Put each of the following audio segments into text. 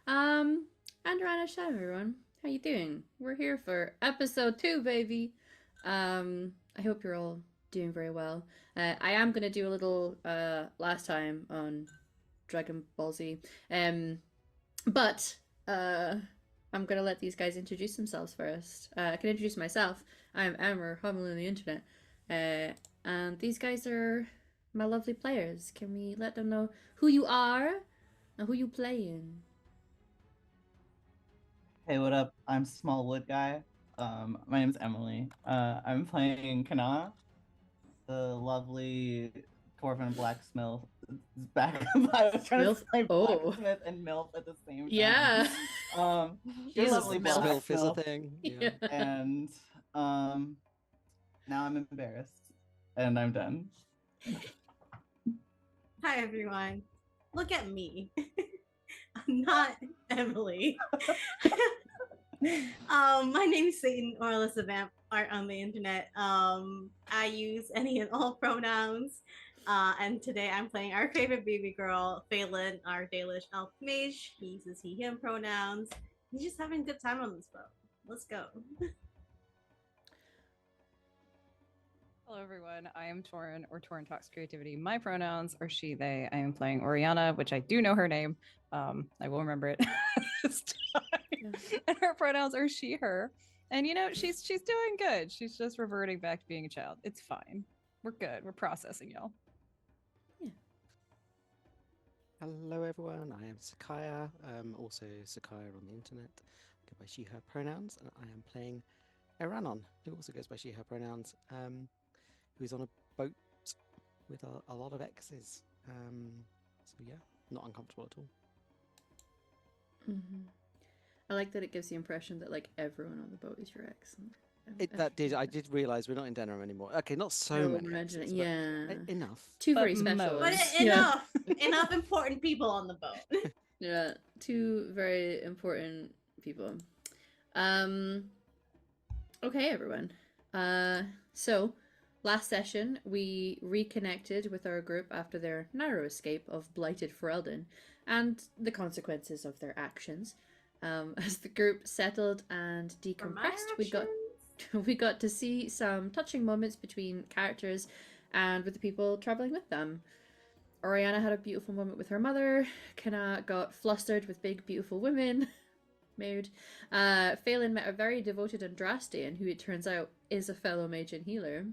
And Rana Shah, everyone. How you doing? We're here for episode 2, baby. I hope you're all doing very well. I am gonna do a little last time on Dragon Ball Z. But I'm gonna let these guys introduce themselves first. I can introduce myself. I'm Amber, Hummel on the internet. And these guys are my lovely players. Can we let them know who you are and who you playing? Hey, what up? I'm Smallwood Guy. My name's Emily. I'm playing Kana, the lovely dwarven blacksmith. Back, I was trying to Milf. say Oh, blacksmith and MILF at the same time. yeah. You're Jesus, lovely Milf. MILF is a blacksmith, thing. Yeah. Yeah. and now I'm embarrassed, and I'm done. Hi everyone. Look at me. I'm not Emily. My name is Satan or Alyssa Vamp Art on the internet. I use any and all pronouns. And today I'm playing our favorite baby girl, Phelan, our Dalish elf mage. He uses he, him pronouns. He's just having a good time on this boat. Let's go. Hello, everyone. I am Torin, or Torin Talks Creativity. My pronouns are she, they. I am playing Oriana, which I do know her name. I will remember it this time. Yeah. And her pronouns are she, her. And she's doing good. She's just reverting back to being a child. It's fine. We're good. We're processing, y'all. Hello, everyone. I am Sakaya, also Sakaya on the internet. I go by she, her pronouns, and I am playing Eranon, who also goes by she, her pronouns, who's on a boat with a lot of X's. So, yeah, not uncomfortable at all. Mm-hmm. I like that it gives the impression that like everyone on the boat is your ex. I did realise we're not in Denham anymore. Okay, not so No, many imagine it. X's, but Yeah. enough. Two But very special most. But ones. enough important people on the boat. Yeah, two very important people. Um okay, everyone. So last session we reconnected with our group after their narrow escape of blighted Ferelden and the consequences of their actions. As the group settled and decompressed, we got to see some touching moments between characters and with the people traveling with them. Oriana had a beautiful moment with her mother. Kana got flustered with big, beautiful women. Mood. Phelan met a very devoted Andrastian, who it turns out is a fellow mage and healer.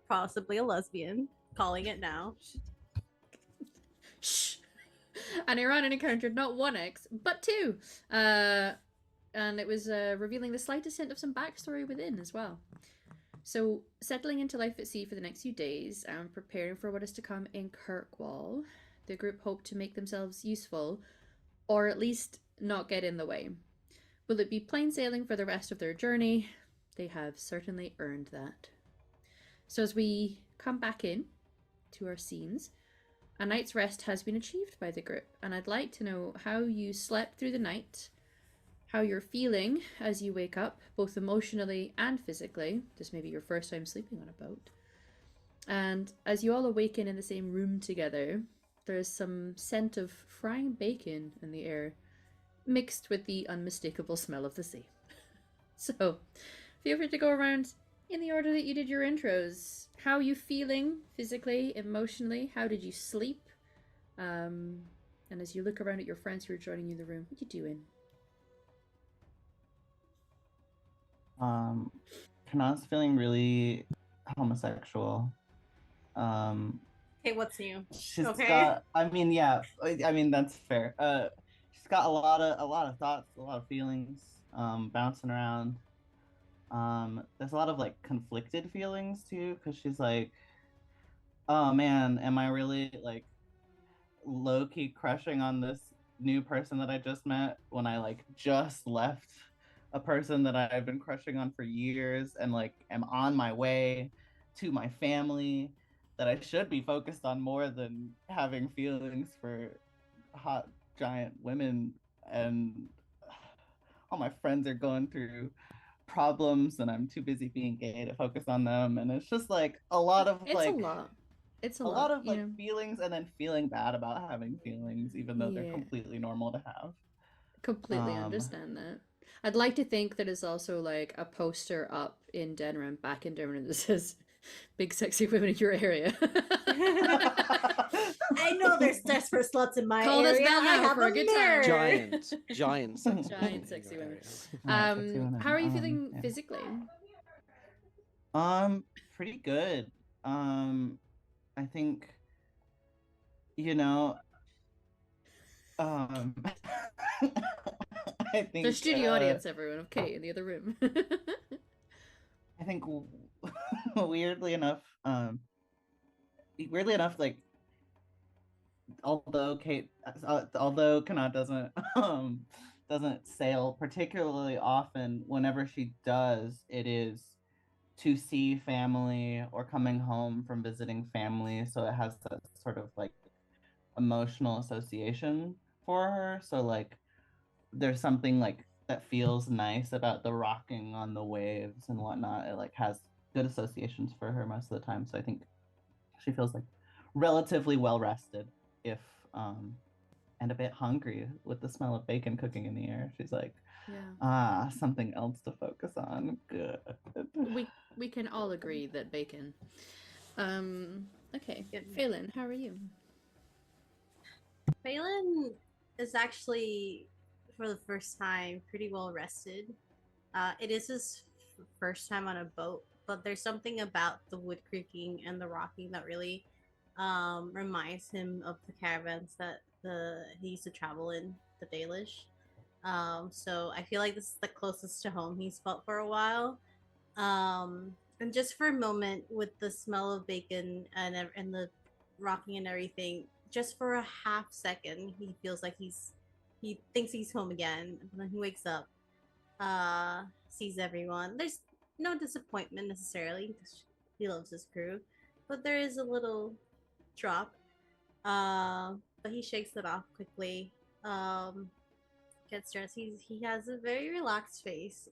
Possibly a lesbian. Calling it now. Shh. And Iran encountered not one ex, but two. And it was revealing the slightest hint of some backstory within as well. So, settling into life at sea for the next few days and preparing for what is to come in Kirkwall, the group hoped to make themselves useful, or at least not get in the way. Will it be plain sailing for the rest of their journey? They have certainly earned that. So, as we come back in to our scenes, a night's rest has been achieved by the group, and I'd like to know how you slept through the night, how you're feeling as you wake up, both emotionally and physically. This may be your first time sleeping on a boat. And as you all awaken in the same room together, there's some scent of frying bacon in the air, mixed with the unmistakable smell of the sea. So, feel free to go around in the order that you did your intros. How are you feeling physically, emotionally? How did you sleep? And as you look around at your friends who are joining you in the room, what are you doing? Kana's feeling really homosexual. Okay, what's new? She's Okay. got. I mean, yeah. I mean, that's fair. She's got a lot of thoughts, a lot of feelings, bouncing around. There's a lot of like conflicted feelings too, because she's like, oh man, am I really like low key crushing on this new person that I just met when I like just left a person that I've been crushing on for years and like am on my way to my family that I should be focused on more than having feelings for hot giant women, and all my friends are going through problems and I'm too busy being gay to focus on them, and it's just like a lot of It's like a lot. It's a lot of you like know. feelings and then feeling bad about having feelings even though they're Yeah. completely normal to have. Completely Um, understand that. I'd like to think that it's also like a poster up in Denram, back in Denram, that says "Big sexy women in your area." I know there's desperate sluts in my Call this area. bell I now have for a a good time. mirror. Giant sexy women Giant in sexy your women. area. Yeah, sexy women. How are you feeling Yeah. physically? Pretty good. I think, you know, um, I think, There's studio audience, everyone, of Kate in the other room. I think, weirdly enough, like, although Kana doesn't sail particularly often, whenever she does, it is to see family or coming home from visiting family. So it has that sort of like emotional association for her. So like there's something like that feels nice about the rocking on the waves and whatnot. It like has good associations for her most of the time. So I think she feels like relatively well rested, if and a bit hungry with the smell of bacon cooking in the air. She's like, Yeah. Something else to focus on. Good. We can all agree that bacon. Okay. Good. Phelan, how are you? Phelan is actually, for the first time, pretty well rested. It is his first time on a boat, but there's something about the wood creaking and the rocking that really reminds him of the caravans that he used to travel in, the Dalish. So I feel like this is the closest to home he's felt for a while. And just for a moment, with the smell of bacon and the rocking and everything, just for a half second, he feels like he thinks he's home again. And then he wakes up, sees everyone. There's no disappointment necessarily because he loves his crew, but there is a little drop. But he shakes it off quickly. Gets dressed. He has a very relaxed face.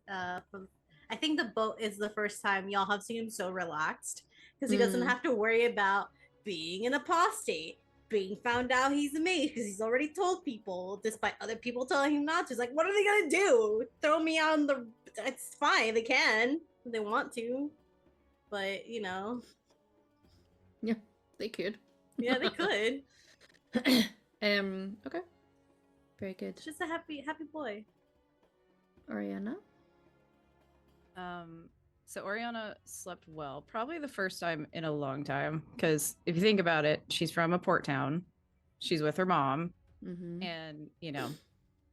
From I think the boat is the first time y'all have seen him so relaxed because he doesn't have to worry about being an apostate, being found out he's a mage because he's already told people, despite other people telling him not to. It's like, what are they gonna do? Throw me out on the? It's fine. They can if they want to, but you know. Yeah, they could. Yeah, they could. Okay. Very good. Just a happy boy. Oriana? So Oriana slept well, probably the first time in a long time. Because if you think about it, she's from a port town. She's with her mom, and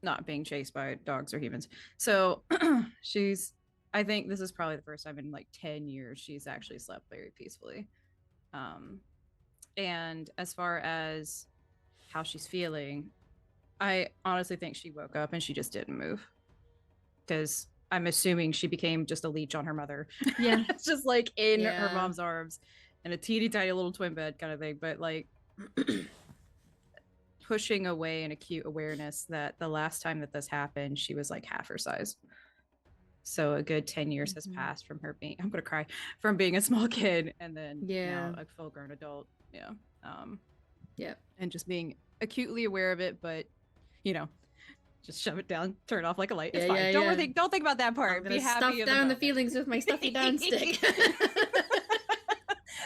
not being chased by dogs or humans. So I think this is probably the first time in like 10 years she's actually slept very peacefully. And as far as how she's feeling, I honestly think she woke up and she just didn't move. Because I'm assuming she became just a leech on her mother. Yeah. It's just like in her mom's arms in a teeny tiny little twin bed kind of thing. But like pushing away an acute awareness that the last time that this happened, she was like half her size. So a good 10 years has passed from her being, I'm going to cry, from being a small kid and then now a full grown adult. Yeah. Yeah. And just being acutely aware of it, but just shove it down, turn it off like a light. It's fine. Don't think about that part. Be happy. Stuff down the feelings with my stuffy down stick.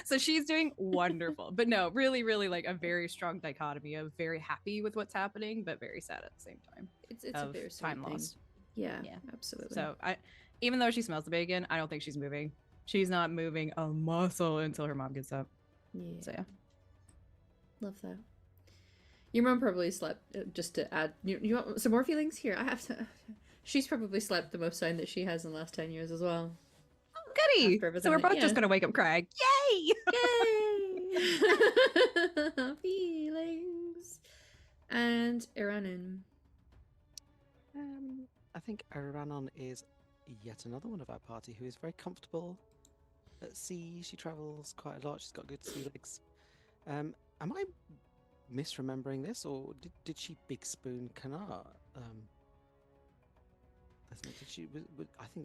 So she's doing wonderful, but no, really, really like a very strong dichotomy of very happy with what's happening, but very sad at the same time. It's a very time lost. Yeah, absolutely. So even though she smells the bacon, I don't think she's moving. She's not moving a muscle until her mom gets up. Yeah. So yeah. Love that. Your mom probably slept, just to add, you want some more feelings? Here, I have to. She's probably slept the most time that she has in the last 10 years as well. Oh, goody! So we're both just going to wake up crying. Yay! Yay! Feelings. And Iranon. I think Iranon is yet another one of our party who is very comfortable at sea. She travels quite a lot. She's got good sea legs. Am I misremembering this, or did she big spoon Kana? I think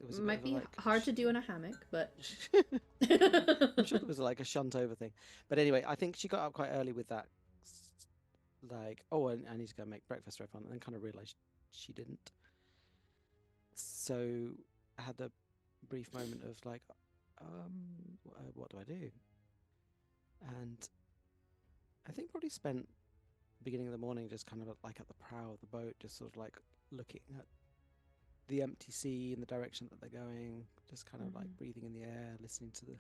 it was. It might be hard to do in a hammock, but I'm sure it was like a shunt over thing. But anyway, I think she got up quite early with that. Like, oh, I need to go make breakfast for everyone, and then kind of realized she didn't. So I had a brief moment of like, what do I do? And I think probably spent the beginning of the morning just kind of like at the prow of the boat, just sort of like looking at the empty sea in the direction that they're going, just kind of like breathing in the air, listening to the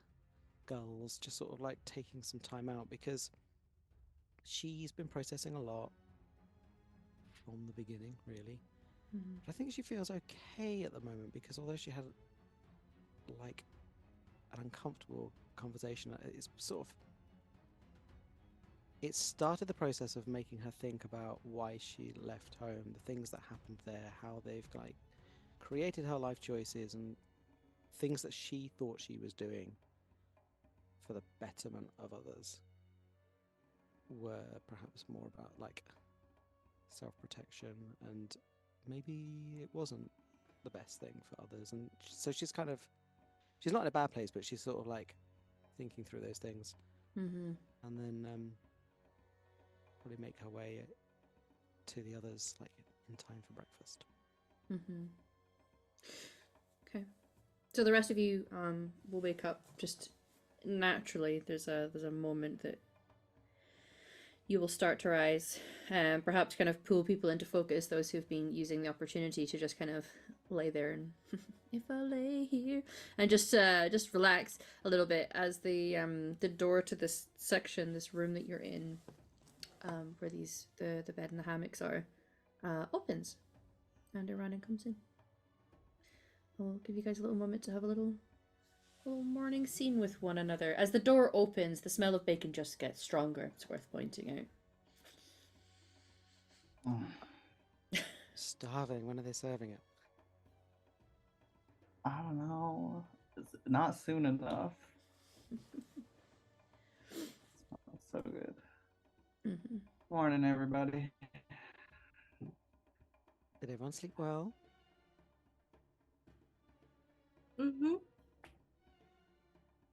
gulls, just sort of like taking some time out, because she's been processing a lot from the beginning, really. But I think she feels okay at the moment, because although she had like an uncomfortable conversation, it's sort of, it started the process of making her think about why she left home, the things that happened there, how they've like created her life choices, and things that she thought she was doing for the betterment of others were perhaps more about like self-protection, and maybe it wasn't the best thing for others. And so she's kind of, she's not in a bad place, but she's sort of like thinking through those things. And then probably make her way to the others like in time for breakfast. Okay. So the rest of you will wake up just naturally. There's a moment that you will start to rise, perhaps kind of pull people into focus, those who've been using the opportunity to just kind of lay there and if I lay here and just relax a little bit as the door to this section, this room that you're in, where the bed and the hammocks are, opens, and Irana comes in. I'll give you guys a little moment to have a little morning scene with one another. As the door opens, the smell of bacon just gets stronger. It's worth pointing out. Starving. When are they serving it? I don't know. It's not soon enough. Smells so good. Morning, everybody. Did everyone sleep well? I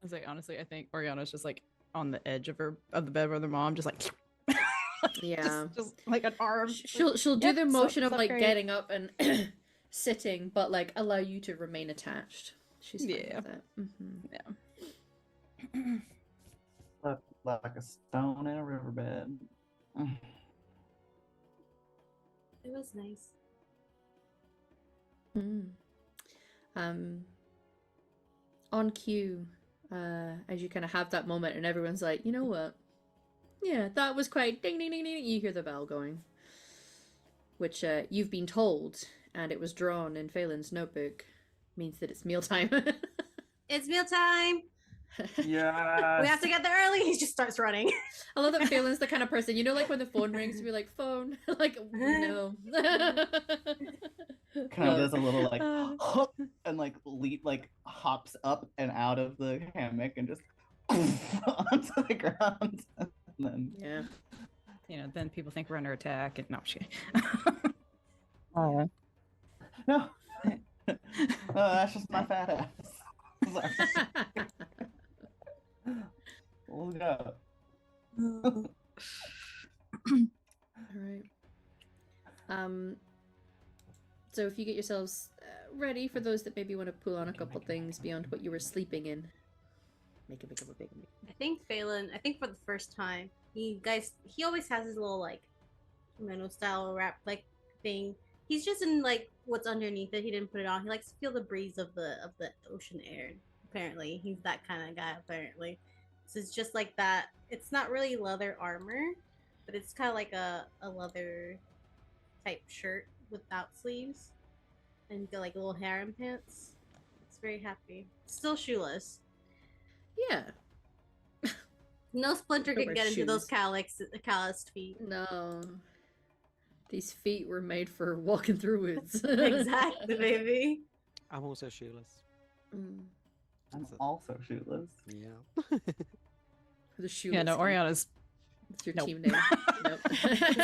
was like, honestly, I think Oriana's just like on the edge of the bed with her mom, just like Yeah, just like an arm. She'll Like, do the "Yep, motion of slept like great." getting up and sitting, but like allow you to remain attached. She's fine Yeah. with that. Yeah. Slept like a stone in a riverbed. It was nice. On cue, as you kind of have that moment and everyone's like, you know what? Yeah, that was quite ding ding ding ding. You hear the bell going, which you've been told, and it was drawn in Phelan's notebook, means that it's mealtime. It's mealtime. Yeah. We have to get there early. He just starts running. I love that Phelan's the kind of person, you know, like when the phone rings, you're like, phone, like, no. Kind of does a little like hop and like leap, like hops up and out of the hammock and just onto the ground. And then Yeah. You know, then people think we're under attack, and no shit. no, no, that's just my fat ass. Sorry. We'll go. All right. So if you get yourselves ready, for those that maybe want to pull on a couple things beyond what you were sleeping in, make a big of a big. I think Phelan, for the first time, he always has his little like kimono style wrap like thing. He's just in like what's underneath it. He didn't put it on. He likes to feel the breeze of the ocean air. Apparently, he's that kind of guy. Apparently, so it's just like that. It's not really leather armor, but it's kind of like a leather type shirt without sleeves, and got like little harem pants. It's very happy. Still shoeless. Yeah. No splinter Don't could wear get into those shoes. calloused feet. No. These feet were made for walking through woods. Exactly, baby. I'm also shoeless. I'm also shoeless. Yeah. The shoeless. Yeah, no, team. Oriana's. It's your Nope. team name. Nope.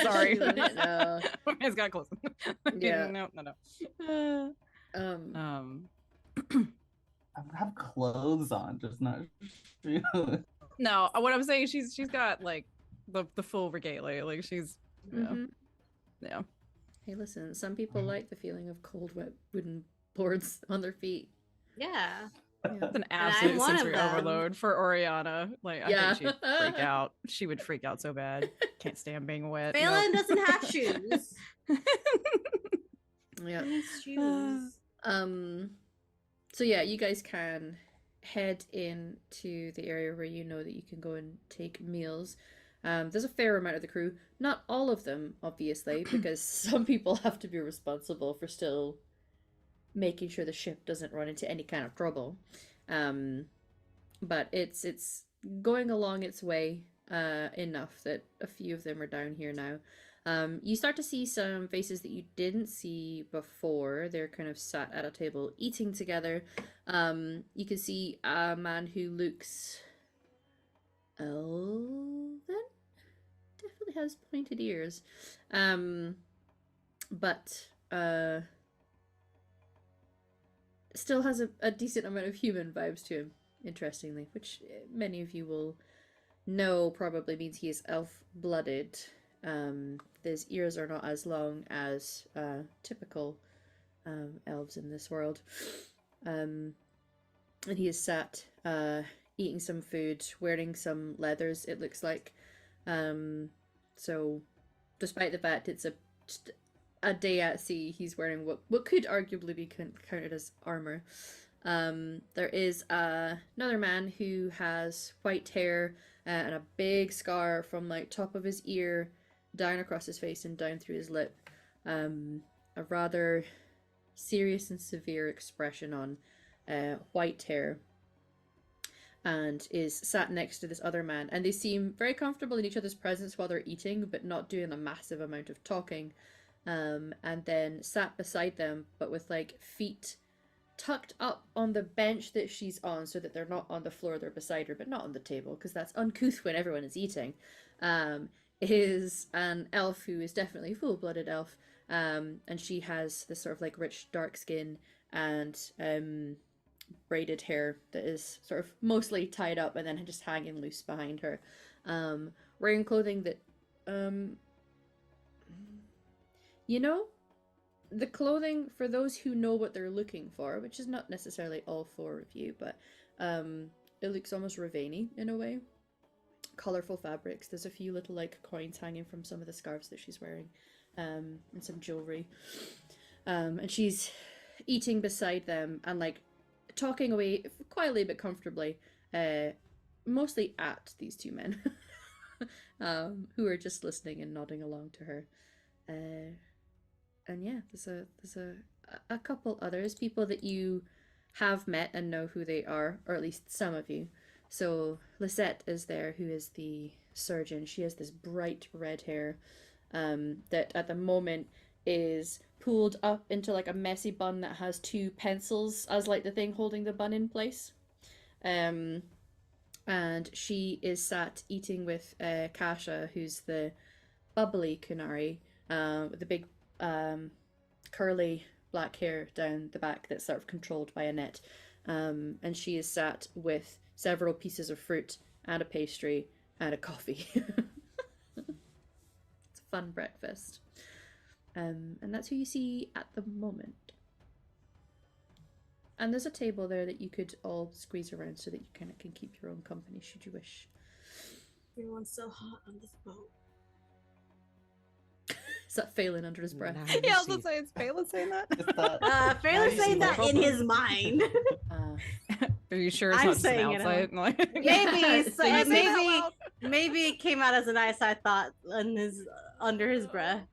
Sorry. Shoeless, no. It's got close. Yeah. No. I have clothes on, just not shoes. No, what I'm saying, she's got like the full regalia. Like she's Mhm. yeah. Hey, listen, some people like the feeling of cold, wet wooden boards on their feet. Yeah. It's an I'm absolute one of sensory them. overload for Oriana. Like, I Yeah. think she'd freak out. She would freak out so bad. Can't stand being wet. Phelan Nope. doesn't have shoes. Yeah. He needs shoes. So yeah, you guys can head into the area where you know that you can go and take meals. There's a fair amount of the crew. Not all of them, obviously, because some people have to be responsible for still making sure the ship doesn't run into any kind of trouble. But it's going along its way enough that a few of them are down here now. You start to see some faces that you didn't see before. They're kind of sat at a table eating together. You can see a man who looks elven. Definitely has pointed ears. But still has a decent amount of human vibes to him, interestingly, which many of you will know probably means he is elf-blooded. His ears are not as long as typical elves in this world. And he is sat eating some food, wearing some leathers, it looks like. So despite the fact it's just a day at sea, he's wearing what could arguably be counted as armor. There is another man who has white hair and a big scar from like top of his ear down across his face and down through his lip. A rather serious and severe expression on white hair, and is sat next to this other man, and they seem very comfortable in each other's presence while they're eating, but not doing a massive amount of talking. And then sat beside them, but with like feet tucked up on the bench that she's on, so that they're not on the floor, they're beside her, but not on the table, because that's uncouth when everyone is eating. Is an elf who is definitely a full-blooded elf, and she has this sort of like rich dark skin and braided hair that is sort of mostly tied up and then just hanging loose behind her, wearing clothing that you know, the clothing for those who know what they're looking for, which is not necessarily all four of you, but it looks almost Ravani in a way. Colorful fabrics. There's a few little like coins hanging from some of the scarves that she's wearing, and some jewelry. And she's eating beside them and like talking away quietly but comfortably, mostly at these two men, who are just listening and nodding along to her. And yeah, there's a couple others, people that you have met and know who they are, or at least some of you. So Lisette is there, who is the surgeon. She has this bright red hair that at the moment is pulled up into like a messy bun that has two pencils as like the thing holding the bun in place. And she is sat eating with Kasha, who's the bubbly Kunari, with the big curly black hair down the back that's sort of controlled by a net. And she is sat with several pieces of fruit and a pastry and a coffee. It's a fun breakfast. And that's who you see at the moment. And there's a table there that you could all squeeze around so that you kind of can keep your own company should you wish. Everyone's so hot on this boat. Is that Phelan under his breath? Now you Yeah, I was see- gonna say, is Phelan saying that? Just thought, Phelan's you saying see that my in problem. his mind. Are you sure it's I'm not just an saying it outside? Like, Maybe, So you say that maybe it came out as a nice thought in his under his breath.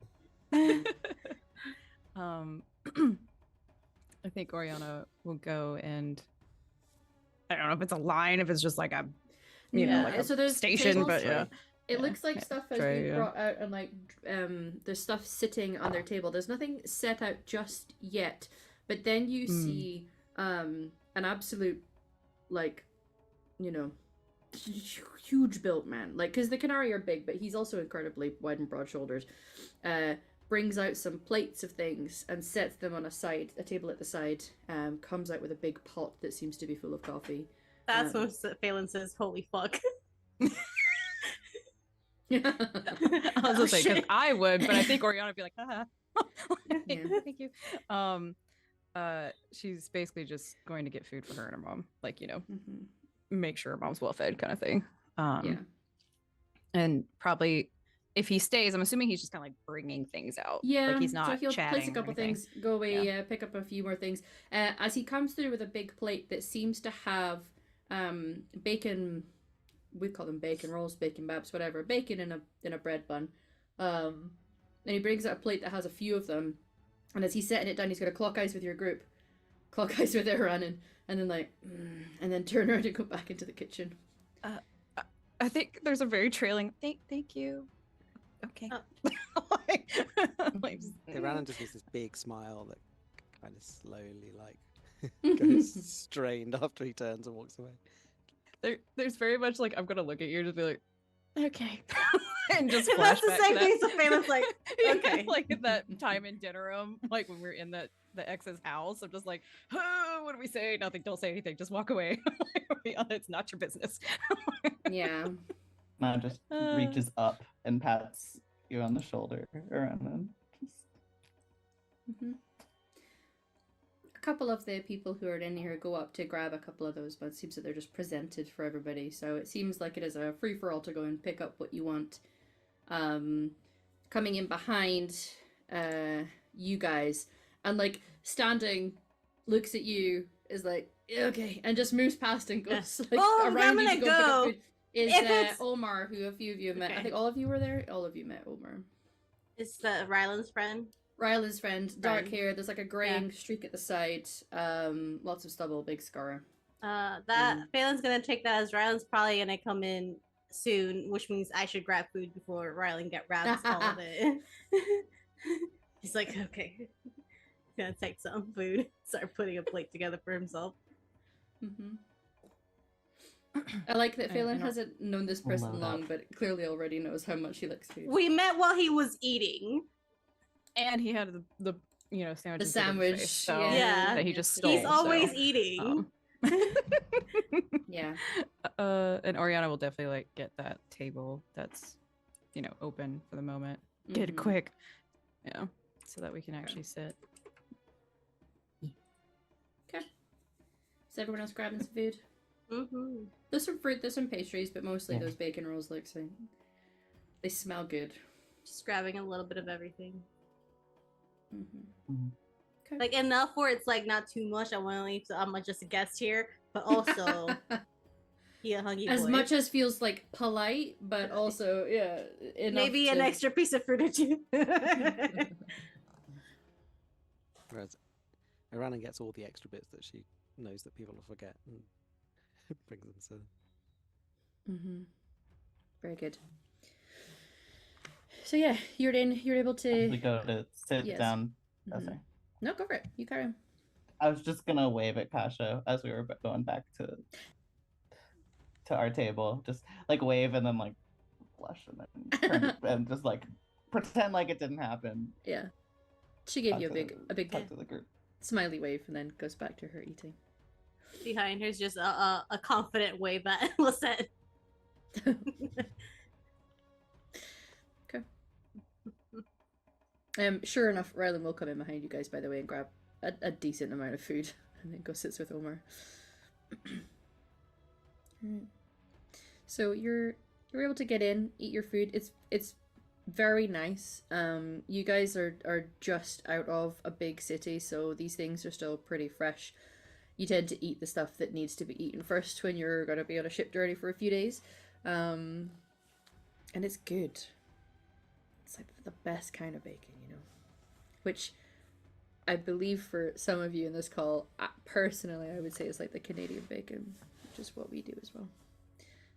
I think Oriana will go and I don't know if it's a line, if it's just like a Yeah, like a so there's station, tables, but yeah. It Yeah, looks like yeah, stuff has tray, been yeah. brought out and like there's stuff sitting on their table. There's nothing set out just yet, but then you see an absolute like, you know, huge built man, like, because the Canary are big, but he's also incredibly wide and broad shouldered. Brings out some plates of things and sets them on a table at the side. Comes out with a big pot that seems to be full of coffee. That's when Phelan says, "Holy fuck." Yeah. I was gonna say, because I would, but I think Oriana would be like, haha. Yeah. Thank you. She's basically just going to get food for her and her mom, like, you know, Mhm. make sure her mom's well fed, kind of thing. Yeah. And probably if he stays, I'm assuming he's just kind of like bringing things out. Yeah, like he's not so he'll chatting place a or couple anything. things, go away, pick up a few more things. As he comes through with a big plate that seems to have bacon, we call them bacon rolls, bacon babs, whatever, bacon in a bread bun. And he brings out a plate that has a few of them. And as he's setting it down, he's going to clock eyes with your group, clock eyes with Iran, and then like, and then turn around and go back into the kitchen. I think there's a very trailing. Thank you. Okay. Like, Iranon just gives this big smile that kind of slowly like goes strained after he turns and walks away. There's very much like, I'm gonna look at you and just be like, okay, and just That's the flashback same to thing. that. So Phelan's like, Yeah, okay. like at that time in dinner room, like when we're in the ex's house. I'm just like, oh, what do we say? Nothing. Don't say anything. Just walk away. It's not your business. Yeah. Now just reaches up and pats you on the shoulder around and just... A couple of the people who are in here go up to grab a couple of those, but it seems that they're just presented for everybody. So it seems like it is a free-for-all to go and pick up what you want. Coming in behind you guys and like standing, looks at you, is like, okay, and just moves past and goes like Oh, around I'm you to gonna go pick up go. food. Is If it's- Omar, who a few of you have met. I Okay. think all of you were there. All of you met Omar. It's the Ryland's friend. Rylan's friend, dark Friend. hair. There's like a graying streak at the side. Lots of stubble, big scar. Phelan's gonna take that as Ryland's probably gonna come in soon, which means I should grab food before Ryland grabs all of it. He's like, okay. He's gonna take some food, start putting a plate together for himself. I like that I Phelan don't- hasn't known this person Load long, up. but clearly already knows how much he likes food. We met while he was eating. And he had the sandwich. The in front of his sandwich, face, so yeah. that he just Yes, stole. He's always so, eating. Yeah. And Oriana will definitely like get that table that's open for the moment. Get it Mhm. quick, so that we can actually sit. Okay. Is everyone else grabbing some food? Mm-hmm. There's some fruit, there's some pastries, but mostly Yeah. those bacon rolls look so they smell good. Just grabbing a little bit of everything. Okay. Like enough where it's like not too much. I want to leave, so I'm just a guest here, but also he a hungry as boy. much as feels like polite, but also enough Maybe an to- extra piece of fruit or two. Whereas Iranon gets all the extra bits that she knows that people will forget and brings them to. Very good. So yeah, you're able to. we go to sit Yes. down. Oh, Mhm. sorry. No, go for it. You carry on. I was just gonna wave at Kasha as we were going back to our table. Just like wave and then like blush and then turn and just like pretend like it didn't happen. Yeah. She gave Talk you to the- talk big to the group. smiley wave and then goes back to her eating. Behind her's just a confident wave at Lisette. Sure enough, Rylan will come in behind you guys, by the way, and grab a decent amount of food, and then go sits with Omar. Alright. So you're able to get in, eat your food. It's very nice. You guys are just out of a big city, so these things are still pretty fresh. You tend to eat the stuff that needs to be eaten first when you're going to be on a ship journey for a few days, and it's good. It's like the best kind of bacon, which I believe for some of you in this call, personally, I would say is like the Canadian bacon, which is what we do as well.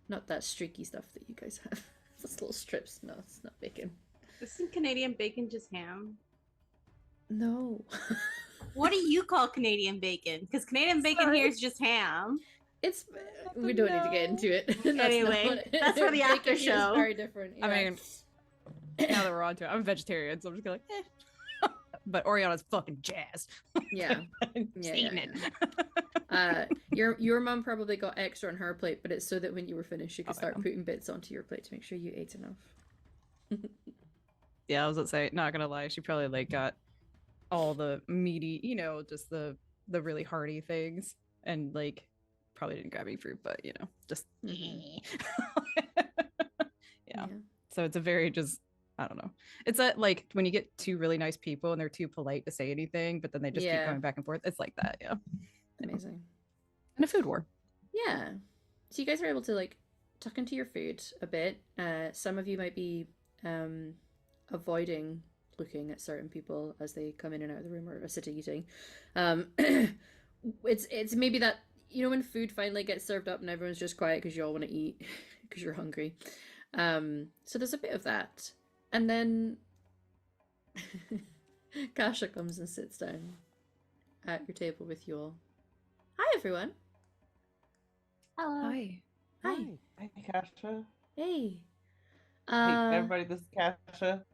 Not that streaky stuff that you guys have. It's little strips. No, it's not bacon. Isn't Canadian bacon just ham? No. What do you call Canadian bacon? Because Canadian bacon Sorry. here is just ham. It's we don't need to get into it. That's not Anyway, what it- that's for the bacon after here is show. very different. I yeah. mean, now that we're on to it, I'm a vegetarian, so I'm just gonna like, But Oriana's fucking jazzed. yeah. She's Yeah, eating yeah, it. Your mum probably got extra on her plate, but it's so that when you were finished, you could Oh, start yeah. putting bits onto your plate to make sure you ate enough. Yeah, I was gonna say, not gonna lie, she probably like got all the meaty, just the really hearty things, and like probably didn't grab any fruit, but just Mhm. yeah. So it's a very just I don't know. It's a, like when you get two really nice people and they're too polite to say anything, but then they just keep Yeah. going back and forth. It's like that, yeah. Amazing. And a food war. Yeah. So you guys are able to like tuck into your food a bit. Some of you might be avoiding looking at certain people as they come in and out of the room or are sitting eating. It's maybe that when food finally gets served up and everyone's just quiet because you all want to eat because you're hungry. So there's a bit of that, and then Kasha comes and sits down at your table with you all. Hi everyone. Hello. Hi. Hi. Hey, Kasha. Hey. Hey, everybody, this is Kasha.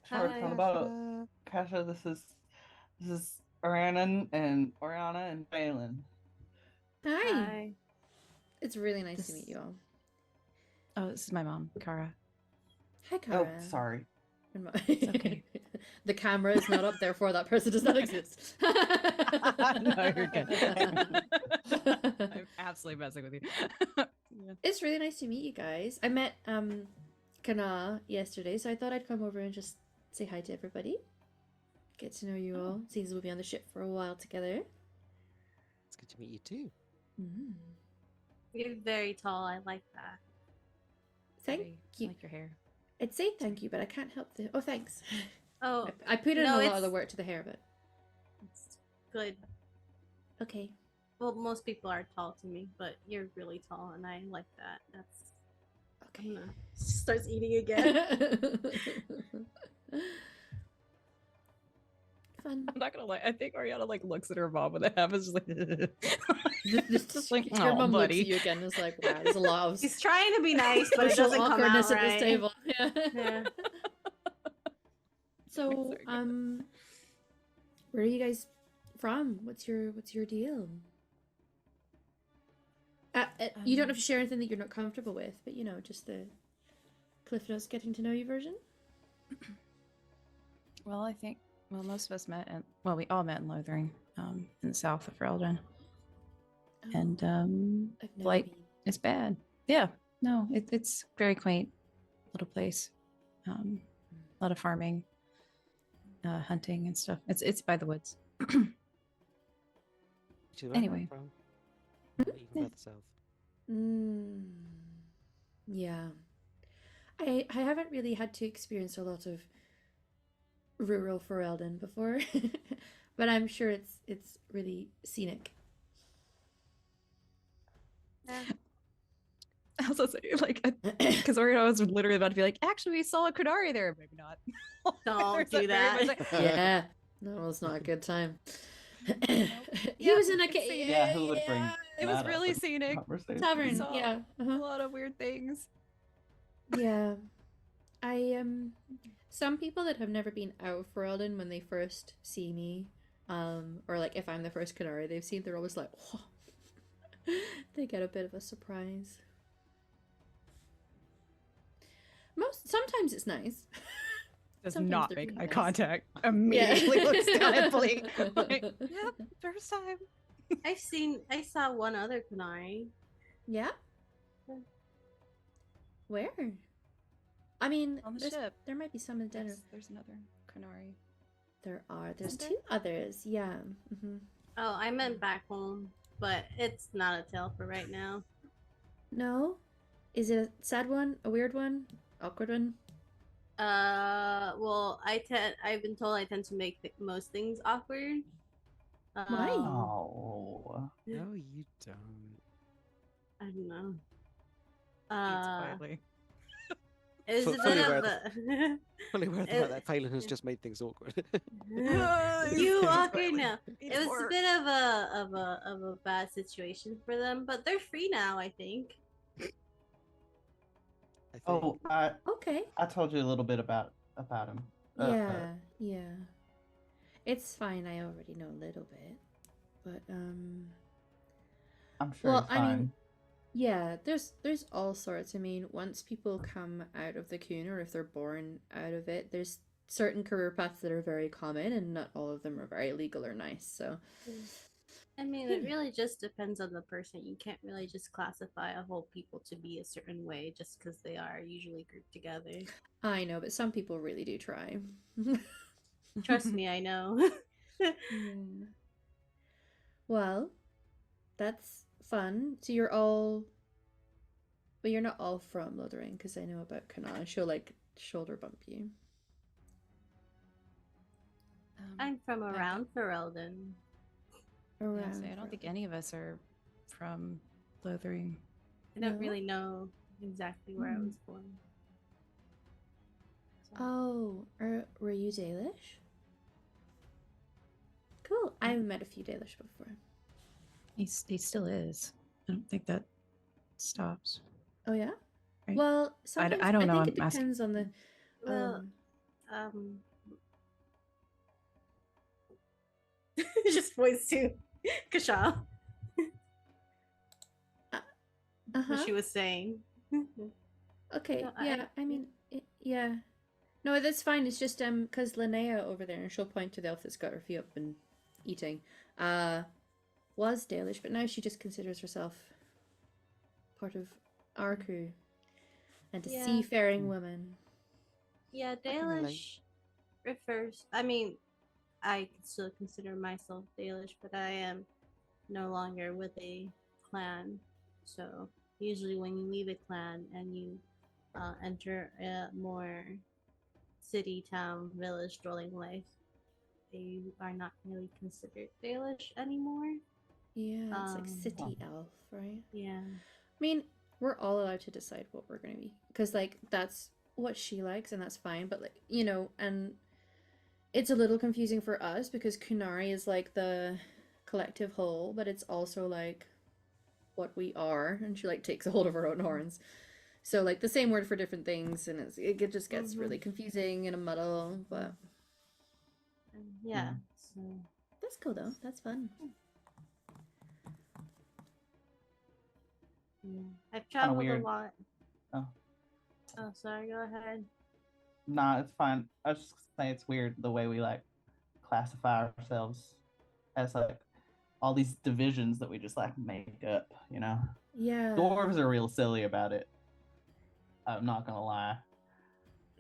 Short Hi. talk about Kasha. This is Aranan and Oriana and Phelan. Hi. It's really nice to meet This- you all. Oh, this is my mom, Kara. Hi, Kara. Oh, sorry. It's okay. The camera is not up, therefore that person does not exist. No, you're good. I'm absolutely messing with you. Yeah. It's really nice to meet you guys. I met Kana yesterday, so I thought I'd come over and just say hi to everybody. Get to know you all. Seems we'll be on the ship for a while together. It's good to meet you too. Mm. You're very tall. I like that. Thank I you. like your hair. I'd say thank you, but I can't help the. Oh, thanks. Oh, I put in no, a lot of it's- the work to the hair, but it's good. okay. Well, most people are tall to me, but you're really tall, and I like that. That's Okay. starts eating again. Fun. I'm not gonna lie. I think Ariana like looks at her mom when that happens. Just like, Just like, your "Aw, mum looks buddy." at you again and is like, wow, there's a lot of He's trying to be nice, but it social doesn't come out awkwardness right. at this table. Yeah. Yeah. So, Sorry, go ahead. where are you guys from? What's your deal? You don't have to share anything that you're not comfortable with, but just the Cliff Notes getting to know you version. Well, I think most of us met we all met in Lothering, in the south of Ferelden. And I've never like been. it's bad. Yeah. No, it's very quaint little place. A lot of farming, hunting and stuff. It's by the woods. Which is where I'm Anyway. from. Even Yeah. further south. Yeah. I haven't really had to experience a lot of rural Ferelden before, but I'm sure it's really scenic. Yeah. I was gonna say, like, because Oriana was literally about to be like, actually, we saw a Kunari there. Maybe not. Don't There's do very that. much like, Yeah. No, it's not a good time. He Yeah, was in a it's scenic. Yeah, who would bring It was that up really in scenic. conversation? tavern. saw- Yeah. A lot of weird things. Yeah. I some people that have never been out of Ferelden, when they first see me, or like if I'm the first Canary they've seen, they're always like, oh. They get a bit of a surprise. Sometimes it's nice. Does Sometimes not they're make really eye nice. contact. Immediately looks down at Blake. Yeah. Like, yep, first time. I saw one other Kunari. Yeah? Where? I mean, On the there's- ship. there might be some in dinner. There's another Kunari. There's Isn't there? two others. Yeah. Oh, I meant back home, but it's not a tale for right now. No? Is it a sad one? A weird one? Awkward one? Well, I've been told I tend to make most things awkward. Why? Oh. No, you don't. I don't know. Eats quietly. It was a Fully bit aware of that- a. Fully aware of the It- fact that Phelan has just made things awkward. You Eats awkward quietly. now. Eats It was more. a bit of a bad situation for them, but they're free now. I think. I think. Oh, Okay. I told you a little bit about him. Yeah. It's fine. I already know a little bit. But, I'm sure well, he's I fine. mean, Yeah, there's all sorts. I mean, once people come out of the coon, or if they're born out of it, there's certain career paths that are very common, and not all of them are very legal or nice. So, I mean, you it know. really just depends on the person. You can't really just classify a whole people to be a certain way just because they are usually grouped together. I know, but some people really do try. Trust me, I know. Yeah. Well, that's fun. So you're all, but you're not all from Lothering, because I know about Kana. She'll like shoulder bump you. I'm from I around Ferelden. Yeah, Around. I don't think any of us are from Lothering. I don't No? really know exactly where I was born. So- Oh, were you Dalish? Cool. I've met a few Dalish before. He still is. I don't think that stops. Oh yeah. Right. Well, sometimes I don't know, think it I'm asking. depends on the. Well, Um, just voice to Kasha. uh-huh. What she was saying. Okay. No, Yeah. I mean, yeah. No, that's fine. It's just because Linnea over there, and she'll point to the elf that's got her feet up and eating, was Dalish, but now she just considers herself part of our crew and a Yeah. seafaring woman. Yeah, can relate. Dalish refers. I mean, I still consider myself Dalish, but I am no longer with a clan. So usually, when you leave a clan and you enter a more city, town, village dwelling life, you are not really considered Dalish anymore. Yeah, it's like Um, city elf, right? Yeah. I mean, we're all allowed to decide what we're gonna be, because like that's what she likes, and that's fine. But like and it's a little confusing for us because Kunari is like the collective whole, but it's also like what we are, and she like takes a hold of her own horns. So like the same word for different things, and it just gets really confusing and a muddle. But Yeah. So that's cool though. That's fun. yeah. I've traveled a weird. lot. Oh. Oh, sorry. Go ahead. Nah, it's fine. I was just gonna say it's weird the way we like classify ourselves as like all these divisions that we just like make up, you know? Yeah. Dwarves are real silly about it. I'm not gonna lie.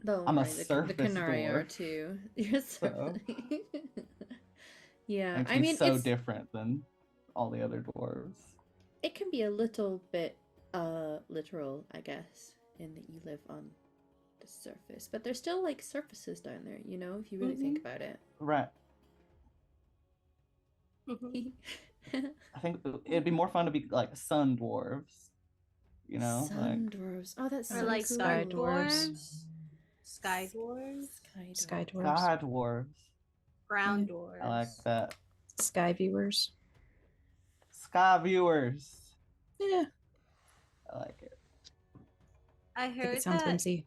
Don't I'm a worry, the surface Canary are dwarf, too. You're so Yeah, makes I me mean so it's different than all the other dwarves. it can be a little bit literal, I guess, in that you live on the surface, but there's still like surfaces down there, if you really think about it. Right. I think it'd be more fun to be like sun dwarves, you know? Sun dwarves. Oh, that's Or so like cool. sky dark dwarves. dwarves. Sky dwarves. Sky dwarves. Sky dwarves. Ground Yeah. dwarves. I like that. Sky viewers. Sky viewers. Yeah. I like it. I I think heard it sounds that whimsy.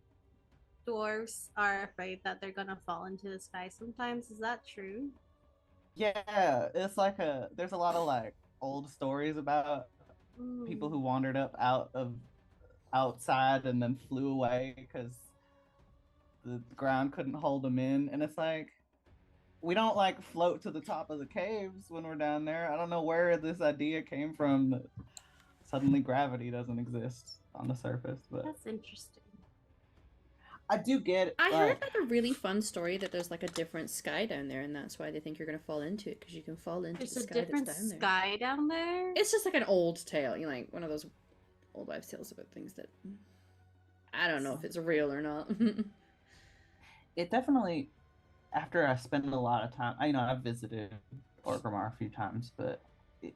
dwarves are afraid that they're gonna fall into the sky sometimes. Is that true? Yeah, it's like there's a lot of like old stories about people who wandered up outside and then flew away because the ground couldn't hold them in, and it's like we don't like float to the top of the caves when we're down there. I don't know where this idea came from that suddenly gravity doesn't exist on the surface, but That's interesting. I do get I heard like a really fun story that there's like a different sky down there, and that's why they think you're gonna fall into it, because you can fall into There's the a sky different that's down there. sky down there. It's just like an old tale, like one of those old wives' tales about things that I don't know if it's real or not. it definitely, after I spend a lot of time, I've visited Orgrimmar a few times, but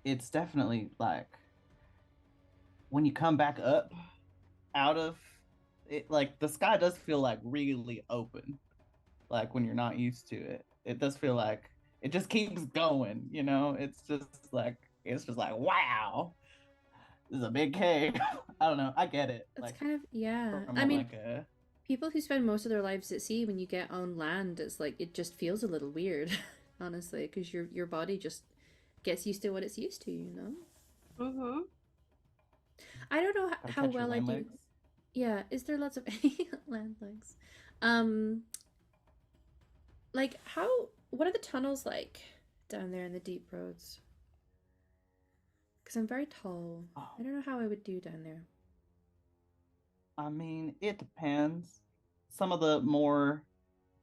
it's definitely like when you come back up out of it, like the sky does feel like really open, like when you're not used to it. It does feel like it just keeps going, it's just like wow, this is a big cave. I don't know, I get it. It's like kind of, yeah. from I mean, like a people who spend most of their lives at sea, when you get on land, it's like it just feels a little weird, honestly, because your body just gets used to what it's used to, I don't know Gotta how catch your well I land do. legs. Yeah, is there lots of land legs? Like what are the tunnels like down there in the deep roads? Because I'm very tall. Oh. I don't know how I would do down there. I mean, it depends. Some of the more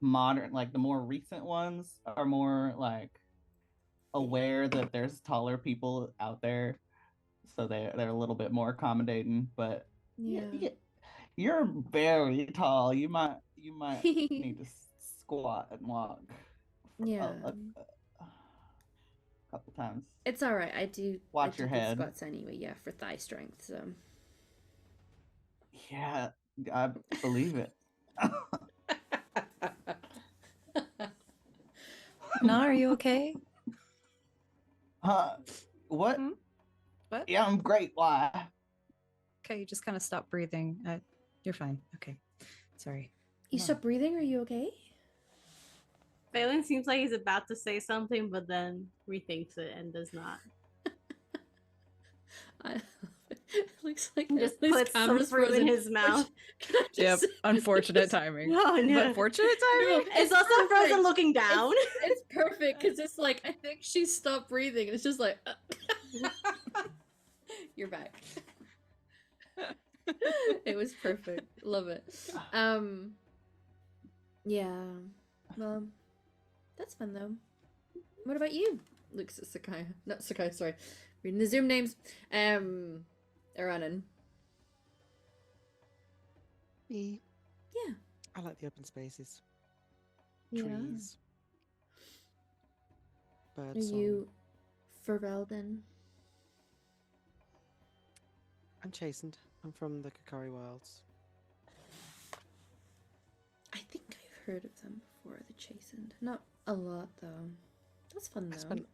modern, like the more recent ones, are more like aware that there's taller people out there, so they're a little bit more accommodating. But Yeah. you're very tall. You might need to squat and walk. Yeah. A couple times. It's all right. I do Watch your good head. squats anyway. Yeah, for thigh strength. So. Yeah, I believe it. Nah, are you okay? What? Hmm? What? Yeah, I'm great. Why? Okay, you just kind of stop breathing. You're fine. Okay. Sorry. You stop breathing? Are you okay? Phelan seems like he's about to say something, but then rethinks it and does not. It looks like Just his puts some camera's fruit frozen. in his mouth. Can I just Yep. say- Unfortunate timing. No, no. But fortunate timing? It's also perfect. frozen looking down. It's perfect because it's like I think she stopped breathing. And it's just like you're back. It was perfect. Love it. Yeah. Well, that's fun though. What about you? Looks at Sakai. Not Sakai, sorry. Reading the Zoom names. Aranan. Me. Yeah. I like the open spaces. Yeah. Trees. Are Birdsong. you Ferelden? I'm chastened. I'm from the Kakari Wilds. I think I've heard of them before, the Chastened. Not a lot though. That's fun though. I spent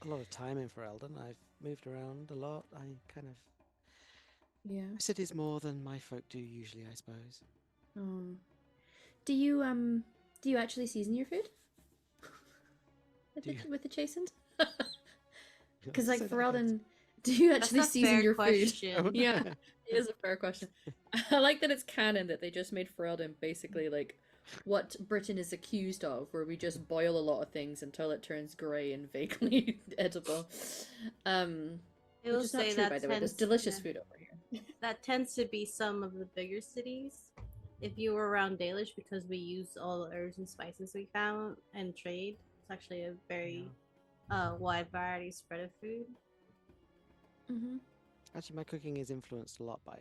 a lot of time in Ferelden. I've moved around a lot. I kind of Yeah. cities more than my folk do usually, I suppose. Oh. Do you actually season your food? Do you- With the Chastened? Because Say like that again. Ferelden, do you actually That's a season fair your question. food? Yeah, it is a fair question. I like that it's canon that they just made Ferelden basically like what Britain is accused of, where we just boil a lot of things until it turns grey and vaguely edible. I Which will is not say true, that by the way. There's delicious food over here. That tends to be some of the bigger cities. If you were around Dalish, because we use all the herbs and spices we found and trade, it's actually a very wide variety spread of food. Mm-hmm. Actually, my cooking is influenced a lot by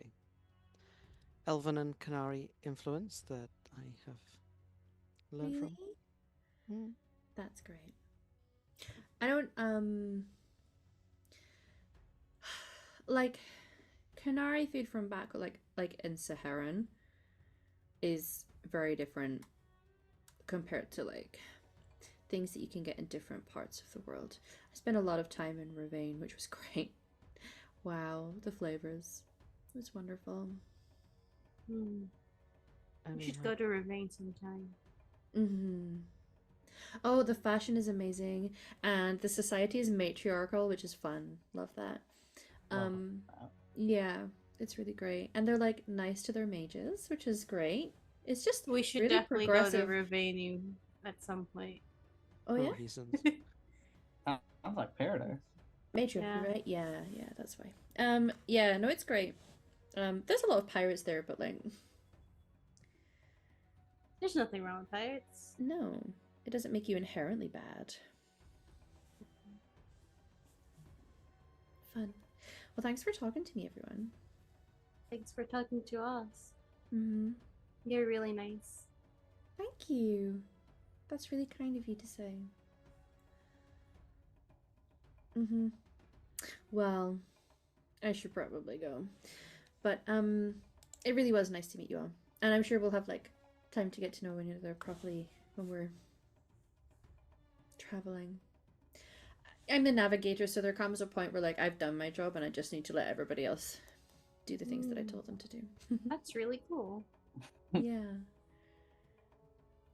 Elven and Canary influence that I have learned from. Mm. That's great. I don't like Canary food from back like in Saharan is very different compared to like things that you can get in different parts of the world. I spent a lot of time in Ravine, which was great. Wow, the flavors. It was wonderful. We should go to Ravine sometime. Mm-hmm. Oh, the fashion is amazing, and the society is matriarchal, which is fun. Love that. Yeah, it's really great, and they're like nice to their mages, which is great. It's just We should really definitely progressive. go to Ravine at some point. Oh yeah, Reasons. Sounds like paradise. matriarchy, Yeah. right? Yeah, that's why. Yeah, no, it's great. There's a lot of pirates there, but like, There's nothing wrong with pirates. no, it doesn't make you inherently bad. Fun. Well, thanks for talking to me, everyone. Thanks for talking to us. Mm-hmm. You're really nice. Thank you. That's really kind of you to say. Mm-hmm. Well, I should probably go. But, it really was nice to meet you all. And I'm sure we'll have, like, time to get to know one another properly when we're traveling. I'm the navigator, so there comes a point where, like, I've done my job and I just need to let everybody else do the things that I told them to do. That's really cool. Yeah.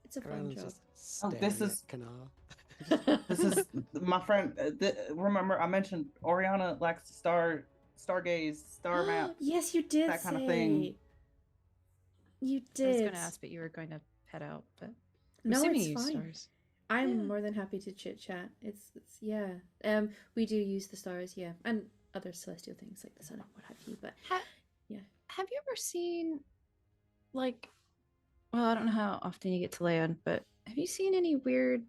It's a fun Around job. just Oh, this staring is- at Kanar. This is my friend. Remember, I mentioned Oriana likes to start stargaze, star map. Yes, you did that kind of say. thing. You I was did. going to ask, but you were going to head out. But I'm No, assuming it's you use fine. stars. I'm Yeah. more than happy to chit chat. It's yeah. We do use the stars, yeah, and other celestial things like the sun and what have you. But yeah. Have you ever seen, like, well, I don't know how often you get to land, but have you seen any weird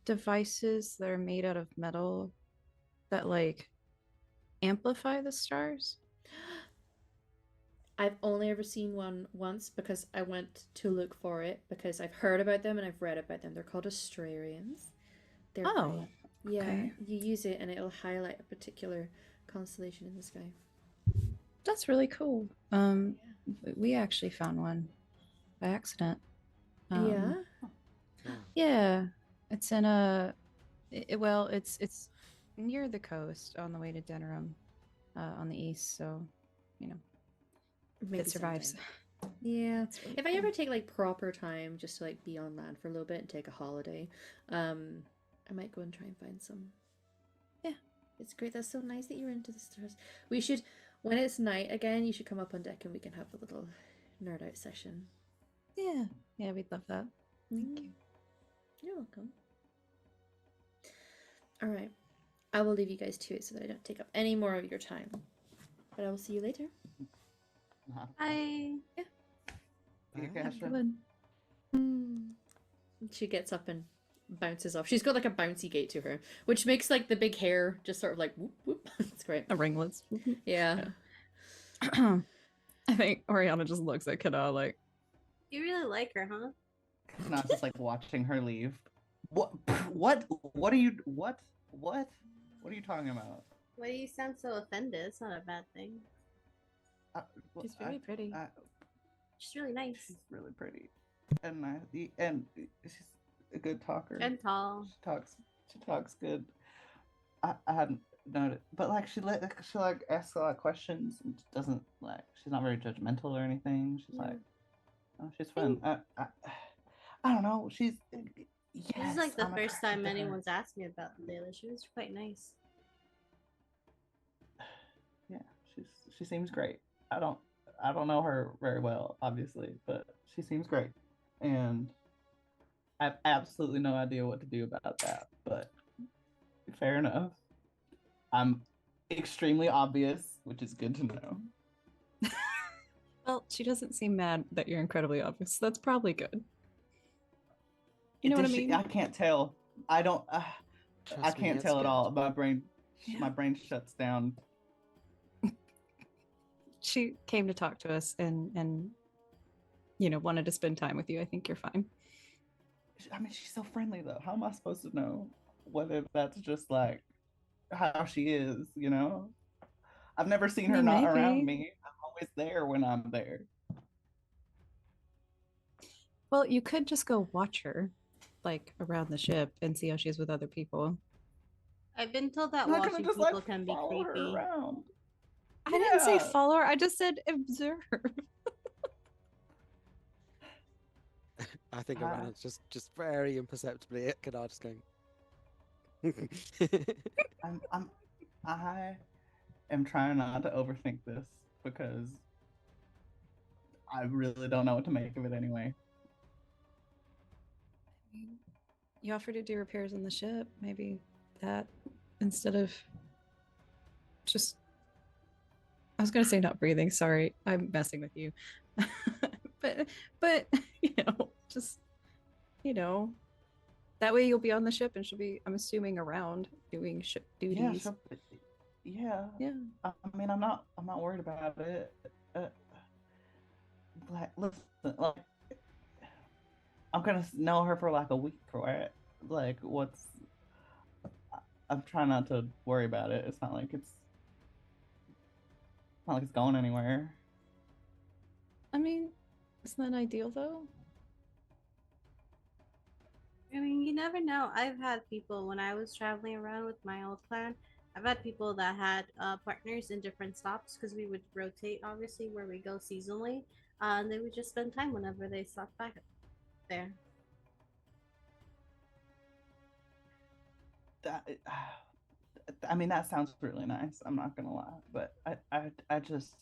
devices that are made out of metal that like amplify the stars? I've only ever seen one once because I went to look for it because I've heard about them and I've read about them. They're called Astrarians. They're Oh, great. Yeah, okay. you use it and it'll highlight a particular constellation in the sky. That's really cool. We actually found one by accident. Yeah. Yeah, it's in a. Well, it's near the coast on the way to Denerim, on the east. So, you know, Maybe it survives. sometime. Yeah. Really If I cool. ever take like proper time just to like be on land for a little bit and take a holiday, I might go and try and find some. Yeah. It's great. That's so nice that you're into the stars. We should, when it's night again, you should come up on deck and we can have a little nerd out session. Yeah, we'd love that. Thank you. You're welcome. All right. I will leave you guys to it so that I don't take up any more of your time. But I will see you later. Bye. Yeah. Have a good one. She gets up and bounces off. She's got like a bouncy gait to her, which makes like the big hair just sort of like whoop whoop. It's great. The ringlets. Yeah. I think Oriana just looks at Kana like, You really like her, huh? And I was just like watching her leave. What are you talking about? Why do you sound so offended? It's not a bad thing. she's very pretty. She's really nice. She's really pretty, and she's a good talker. And tall. She talks good. I hadn't noticed, but like she asks a lot of questions and doesn't like. She's not very judgmental or anything. She's like, oh, she's fun. I don't know. She's. Yes, This is like the I'm first time attracted to her. anyone's asked me about Layla. She was quite nice. Yeah, she seems great. I don't know her very well, obviously, but she seems great, and I have absolutely no idea what to do about that. But fair enough. I'm extremely obvious, which is good to know. Well, she doesn't seem mad that you're incredibly obvious. That's probably good. You know what I mean? I can't tell. I don't. I Trust me, can't it's tell at good. all. My brain Yeah. shuts down. She came to talk to us and you know, wanted to spend time with you. I think you're fine. I mean, she's so friendly though. How am I supposed to know whether that's just like how she is? You know, I've never seen her mean, not maybe. around me. I'm always there when I'm there. Well, you could just go watch her, like around the ship, and see how she is with other people. I've been told that I'm not gonna watching just people like can be follow her creepy. around. I didn't say Yeah. follow her. I just said observe. I think Ah. Arana's just very imperceptibly at Kadar just going. I am trying not to overthink this because I really don't know what to make of it anyway. You offered to do repairs on the ship. Maybe that instead of just. I was gonna say not breathing. Sorry, I'm messing with you. but you know, just that way you'll be on the ship and she'll be, I'm assuming, around doing ship duties. Yeah. I mean, I'm not worried about it. Like, listen, like, I'm gonna know her for like a week, right? Like, I'm trying not to worry about it. It's not like it's going anywhere. I mean, isn't that ideal though? I mean, you never know. I've had people when I was traveling around with my old clan. I've had people that had partners in different stops because we would rotate, obviously, where we go seasonally. And they would just spend time whenever they stopped back there. I mean, that sounds really nice. I'm not gonna lie, but I just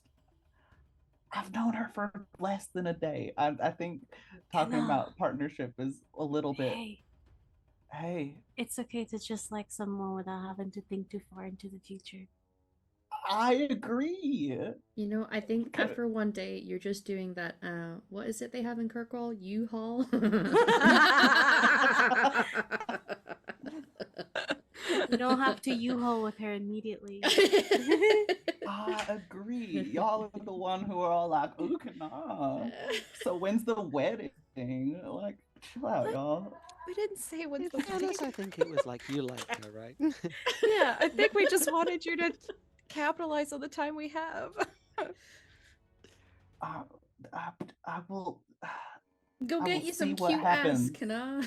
I've known her for less than a day. I think talking Kenna. about partnership is a little bit. Hey, Hey, it's okay to just like someone without having to think too far into the future. I agree. You know, I think Okay. after one day, you're just doing that. What is it they have in Kirkwall? U-Haul. You don't have to U-Haul with her immediately. I agree. Y'all are the one who are all like, "Ooh, nah." So when's the wedding? Like, chill out, y'all. We didn't say what's In the fairness, I think it was like you liked her, right? Yeah, I think we just wanted you to capitalize on the time we have. I will. Go I get will you see some what cute ass, happens. can I?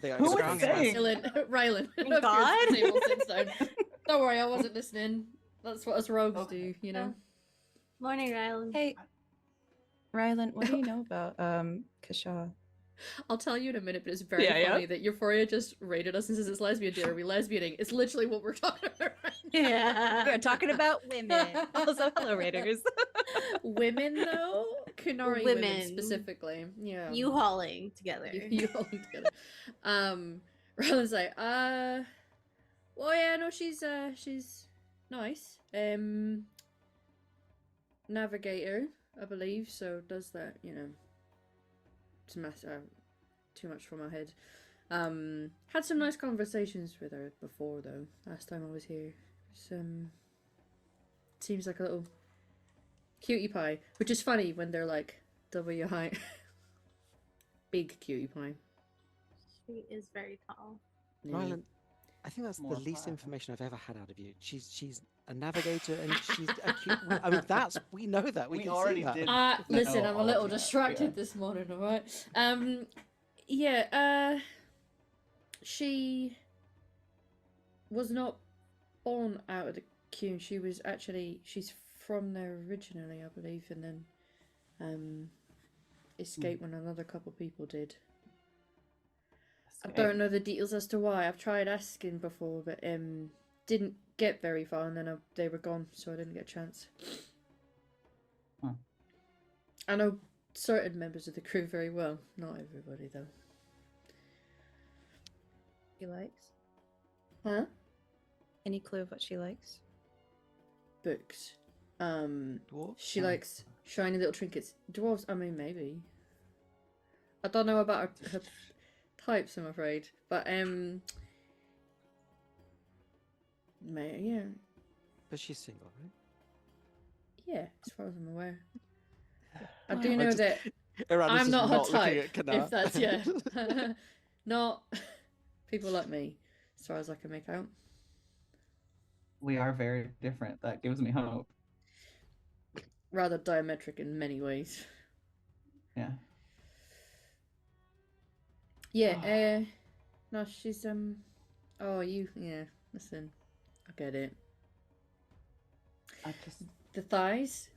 They are Who was strong saying? Rylan. Oh, God. Table sits down. Don't worry, I wasn't listening. That's what us rogues Okay. do, you know. Morning, Rylan. Hey, Rylan, what do you know about Kashaw? I'll tell you in a minute, but it's very Yeah, yeah. funny that Euphoria just rated us and says it's lesbian day. Are we lesbianing? It's literally what we're talking about right now. Yeah. We're talking about women. Also, hello, Raiders. Women, though? Kunari women. Women. Specifically. Yeah. U-Hauling together. You all together. Rylan's like, well, yeah, no, she's nice. Navigator, I believe, so does that, you know. It's too much for my head. Had some nice conversations with her before, though. Last time I was here. Seems like a little cutie pie, which is funny when they're like double your height. Big cutie pie. She is very tall. Yeah. Rylan, I think that's More the least fire. information I've ever had out of you. She's a navigator and she's a cute. I mean, we know that. We We can already see that. did. Listen, know I'm a all little of that, distracted yeah. this morning, alright? She was not born out of the queue. She's from there originally, I believe, and then escaped when another couple people did. I don't know the details as to why. I've tried asking before, but didn't get very far, and then they were gone, so I didn't get a chance. Huh. I know certain members of the crew very well, not everybody though. She likes? Huh? Any clue of what she likes? Books. Dwarves? She likes shiny little trinkets. Dwarves, I mean, maybe. I don't know about her types, I'm afraid. But, yeah. But she's single, right? Yeah, as far as I'm aware. I Wow. do know that Eranis I'm is not her looking type, at Kana. if that's, yeah. Not people like me, as far as I can make out. We are very different. That gives me hope. Rather diametric in many ways. Yeah. Yeah, no, she's, yeah, listen, I get it. I just The thighs?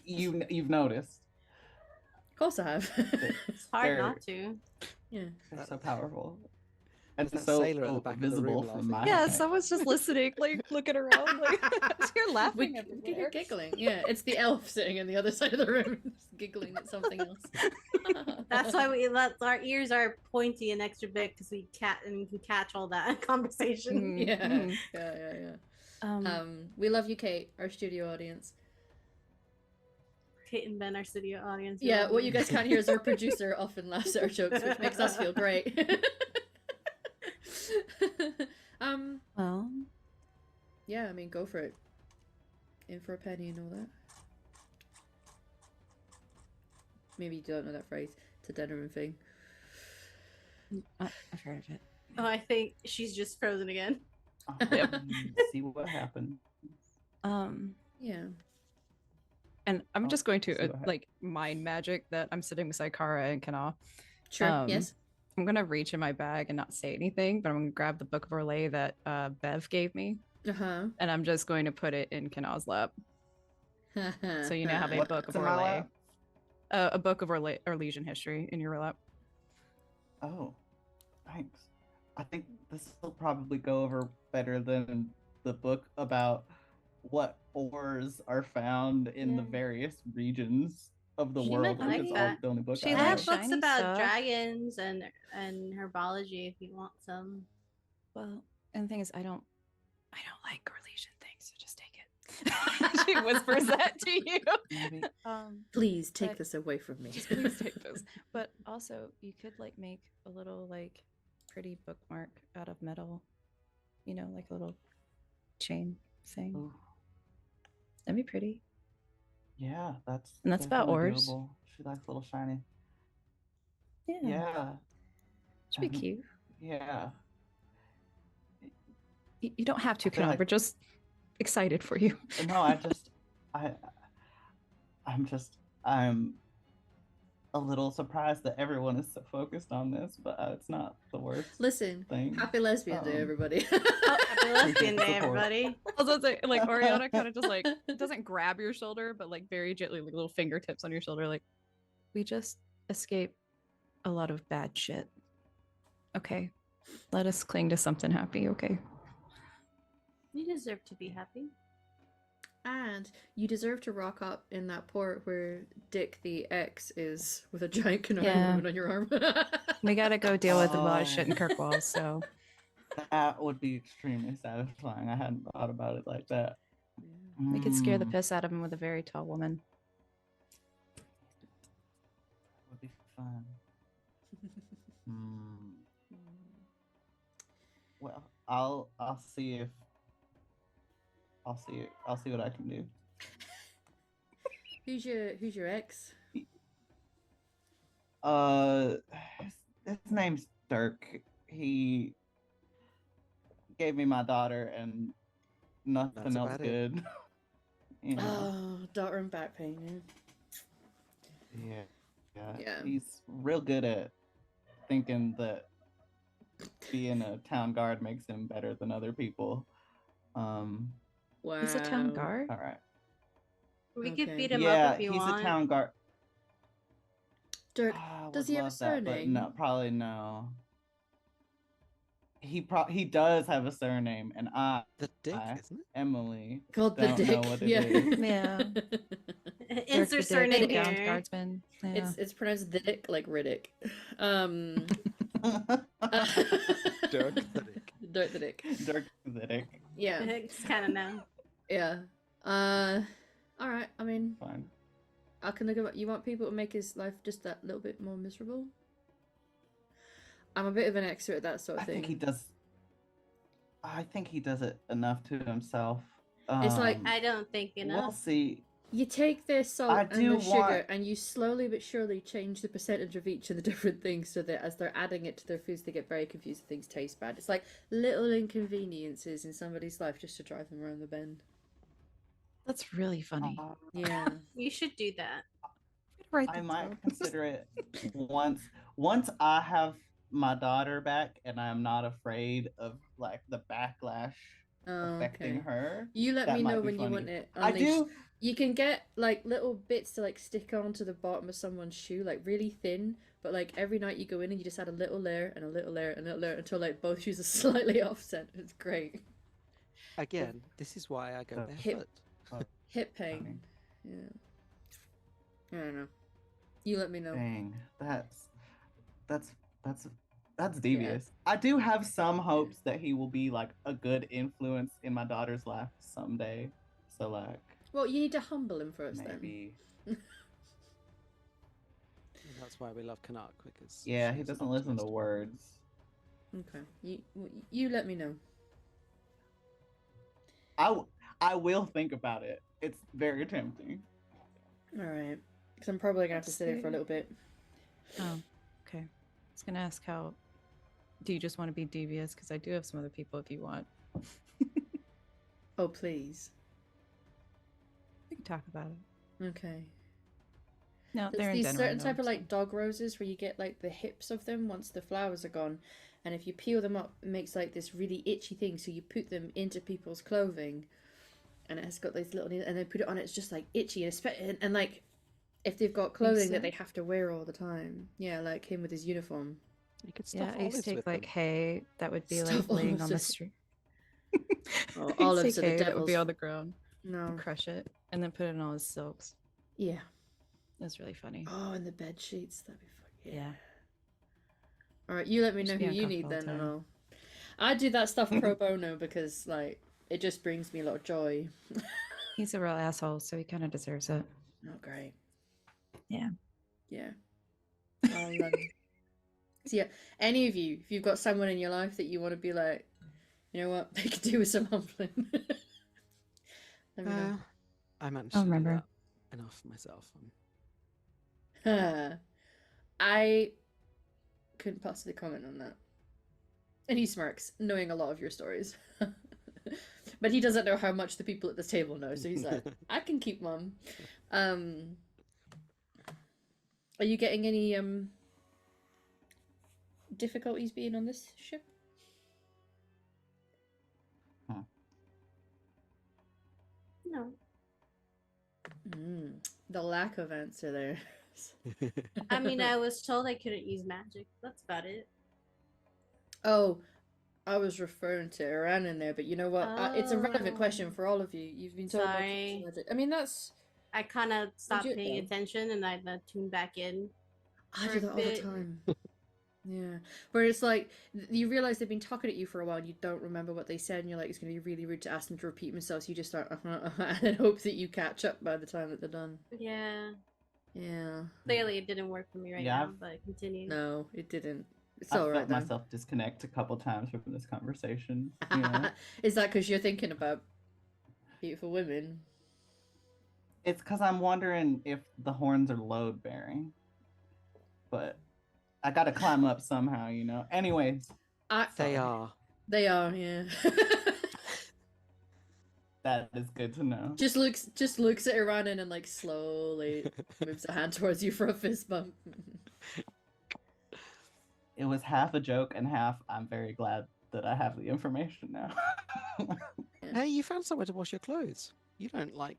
you've noticed. Of course I have. It's hard not to. Yeah. They're so powerful. And That so sailor at the back of the visible room from laughing. my Yeah, height. someone's just listening, like looking around, like you're laughing You're everywhere. giggling. Yeah, it's the elf sitting on the other side of the room, just giggling at something else. That's why our ears are pointy and extra big because we can catch all that conversation. Mhm. Yeah, Mhm. yeah. We love you, Kate, our studio audience. Kate and Ben, our studio audience. we Yeah, love what you guys can't hear is our producer often laughs at our jokes, which makes us feel great. Well, Yeah, I mean, go for it. In for a penny and all that. Maybe you don't know that phrase. It's a Denerim thing. I've heard of it. Oh, I think she's just frozen again. See what happens. Yeah. And I'm Oh, just going see to what hap- like mind magic that I'm sitting beside Kara and Kana. Sure, yes. I'm gonna reach in my bag and not say anything, but I'm gonna grab the book of Orlais that Bev gave me, Uh-huh. and I'm just going to put it in Kana's lap. So you now have a What's book of in my Orlais. lap? A book of Orlais, Orlesian history in your lap. Oh, thanks. I think this will probably go over better than the book about what ores are found in the Yeah. various regions of the She world, might which like is all that. the only book She I I have likes have. books shiny about stuff. dragons and herbology if you want some. Well, and the thing is, I don't like Corlesian things, so just take it. She whispers that to you. Maybe. Please take But- this away from me. Please take this. But also, you could like make a little like pretty bookmark out of metal. You know, like a little chain thing. Ooh, That'd be pretty. yeah, that's And that's about definitely ores. doable. She likes little shiny. Yeah, Yeah. should be Mhm. cute. Yeah. You don't have to, I feel Kanan. like- We're just excited for you. No, I'm a little surprised that everyone is so focused on this, but it's not the worst Listen, thing. happy lesbian day, everybody. Happy lesbian day, Support. everybody. I was gonna say, like Oriana kind of just like doesn't grab your shoulder, but like very gently, like little fingertips on your shoulder, like we just escaped a lot of bad shit. Okay, let us cling to something happy. Okay. You deserve to be happy. And you deserve to rock up in that port where Dick the X is with a giant canoe Yeah. on your arm. We gotta go deal with a lot of Oh. shit in Kirkwall. So That would be extremely satisfying. I hadn't thought about it like that. we could scare the Mm, piss out of him with a very tall woman. that would be fun. Hmm. Well, I'll see what I can do. Who's your ex? His name's Dirk. He gave me my daughter and nothing That's else about it. good. You know? Oh, daughter and back pain. Yeah. Yeah. He's real good at thinking that being a town guard makes him better than other people. Wow. He's a town guard. All right. We could Okay. beat him Yeah, up if you he's want. a town guard. Dirk, I does would he have a love that, but surname? no, probably no. He does have a surname, and The dick, I- isn't it? Emily Called the don't Dick. know what it yeah. is. Yeah. Dirk Insert the Dick, surname town here. guardsman. Yeah. It's pronounced the Dick like Riddick. Dirk the Dick. Dirk the Dick. Dirk the Dick. Yeah. It's kind of now. Yeah. All right. I mean, Fine. I can look at. You want people to make his life just that little bit more miserable? I'm a bit of an expert at that sort of I thing. think he does. I think he does it enough to himself. It's like- Um, I don't think we'll enough. see. You take the salt I and do the sugar, want- and you slowly but surely change the percentage of each of the different things, so that as they're adding it to their foods, they get very confused. And things taste bad. It's like little inconveniences in somebody's life just to drive them around the bend. That's really funny. Yeah. You should do that. Right. I might consider it once I have my daughter back and I'm not afraid of like the backlash Oh, affecting okay. her. You let That me might know be when you funny. want it. I unleashed. do. You can get like little bits to like stick onto the bottom of someone's shoe, like really thin. But like every night you go in and you just add a little layer and a little layer and a little layer until like both shoes are slightly offset. It's great. Again, this is why I go Hip- barefoot. Hip pain. Yeah. I don't know. You let me know. Dang, that's devious. I do have some hopes that he will be like a good influence in my daughter's life someday. So like Well, you need to humble him first, maybe. And that's why we love Canuck, because Yeah, he she's doesn't listen to optimist. words. then. Okay. You let me know. I will think about it. It's very tempting. All right. Because I'm probably gonna have to sit here for a little bit. Oh, okay. I was gonna ask how. Do you just want to be devious? Because I do have some other people if you want. Oh please. We can talk about it. Okay. No, There's they're in these Denver, certain I know, type of so- like dog roses where you get like the hips of them once the flowers are gone, and if you peel them up, it makes like this really itchy thing. So you put them into people's clothing, and it has got these little needles, and they put it on. It's just like itchy, and like if they've got clothing that they sense. have to wear all the time. Yeah, like him with his uniform. You could stuff Yeah, I used to olives take with like them. hay that would be Stuff like laying on the olives. street. Oh, I used olives to are take the hay that would be devil's. on the ground No. and crush it and then put it in all his silks. Yeah. That's really funny. Oh, and the bed sheets. That'd be fun. Yeah. All right, you let me Used know to who be you need uncomfortable then, all and the I'll. I do that stuff pro bono because like it just brings me a lot of joy. He's a real asshole, so he kind of deserves it. Oh, great. Yeah. Yeah. I'll, so yeah, any of you, if you've got someone in your life that you want to be like, you know what, they could do with some humbling. Let me know. I managed I'll to do remember. that enough myself. I couldn't possibly comment on that. And he smirks, knowing a lot of your stories. But he doesn't know how much the people at this table know, so he's like, I can keep mum. Are you getting any difficulties being on this ship? No. The lack of answer there. I mean, I was told I couldn't use magic. That's about it. Oh, I was referring to Iran in there, but you know what? It's a relevant question Oh. for all of you. You've been told not to use Sorry. magic. I mean, that's... I kind of stopped Legit, paying though. attention and I tuned back in. I for do a that all the bit. time. Yeah. Where it's like, you realise they've been talking at you for a while and you don't remember what they said and you're like, it's going to be really rude to ask them to repeat themselves, so you just start, and then hope that you catch up by the time that they're done. Yeah. Yeah. Clearly, it didn't work for me right Yeah, now, I've- but continue. No, it didn't. It's I've alright felt though. myself disconnect a couple times from this conversation. You know? Is that because you're thinking about beautiful women? It's because I'm wondering if the horns are load bearing. But I gotta climb up somehow, you know? Anyways, They are. They are, yeah. that is good to know. just looks at Iranan and like slowly moves a hand towards you for a fist bump. It was half a joke and half I'm very glad that I have the information now. Hey, you found somewhere to wash your clothes. You don't like.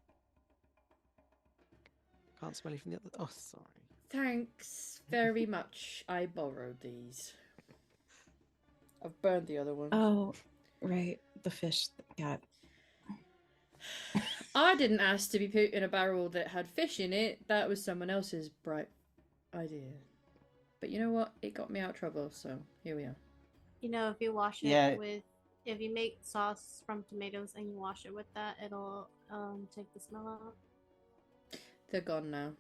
Can't smell you from the other. Oh, sorry. Thanks very much. I borrowed these. I've burned the other ones. Oh, right. The fish. Yeah. I didn't ask to be put in a barrel that had fish in it. That was someone else's bright idea. But you know what? It got me out of trouble, so here we are. You know, if you wash it Yeah. with, if you make sauce from tomatoes and you wash it with that, it'll take the smell out. They're gone now.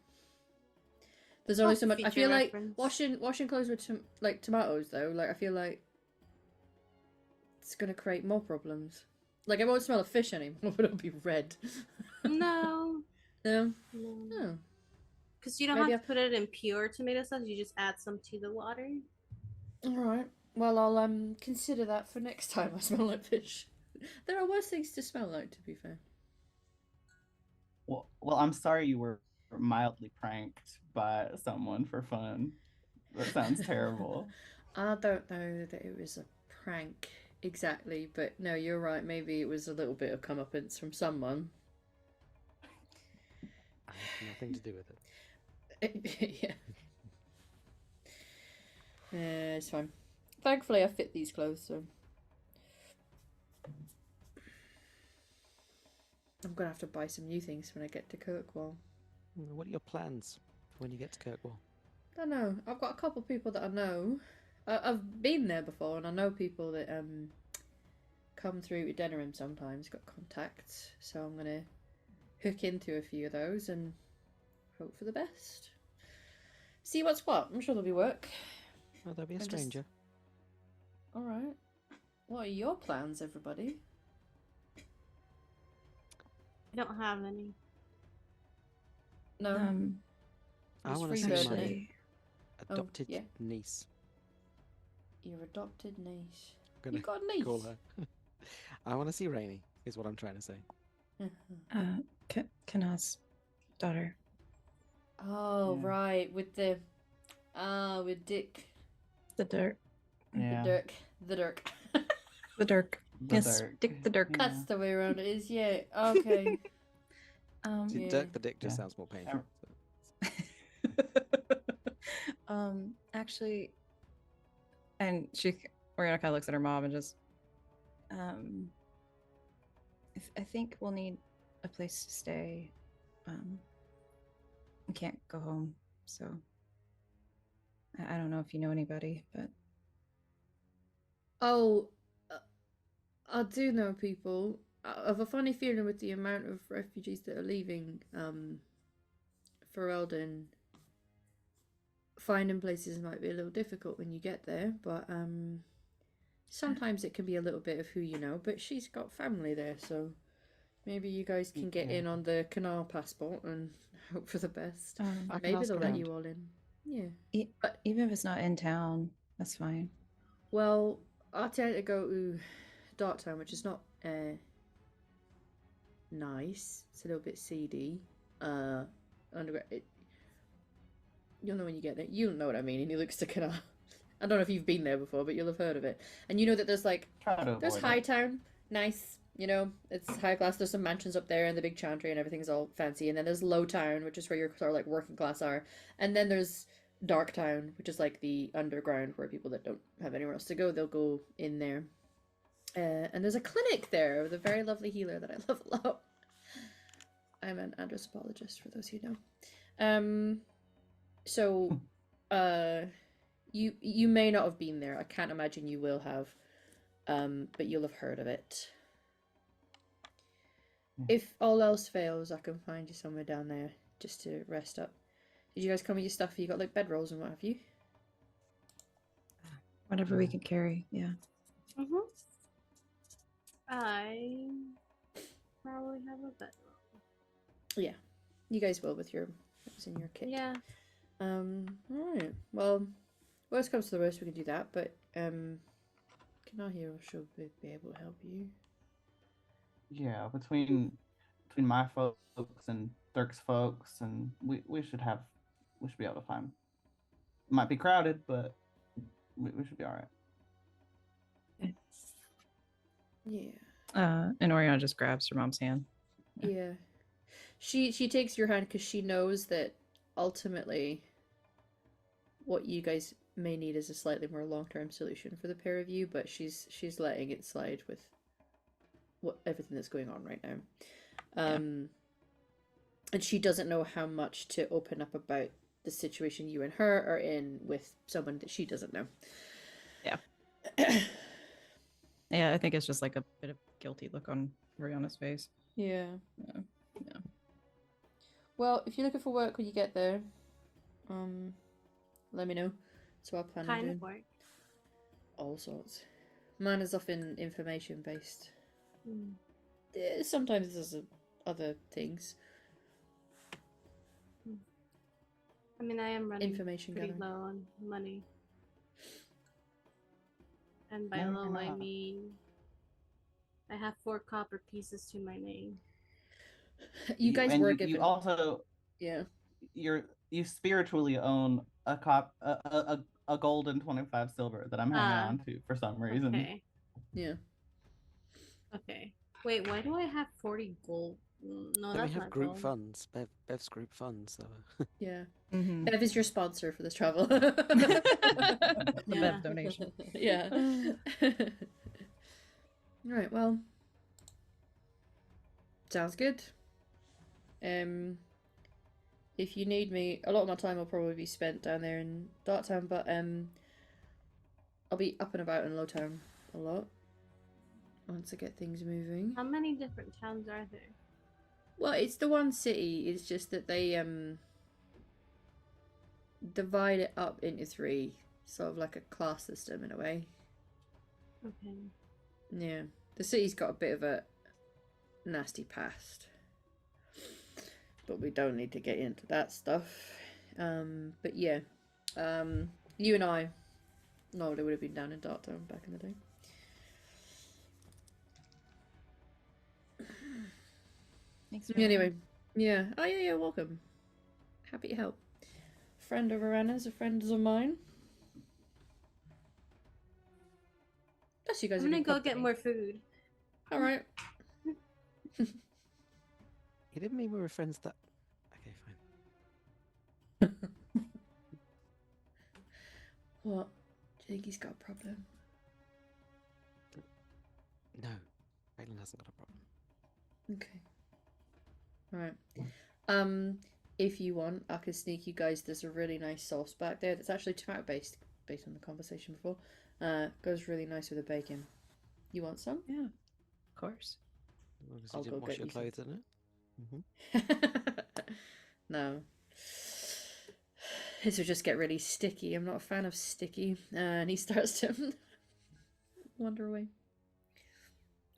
There's only so much. I Feature feel like reference. washing clothes with like tomatoes though. Like I feel like it's gonna create more problems. Like I won't smell a fish anymore, but it'll be red. No. No. No. Oh. Because you don't Maybe have to put it in pure tomato sauce. You just add some to the water. All right. Well, I'll consider that for next time I smell like fish. There are worse things to smell like, to be fair. Well, I'm sorry you were mildly pranked by someone for fun. That sounds terrible. I don't know that it was a prank exactly, but no, you're right. Maybe it was a little bit of comeuppance from someone. I have nothing to do with it. Yeah. Yeah, it's fine. Thankfully, I fit these clothes, so I'm gonna have to buy some new things when I get to Kirkwall. What are your plans for when you get to Kirkwall? Don't know. I've got a couple of people that I know. I've been there before, and I know people that come through to Denerim sometimes. Got contacts, so I'm gonna hook into a few of those and hope for the best. See what's what. I'm sure there'll be work. Oh, there'll be a I'm just- stranger. All right. What are your plans, everybody? I don't have any. No. I It's want to free see bird, my isn't it? Actually, adopted yeah. niece. Your adopted niece. I'm You've gonna got a niece. call her. I want to see Rainy, is what I'm trying to say. Kana's daughter. Oh, Yeah. right. With the with Dick. The Dirk. Yeah. The Dirk. The Dirk. The Dirk. The Yes, Dirk. Dick the Dirk. Yeah. That's the way around it is, yeah. Okay. See, Yeah. Dirk the Dick just Yeah. sounds more painful. Ev- so. Actually, And Oriana kind of looks at her mom and just, I think we'll need a place to stay. I can't go home, so I don't know if you know anybody, but Oh, I do know people. I have a funny feeling with the amount of refugees that are leaving for Eldon. Finding places might be a little difficult when you get there, but sometimes it can be a little bit of who you know. But she's got family there, so maybe you guys can get in on the canal passport and hope for the best. Maybe they'll let you all in. Yeah. But even if it's not in town, that's fine. Well, I tend to go to Darktown, which is not nice. It's a little bit seedy. Underground. You'll know when you get there. You'll know what I mean. And he looks to canal. I don't know if you've been there before, but you'll have heard of it. And you know that there's like there's Hightown, nice. You know, it's high class. There's some mansions up there and the big chantry and everything's all fancy. And then there's Lowtown, which is where your sort of like working class are. And then there's Darktown, which is like the underground where people that don't have anywhere else to go, they'll go in there. And there's a clinic there with a very lovely healer that I love a lot. I'm an androspologist for those who know. So, you may not have been there. I can't imagine you will have. But you'll have heard of it. If all else fails, I can find you somewhere down there just to rest up. Did you guys come with your stuff? You got like bedrolls and what have you? Whatever we can carry, yeah. I probably have a bedroll. Yeah, you guys will with your what's in your kit. Yeah. Alright. Well, worst comes to the worst, we can do that, but can our hero should be able to help you? Yeah, between my folks and Dirk's folks, and we should be able to find. It might be crowded, but we should be all right. Yeah. And Oriana just grabs her mom's hand. Yeah. She takes your hand because she knows that ultimately what you guys may need is a slightly more long-term solution for the pair of you, but she's letting it slide with everything that's going on right now. And she doesn't know how much to open up about the situation you and her are in with someone that she doesn't know. Yeah. Yeah, I think it's just like a bit of guilty look on Rihanna's face. Yeah. Yeah. Well, if you're looking for work when you get there, let me know. So I'll plan on Kind doing of work. all sorts. Mine is often information based. Sometimes there's other things. I mean, I am running Information pretty gathering. low on money. And by No, low, you're I not. mean I have 4 copper pieces to my name. You guys were given. You also Yeah. you spiritually own a gold and 25 silver that I'm hanging on to for some reason. Okay. Yeah. Okay. Wait, why do I have 40 gold? No, Then that's we have not group gold. funds. Bev's group funds. So. Yeah. Mm-hmm. Bev is your sponsor for this travel. The Yeah. Bev donation. Yeah. Right, well. Sounds good. If you need me, a lot of my time will probably be spent down there in Darktown, but I'll be up and about in Lowtown a lot once I get things moving. How many different towns are there? Well, it's the one city. It's just that they divide it up into 3, sort of like a class system in a way. Okay. Yeah, the city's got a bit of a nasty past, but we don't need to get into that stuff. But yeah, you and I normally would have been down in Darktown back in the day. Thanks. Anyway, yeah. Oh yeah, yeah. Welcome. Happy to help. Friend of Arena's, a friend of mine. That's you guys. I'm gonna go get more food. All right. You didn't mean we were friends that. Okay, fine. What? Do you think he's got a problem? No, Phelan hasn't got a problem. Okay. Right. If you want, I could sneak you guys. There's a really nice sauce back there that's actually tomato based on the conversation before. Goes really nice with the bacon. You want some? Yeah, of course. As long as I'll you didn't go wash get your you some. clothes in it. No. This would just get really sticky. I'm not a fan of sticky. And he starts to wander away.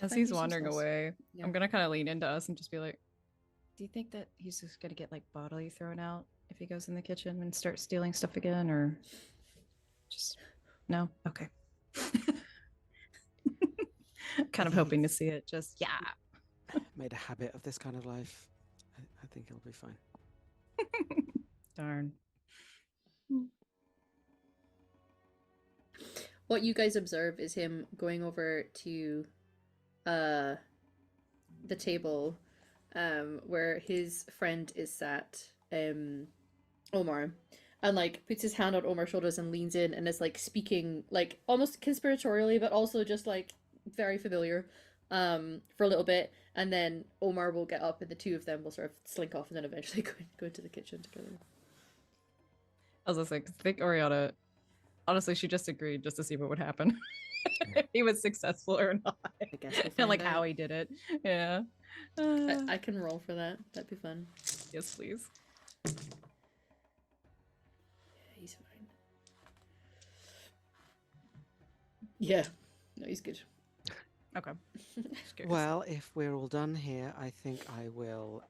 As Find he's you some wandering sauce. away, Yeah. I'm gonna kind of lean into us and just be like, "Do you think that he's just gonna get like bodily thrown out if he goes in the kitchen and starts stealing stuff again, or just no? Okay." Kind of hoping to see it. Just Made a habit of this kind of life. I think he'll be fine. Darn. What you guys observe is him going over to the table where his friend is sat, Omar, and like puts his hand on Omar's shoulders and leans in and is like speaking like almost conspiratorially but also just like very familiar for a little bit, and then Omar will get up and the two of them will sort of slink off and then eventually go into the kitchen together. I was just like, I think Oriana, honestly, she just agreed just to see what would happen. If he was successful or not. I guess we'll And like find how out. he did it. Yeah. I can roll for that. That'd be fun. Yes, please. Yeah, he's fine. Yeah. No, he's good. Okay. Just curious. Well, if we're all done here, I think I will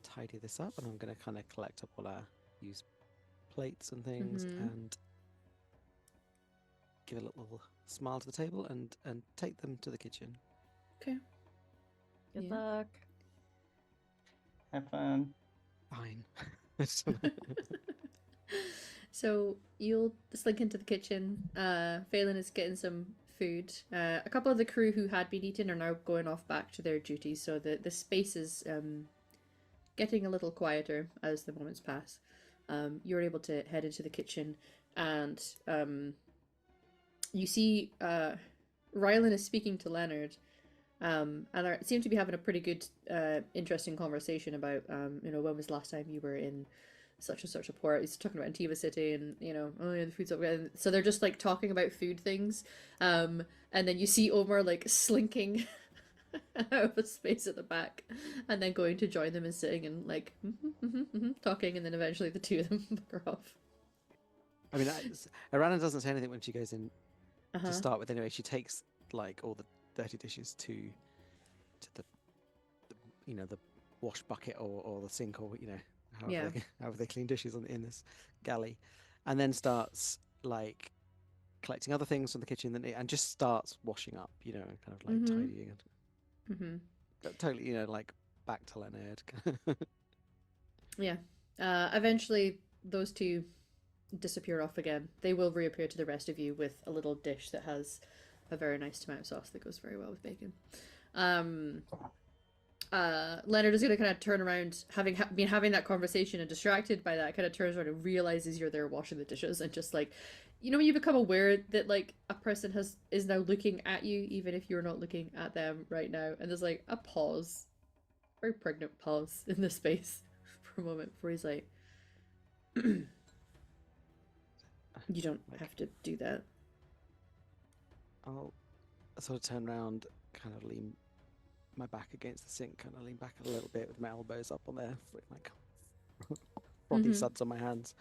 tidy this up, and I'm going to kind of collect up all our used plates and things, Mhm. and give a little smile to the table, and take them to the kitchen. Okay. Good Yeah. luck. Have fun. Fine. So you'll slink into the kitchen. Phelan is getting some food. A couple of the crew who had been eaten are now going off back to their duties, so the space is getting a little quieter as the moments pass. You're able to head into the kitchen, and you see Rylan is speaking to Leonard, and they seem to be having a pretty good, interesting conversation about, when was the last time you were in such and such a port. He's talking about Antiva City, and oh yeah, the food's up. And so they're just like talking about food things, and then you see Omar like slinking out of a space at the back, and then going to join them and sitting and like talking, and then eventually the two of them bugger off. I mean, Arana doesn't say anything when she goes in Uh-huh. to start with. Anyway, she takes like all the dirty dishes to the the wash bucket or the sink, or Yeah. however they clean dishes in this galley, and then starts like collecting other things from the kitchen, and just starts washing up, and kind of like Mhm. tidying and Mm-hmm. totally, like back to Leonard. Yeah. Eventually, those two disappear off again. They will reappear to the rest of you with a little dish that has a very nice tomato sauce that goes very well with bacon. Leonard is going to kind of turn around, having been having that conversation and distracted by that, kind of turns around and realizes you're there washing the dishes, and just like, when you become aware that like a person is now looking at you, even if you're not looking at them right now, and there's like a pause, very pregnant pause in the space for a moment before he's like, you don't have to do that. I'll sort of turn around, kind of lean my back against the sink, kind of lean back a little bit with my elbows up on there, with like frothy suds on my hands.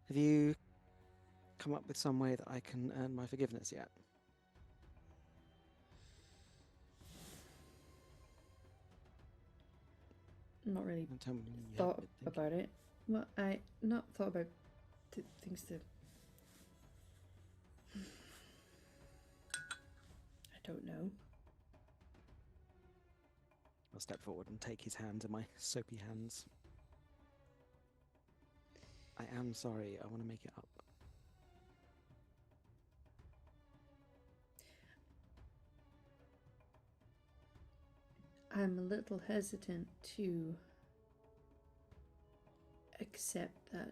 Have you come up with some way that I can earn my forgiveness yet? Not really Don't tell me you haven't thought been thinking. about it. Well, I not thought about things to. I don't know. I'll step forward and take his hand in my soapy hands. I am sorry. I want to make it up. I'm a little hesitant to accept that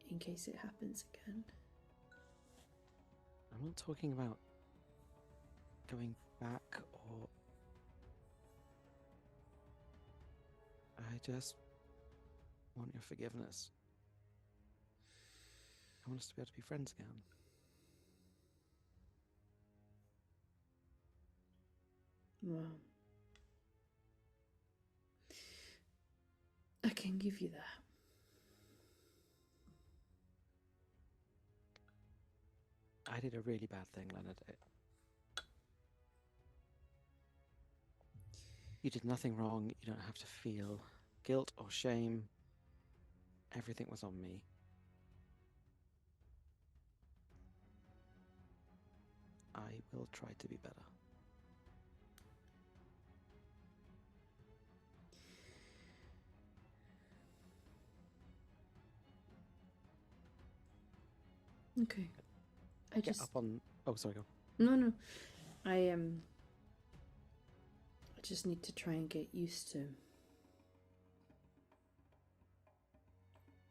in case it happens again. I'm not talking about going back or... I just want your forgiveness. I want us to be able to be friends again. Well, I can give you that. I did a really bad thing, Leonard. You did nothing wrong. You don't have to feel guilt or shame. Everything was on me. I will try to be better. Okay. I Get just up on... Oh, sorry, go. no. I just need to try and get used to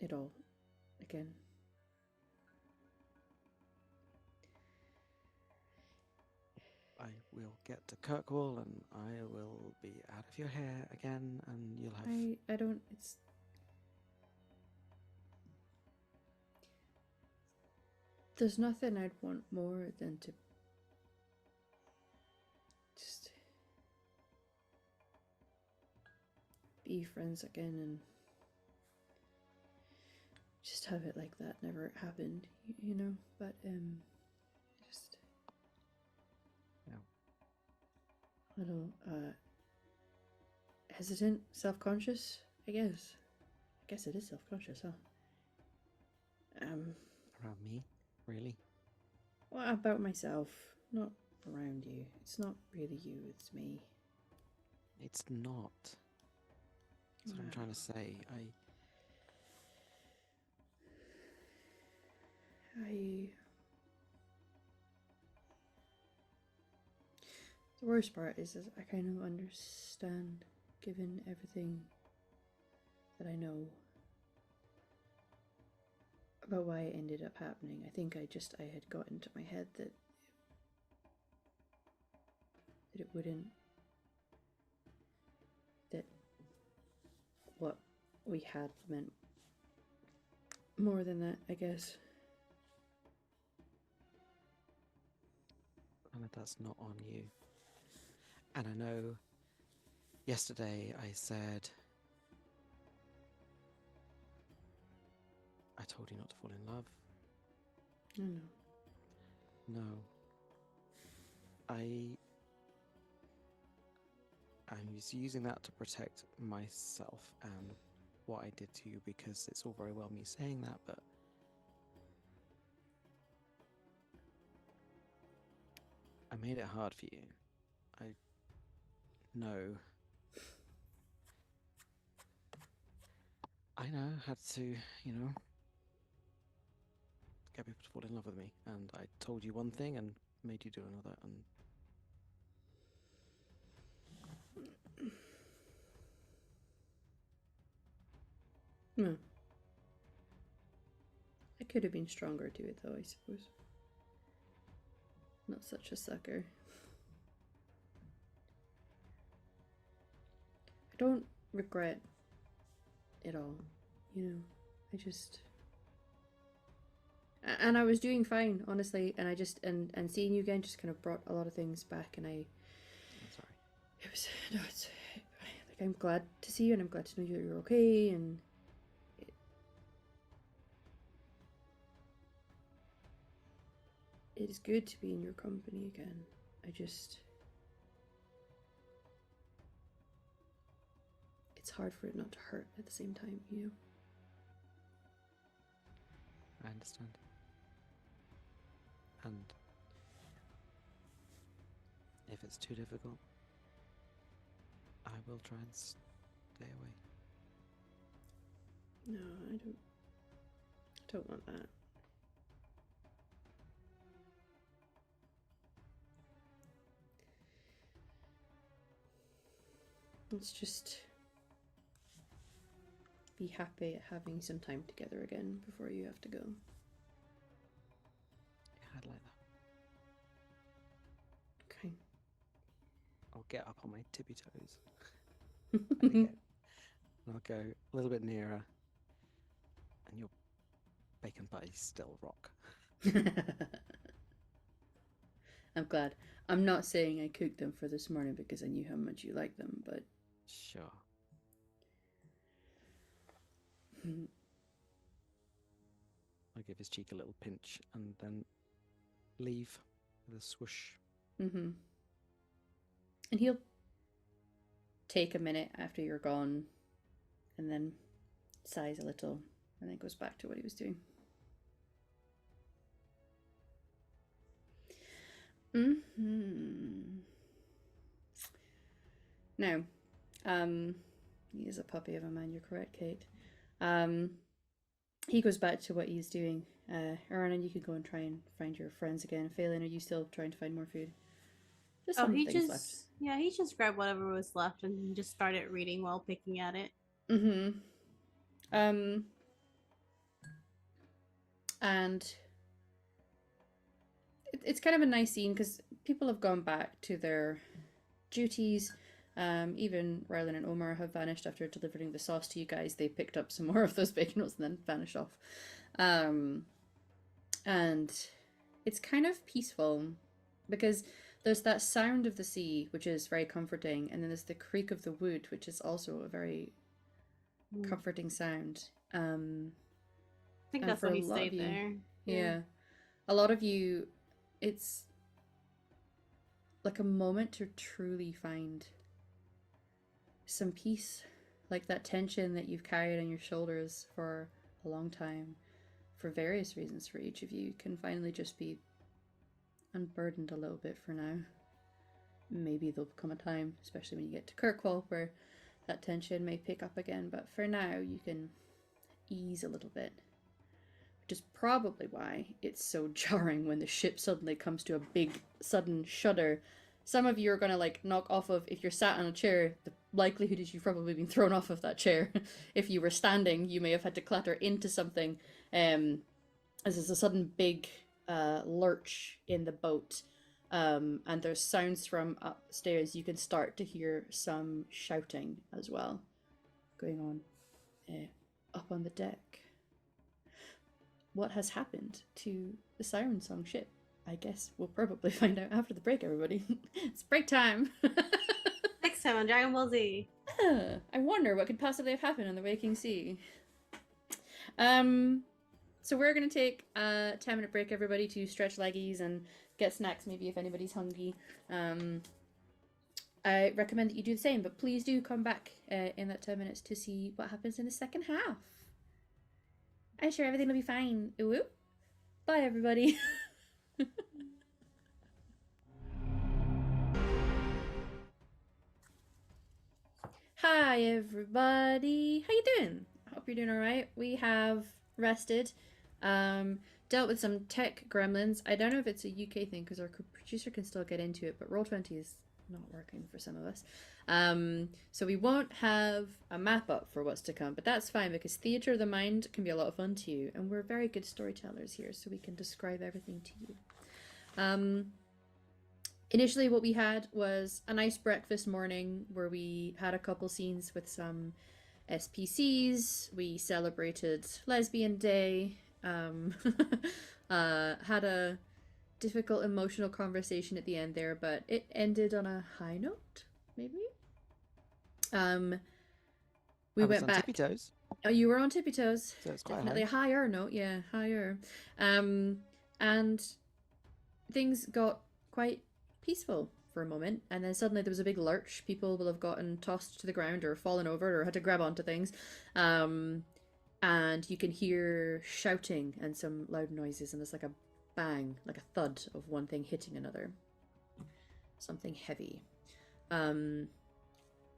it all again. I will get to Kirkwall and I will be out of your hair again and you'll have... I don't, it's... There's nothing I'd want more than to just be friends again and just have it like that never happened, you know, but just... No. I don't, hesitant, self-conscious, I guess. I guess it is self-conscious, huh? Around me? Really? What about myself? Not around you. It's not really you, it's me. It's not. That's what I'm trying to say. The worst part is I kind of understand, given everything that I know about why it ended up happening. I think I had got into my head that it wouldn't, that what we had meant more than that, I guess. And that's not on you. And I know yesterday I said, I told you not to fall in love. I know. No. I was using that to protect myself and what I did to you, because it's all very well me saying that, but I made it hard for you. I know. I know how to, you know, get people to fall in love with me, and I told you one thing and made you do another, and No. I could have been stronger to it though, I suppose. Not such a sucker. I don't regret it all, you know. I just... And I was doing fine, honestly, and I just... And seeing you again just kind of brought a lot of things back, and I'm sorry. It was... No, it's... Like, I'm glad to see you, and I'm glad to know you're okay, and... It is good to be in your company again. I just... It's hard for it not to hurt at the same time, you know? I understand. And if it's too difficult, I will try and stay away. No, I don't want that. Let's just be happy at having some time together again before you have to go. Yeah, I'd like that. Okay. I'll get up on my tippy toes. And again, and I'll go a little bit nearer, and your bacon buddies still rock. I'm glad. I'm not saying I cooked them for this morning because I knew how much you like them, but... Sure. I'll give his cheek a little pinch and then leave with a swoosh. Mm-hmm. And he'll take a minute after you're gone and then sighs a little and then goes back to what he was doing. Now, he is a puppy of a man, you're correct, Kate. He goes back to what he's doing. Ernan, you can go and try and find your friends again. Phelan, are you still trying to find more food? Just some things left. Yeah, he just grabbed whatever was left and just started reading while picking at it. And it's kind of a nice scene because people have gone back to their duties. Even Rylan and Omar have vanished after delivering the sauce to you guys. They picked up some more of those bacon rolls and then vanished off. And it's kind of peaceful because there's that sound of the sea, which is very comforting, and then there's the creak of the wood, which is also a very comforting sound. I think that's why he stayed there. Yeah. A lot of you, it's like a moment to truly find some peace, like that tension that you've carried on your shoulders for a long time, for various reasons for each of you, can finally just be unburdened a little bit for now. Maybe there'll come a time, especially when you get to Kirkwall, where that tension may pick up again, but for now you can ease a little bit. Which is probably why it's so jarring when the ship suddenly comes to a big sudden shudder. Some of you are going to like knock off of, if you're sat on a chair, the likelihood is you've probably been thrown off of that chair. If you were standing, you may have had to clatter into something, as there's a sudden big lurch in the boat, and there's sounds from upstairs. You can start to hear some shouting as well going on up on the deck. What has happened to the Siren Song ship? I guess we'll probably find out after the break, everybody. It's break time. Next time on Dragon Ball Z. I wonder what could possibly have happened on the Waking Sea. So we're going to take a 10-minute break, everybody, to stretch leggies and get snacks, maybe if anybody's hungry. I recommend that you do the same, but please do come back in that 10 minutes to see what happens in the second half. I'm sure everything will be fine. Ooh. Bye, everybody. Hi, everybody. How you doing? I hope you're doing all right. We have rested, dealt with some tech gremlins. I don't know if it's a UK thing because our producer can still get into it, but Roll20 is not working for some of us. So we won't have a map up for what's to come, but that's fine because Theatre of the Mind can be a lot of fun to you, and we're very good storytellers here, so we can describe everything to you. Initially what we had was a nice breakfast morning where we had a couple scenes with some SPCs, we celebrated Lesbian Day, had a difficult emotional conversation at the end there, but it ended on a high note, maybe? We went back. Tippy toes. Oh, you were on tippy toes. So it's quite Definitely high. a higher note, yeah, higher. And things got quite peaceful for a moment, and then suddenly there was a big lurch. People will have gotten tossed to the ground or fallen over or had to grab onto things. And you can hear shouting and some loud noises, and there's like a bang, like a thud of one thing hitting another. Something heavy.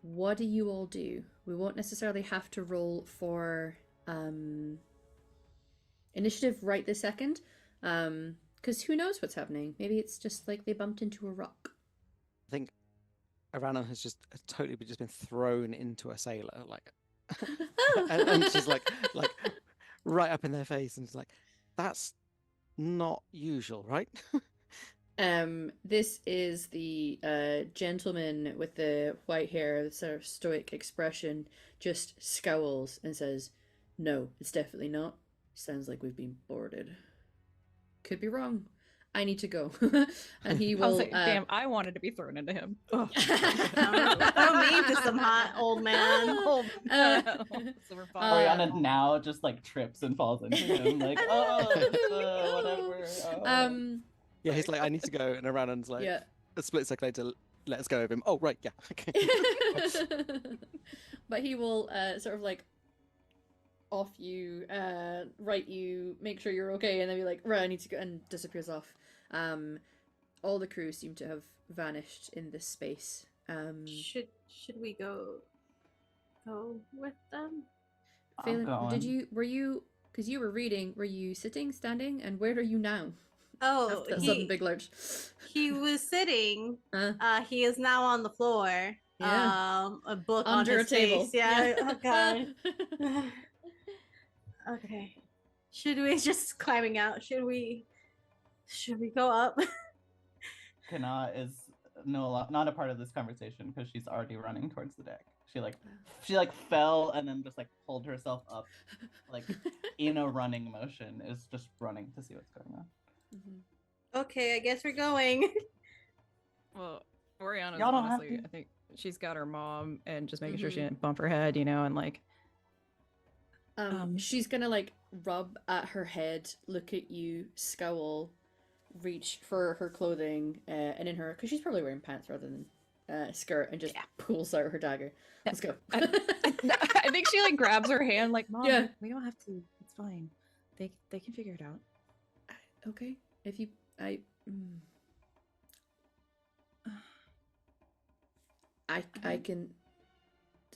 What do you all do? We won't necessarily have to roll for initiative right this second, because who knows what's happening. Maybe it's just like they bumped into a rock. I think Arana has just totally just been thrown into a sailor, like and she's like right up in their face, and she's like, "That's not usual, right?" This is the gentleman with the white hair, the sort of stoic expression, just scowls and says, "No, it's definitely not. Sounds like we've been boarded. Could be wrong. I need to go." And he I was will. like, damn, I wanted to be thrown into him. Ugh. Throw me into some hot old man. Oh, Silver Fox. Oriana now just like trips and falls into him, like, oh, whatever. Oh. Yeah, he's like, "I need to go," and Aranon's like, Yeah. a split second later, lets go of him. "Oh, right, yeah, okay." But he will sort of like off you, write you, make sure you're okay, and then be like, "Right, I need to go," and disappears off. All the crew seem to have vanished in this space. Should we go with them? Phelan, going. were you, because you were reading, were you sitting, standing, and where are you now? Oh, After that sudden big lurch. he was sitting. Huh? He is now on the floor. Yeah. A book Under on a his table. face. Yeah. Oh god. Okay. Should we just climbing out? Should we go up? Kana is not a part of this conversation because she's already running towards the deck. She fell and then just like pulled herself up, like in a running motion, is just running to see what's going on. Okay, I guess we're going. Well, Oriana's Y'all don't have honestly, to. I think she's got her mom and just making sure she didn't bump her head, you know, and like. She's gonna like rub at her head, look at you, scowl, reach for her clothing, and in her, because she's probably wearing pants rather than skirt, and just pulls out her dagger. Let's go. I think she like grabs her hand, like, "Mom, Yeah. we don't have to. It's fine. They can figure it out." Okay, if you, I can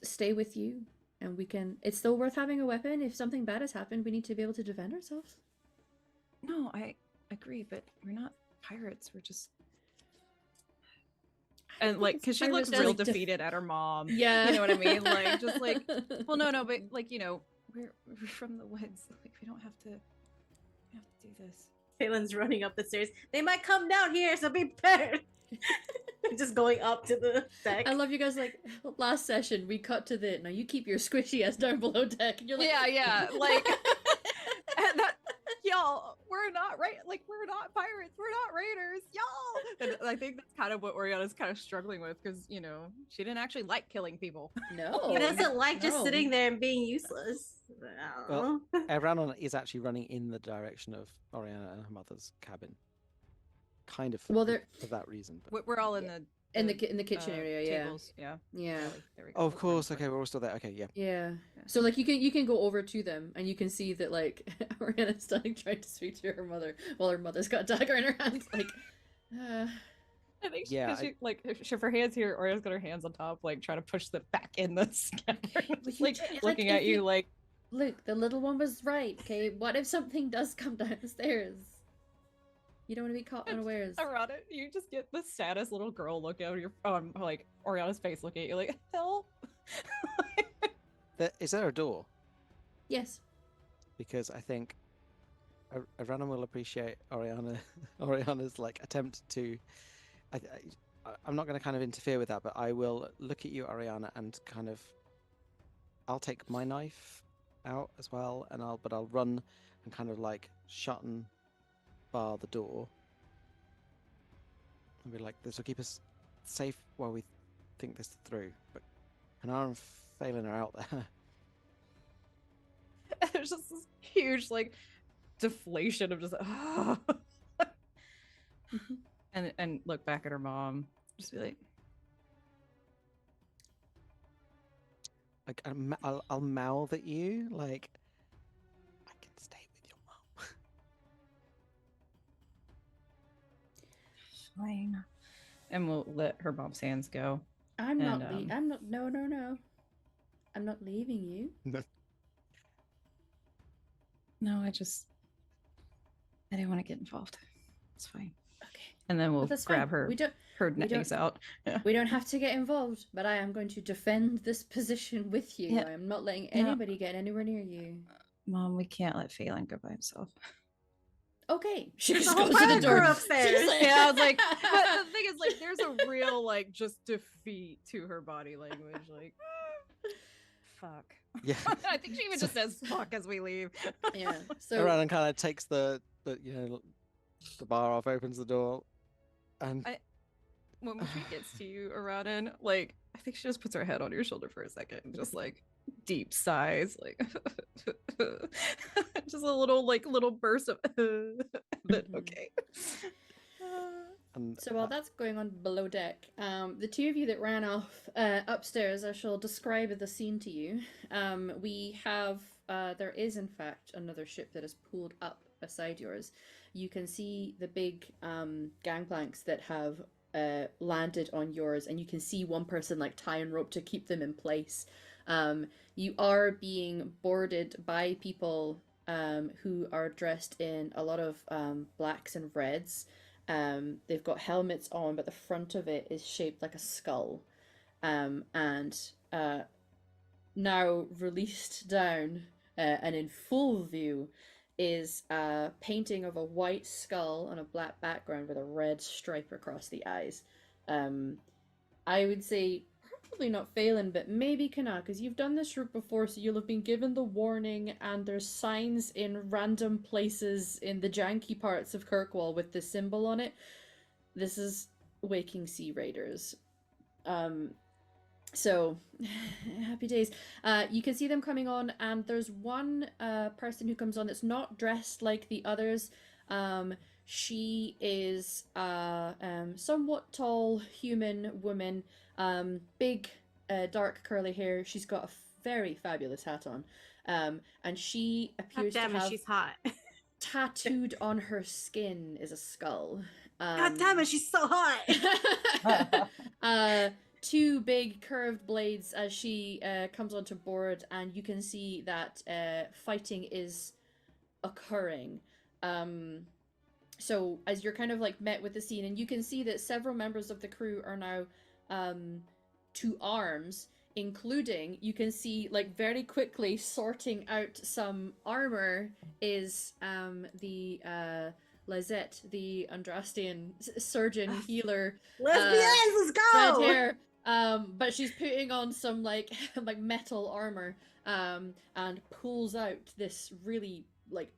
stay with you, and we can. It's still worth having a weapon. If something bad has happened, we need to be able to defend ourselves. No, I agree, but we're not pirates. We're just. And like, because she looks real defeated at her mom. Yeah, you know what I mean. Like, just like, well, no, but like, you know, we're from the woods. Like, we don't have to do this. Phelan's running up the stairs. They might come down here, so be prepared. Just going up to the deck. I love you guys. Like last session, we cut to the now. You keep your squishy ass down below deck, and you're like, yeah, like, and that, y'all, we're not right. Like, we're not pirates. We're not raiders, y'all. And I think that's kind of what Oriana's kind of struggling with, because you know she didn't actually like killing people. No, He doesn't like just No. sitting there and being useless. Well, Eranon is actually running in the direction of Oriana and her mother's cabin. Kind of Well, for that reason. But... We're all in the kitchen area. tables. Yeah. There we go. Oh, of course. Okay, we're all still there. Okay, yeah. Yeah. So like you can go over to them and you can see that like Oriana's standing trying to speak to her mother while her mother's got a dagger in her hand. Like, I think Yeah, she like if her hands here, Oriana's got her hands on top, like trying to push them back in the scabbard. But like you- looking like, at if you you- like. look, the little one was right. Okay, what if something does come down the stairs? You don't want to be caught unawares. Around it, you just get the saddest little girl look out of your like Oriana's face, looking at you like, help. Is there a door? Yes. Because I think Eranon will appreciate Oriana's like attempt to. I'm not going to kind of interfere with that, but I will look at you, Oriana, and kind of. I'll take my knife out as well, and I'll run and kind of like shut and bar the door. And be like, this will keep us safe while we think this through. But Kanara and Phelan are out there. There's just this huge like deflation of just and look back at her mom, just be like, I'll mouth at you like, I can stay with your mom. fine. And we'll let her mom's hands go. I'm not. And, I'm not. No. I'm not leaving you. No, I didn't want to get involved. It's fine. Okay. and then we'll But that's grab fine. her We don't eggs out. Yeah. we don't have to get involved, but I am going to defend this position with you. Yeah. I am not letting No. anybody get anywhere near you. Mom, we can't let Phelan go by himself. Okay. She There's just a whole goes to the fire door. crew upstairs. She's like- Yeah, I was like, but the thing is, like, there's a real, like, just defeat to her body language. Like, fuck. Yeah. I think she even just says fuck as we leave. Yeah. So Eranon kind of takes the the bar off, opens the door, and When she gets to you, Araden, like, I think she just puts her head on your shoulder for a second and just, like, deep sighs, like, just a little burst of, but okay. and So while that's going on below deck, the two of you that ran off upstairs, I shall describe the scene to you. We have, there is in fact another ship that is pulled up beside yours. You can see the big gangplanks that have landed on yours, and you can see one person like tying rope to keep them in place. You are being boarded by people who are dressed in a lot of blacks and reds. They've got helmets on, but the front of it is shaped like a skull. And now released down and in full view is a painting of a white skull on a black background with a red stripe across the eyes. I would say probably not Phelan, but maybe Kana, because you've done this route before, so you'll have been given the warning, and there's signs in random places in the janky parts of Kirkwall with the symbol on it. This is Waking Sea Raiders. So, happy days. You can see them coming on, and there's one person who comes on that's not dressed like the others. She is a somewhat tall human woman, big, dark curly hair. She's got a very fabulous hat on, and she God appears to damn it, have she's hot. tattooed on her skin is a skull. God damn it, she's so hot. Two big curved blades as she comes onto board, and you can see that fighting is occurring. So as you're kind of like met with the scene, and you can see that several members of the crew are now to arms, including, you can see like very quickly sorting out some armor is the Lizette, the Andrastian surgeon healer. Lesbians, let's Red go! hair. But she's putting on some like metal armor, and pulls out this really like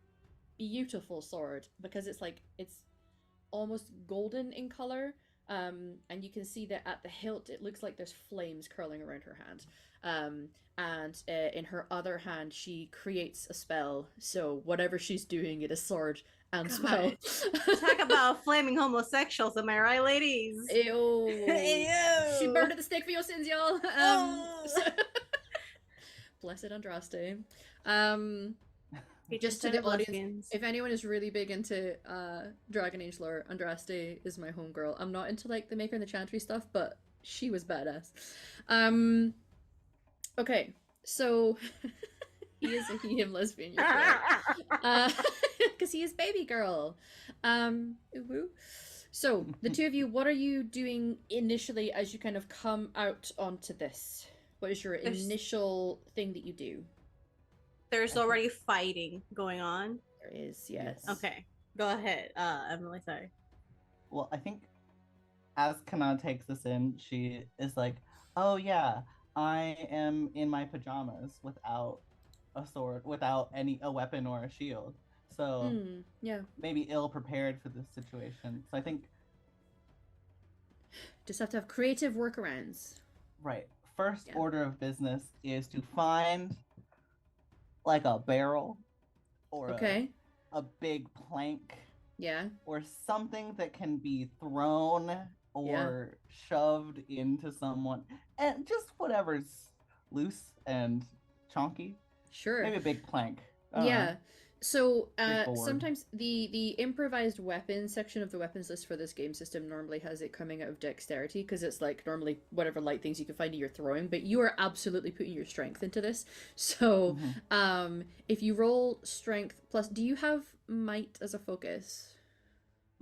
beautiful sword, because it's almost golden in color. And you can see that at the hilt it looks like there's flames curling around her hand. And in her other hand she creates a spell. So whatever she's doing, it is sword and spell. Talk about flaming homosexuals, am I right, ladies? Ew. Ew. She burned at the stake for your sins, y'all. Oh. Blessed Andraste. Just Just to the audience, if anyone is really big into Dragon Age lore, Andraste is my homegirl. I'm not into like the Maker and the Chantry stuff, but she was badass. Okay, so he is a he him lesbian, you're correct. Because he is baby girl. Woo. So the two of you, what are you doing initially as you kind of come out onto this? What is your initial thing that you do? There's already fighting going on. There is, yes. Okay, go ahead, Emily. Sorry. Well, I think as Kana takes this in, she is like, "Oh yeah, I am in my pajamas without a sword, without a weapon or a shield. So yeah, maybe ill prepared for this situation." So I think just have to have creative workarounds. right. First Yeah. order of business is to find like a barrel or Okay. a big plank Yeah. or something that can be thrown or shoved into someone, and just whatever's loose and chonky. Sure. Maybe a big plank. I don't Yeah. know. So Big board. sometimes the improvised weapons section of the weapons list for this game system normally has it coming out of dexterity, because it's like normally whatever light things you can find you're throwing, but you are absolutely putting your strength into this. So Mhm. if you roll strength plus, do you have might as a focus?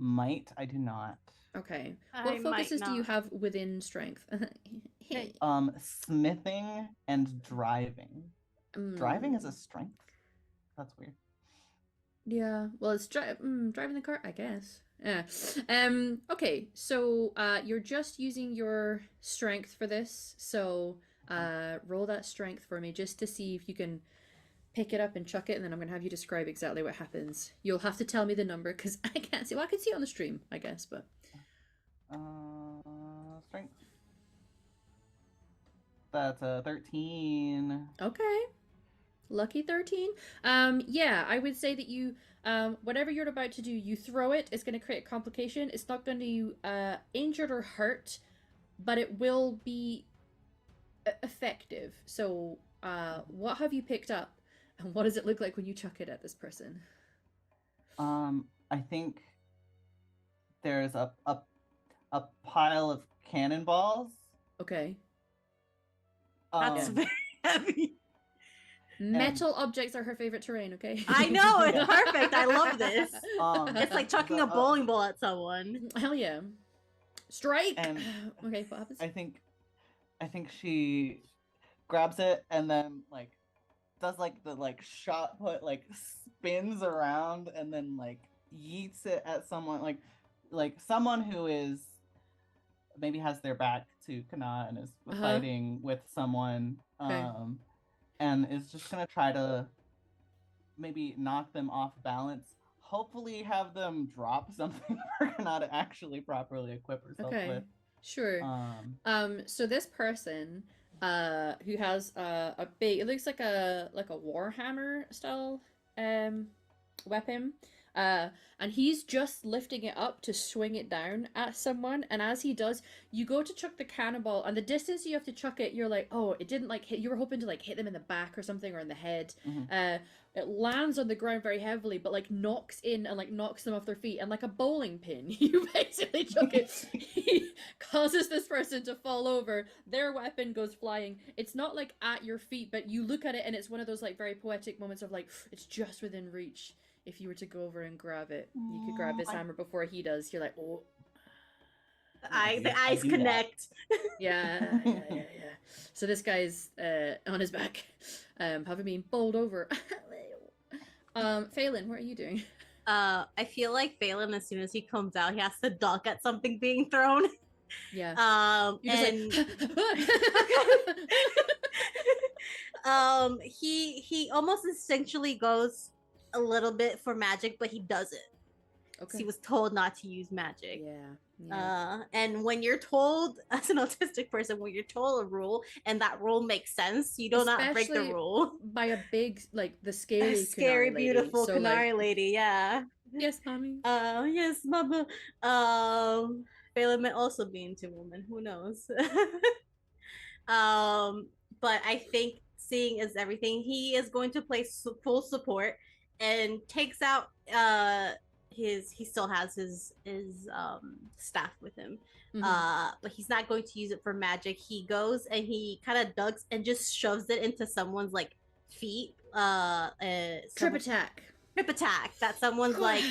Might, I do not. Okay. I What might focuses do you not. have within strength? Hey. Smithing and driving. Driving is a strength? That's weird. Yeah, well, it's driving the car, I guess. Yeah. Okay, so you're just using your strength for this. So roll that strength for me just to see if you can pick it up and chuck it, and then I'm gonna have you describe exactly what happens. You'll have to tell me the number because I can't see. Well, I can see it on the stream, I guess, but Strength. That's a 13. okay. Lucky 13. Yeah, I would say that you whatever you're about to do, you throw it, it's going to create a complication. It's not going to injured or hurt, but it will be effective. So, what have you picked up, and what does it look like when you chuck it at this person? I think there's a pile of cannonballs. Okay. That's Um, very heavy. Metal objects are her favorite terrain, okay? I know, it's Yeah. perfect. I love this. It's like the- chucking a bowling ball at someone. Hell yeah. Strike! And Okay, what happens? I think she grabs it and then like does like the like shot put, like spins around and then like yeets it at someone, like someone who is maybe has their back to Kana and is fighting with someone, Okay. and is just gonna try to maybe knock them off balance. Hopefully have them drop something for Kana to actually properly equip herself Okay. with. Sure. So this person, who has a big, it looks like a warhammer style weapon, and he's just lifting it up to swing it down at someone. And as he does, you go to chuck the cannonball, and the distance you have to chuck it, you're like, oh, it didn't like hit. You were hoping to like hit them in the back or something, or in the head. It lands on the ground very heavily, but like knocks in and like knocks them off their feet, and like a bowling pin, you basically chuck it. He causes this person to fall over. Their weapon goes flying. It's not like at your feet, but you look at it, and it's one of those like very poetic moments of like it's just within reach. If you were to go over and grab it, you could grab his hammer before he does. You're like, oh. The I eyes do that. connect. Yeah. So this guy's on his back, having been bowled over. Phelan, what are you doing? I feel like Phelan, as soon as he comes out, he has to duck at something being thrown. Yeah. You're And just like, he almost instinctually goes a little bit for magic, but he doesn't. okay. He was told not to use magic. Yeah. And when you're told, as an autistic person, when you're told a rule and that rule makes sense, you do not break the Especially rule. By a big, like the A scary, scary, Kunari lady. beautiful So, Kunari like, lady, yeah. yes, mommy. Yes, mama. Phelan may also be into women. Who knows? But I think seeing is everything. He is going to play full support and takes out he still has his staff with him. But he's not going to use it for magic. He goes and he kind of ducks and just shoves it into someone's like feet. Trip attack. Trip attack. That someone's like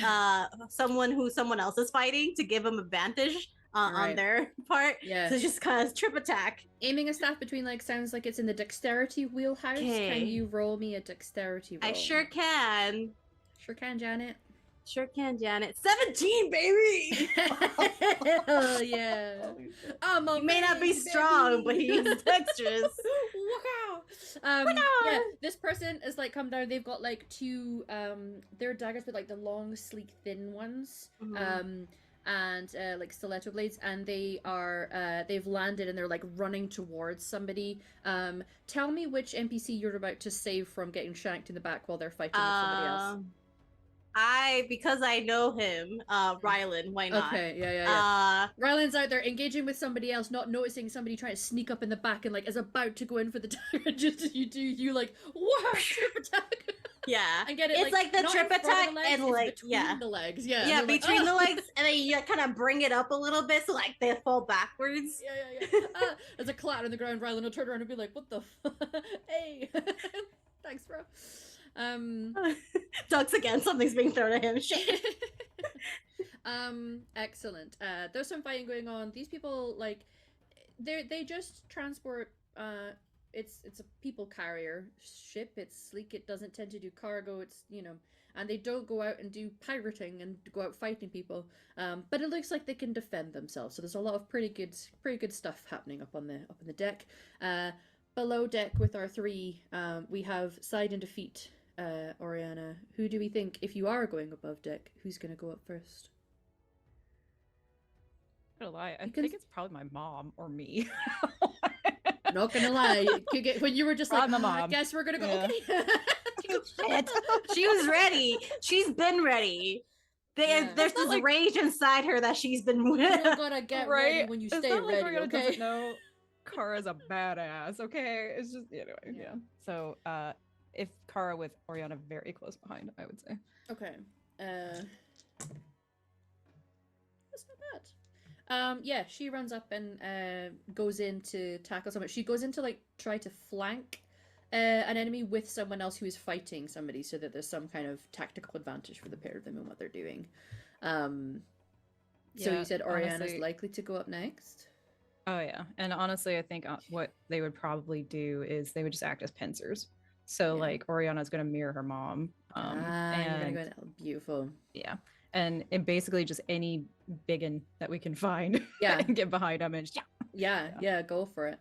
someone who someone else is fighting to give him advantage on Right. their part. Yeah. So just kind of trip attack. Aiming a staff between like sounds like it's in the dexterity wheelhouse. Okay. Can you roll me a dexterity roll? I sure can. Sure can, Janet. Sure can, Janet. 17, baby! Hell yeah. I'm a He may not be man, strong, but baby. he's dexterous. Wow. Yeah, this person is like come down. They've got like two their daggers, but like the long, sleek, thin ones. Mhm. And like stiletto blades, and they are they've landed and they're like running towards somebody. Tell me which NPC you're about to save from getting shanked in the back while they're fighting with somebody else. Because I know him, Rylan, why not? Okay, yeah. Ryland's out there engaging with somebody else, not noticing somebody trying to sneak up in the back and like is about to go in for the dagger. Just as you like, wow, trip attack. Yeah. And get it. It's like the not trip in front of attack the legs, and it's like, between yeah. the legs. Yeah. Yeah, and they're between like, the "Oh!" legs, and then you kind of bring it up a little bit so like they fall backwards. Yeah. There's a clatter on the ground. Ryland will turn around and be like, "What the? Hey, thanks, bro." Ducks again. Something's being thrown at him. Shit. Excellent. There's some fighting going on. These people, like, they just transport. It's a people carrier ship. It's sleek. It doesn't tend to do cargo. It's and they don't go out and do pirating and go out fighting people. But it looks like they can defend themselves. So there's a lot of pretty good stuff happening up on the deck. Below deck with our three, we have side and defeat. Oriana, who do we think, if you are going above deck, who's going to go up first? I'm not gonna lie, I think it's probably my mom or me. Not gonna lie, when you were just like, I'm the I mom. guess we're gonna go. Yeah. Okay. Shit. She was ready. She's been ready. Yeah. There's It's not this like- rage inside her that she's been You're with. gonna get ready when you It's stay not like ready. Oriana Okay. doesn't know Kara's a badass. Okay, it's just anyway. Yeah. So, if Kara with Oriana very close behind, I would say. Okay. That's not bad. Yeah, she runs up and goes in to tackle someone. She goes in to like try to flank an enemy with someone else who is fighting somebody, so that there's some kind of tactical advantage for the pair of them in what they're doing. So Yeah, you said Oriana's honestly- likely to go up next. Oh yeah, and honestly, I think what they would probably do is they would just act as pincers. So Yeah. like Oriana's gonna mirror her mom, You're gonna and go in. Beautiful. yeah, and basically just any biggin that we can find, Yeah. and get behind them and Yeah, go for it.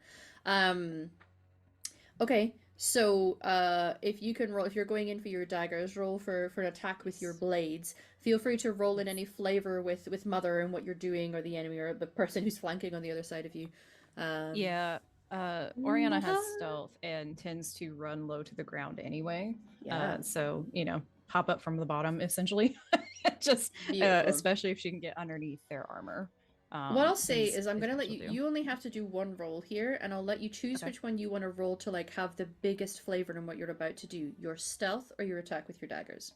Okay, so if you can roll, if you're going in for your daggers, roll for an attack with your blades. Feel free to roll in any flavor with Mother and what you're doing, or the enemy, or the person who's flanking on the other side of you. yeah. Oriana has Mother. stealth and tends to run low to the ground anyway. Yeah. So hop up from the bottom essentially, just Beautiful. especially if she can get underneath their armor. What I'll say is I'm gonna what let she'll you. do. You only have to do one roll here, and I'll let you choose Okay. which one you want to roll to like have the biggest flavor in what you're about to do: your stealth or your attack with your daggers.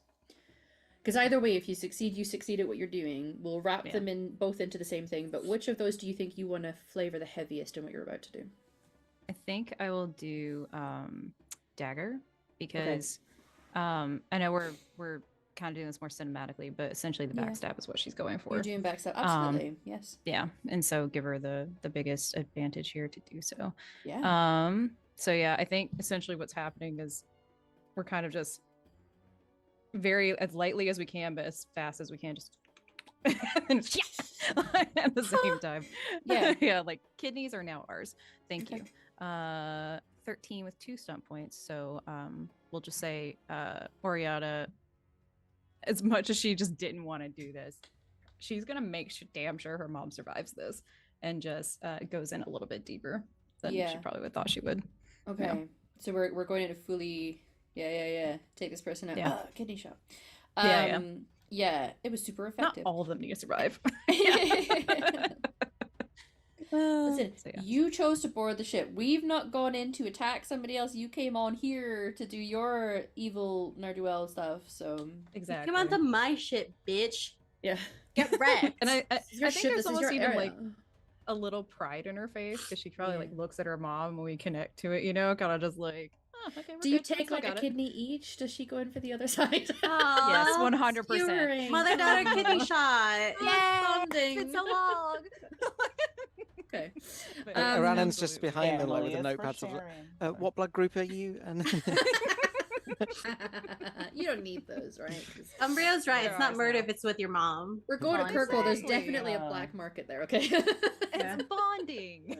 Because either way, if you succeed at what you're doing. We'll wrap Yeah. them in both into the same thing. But which of those do you think you want to flavor the heaviest in what you're about to do? I think I will do dagger because I know we're kind of doing this more cinematically, but essentially the Yeah. backstab is what she's going for. You're doing backstab, absolutely. Yes. Yeah, and so give her the biggest advantage here to do so. Yeah. So yeah, I think essentially what's happening is we're kind of just very as lightly as we can, but as fast as we can, just and at the same time. Yeah. Yeah, like kidneys are now ours. Thank Okay. you. 13 with 2 stunt points. So we'll just say Oriana, as much as she just didn't want to do this, she's gonna make damn sure her mom survives this and just goes in a little bit deeper than Yeah. she probably would thought she would. Okay. So we're going into fully. Yeah. Take this person out. Yeah. Kidney shot. Yeah. Yeah. It was super Not effective. all of them need to survive. Listen, So, yeah. you chose to board the ship. We've not gone in to attack somebody else. You came on here to do your evil ne'er-do-well stuff. So Exactly. Come onto my shit, bitch. yeah. Get wrecked. And I This is your think ship, there's this is almost your even area. like a little pride in her face because she probably like Yeah. looks at her mom when we connect to it, kind of just like, oh, okay. We're Do you good. I take still like a got it." kidney each? Does she go in for the other side? Aw, Yes, 100%. Skewering. Mother-daughter kidney shot. Yeah. It's so long. Okay. But Aranan's just absolutely. behind them like with a Family is notepad. for Sort of, sharing. what blood group are you? And You don't need those, right? 'Cause Umbrio's right. There It's not are murder some. if it's with your mom. we're going to Honestly. Kirkwall. There's Exactly. definitely a Yeah. black market there. Okay. Yeah. It's bonding.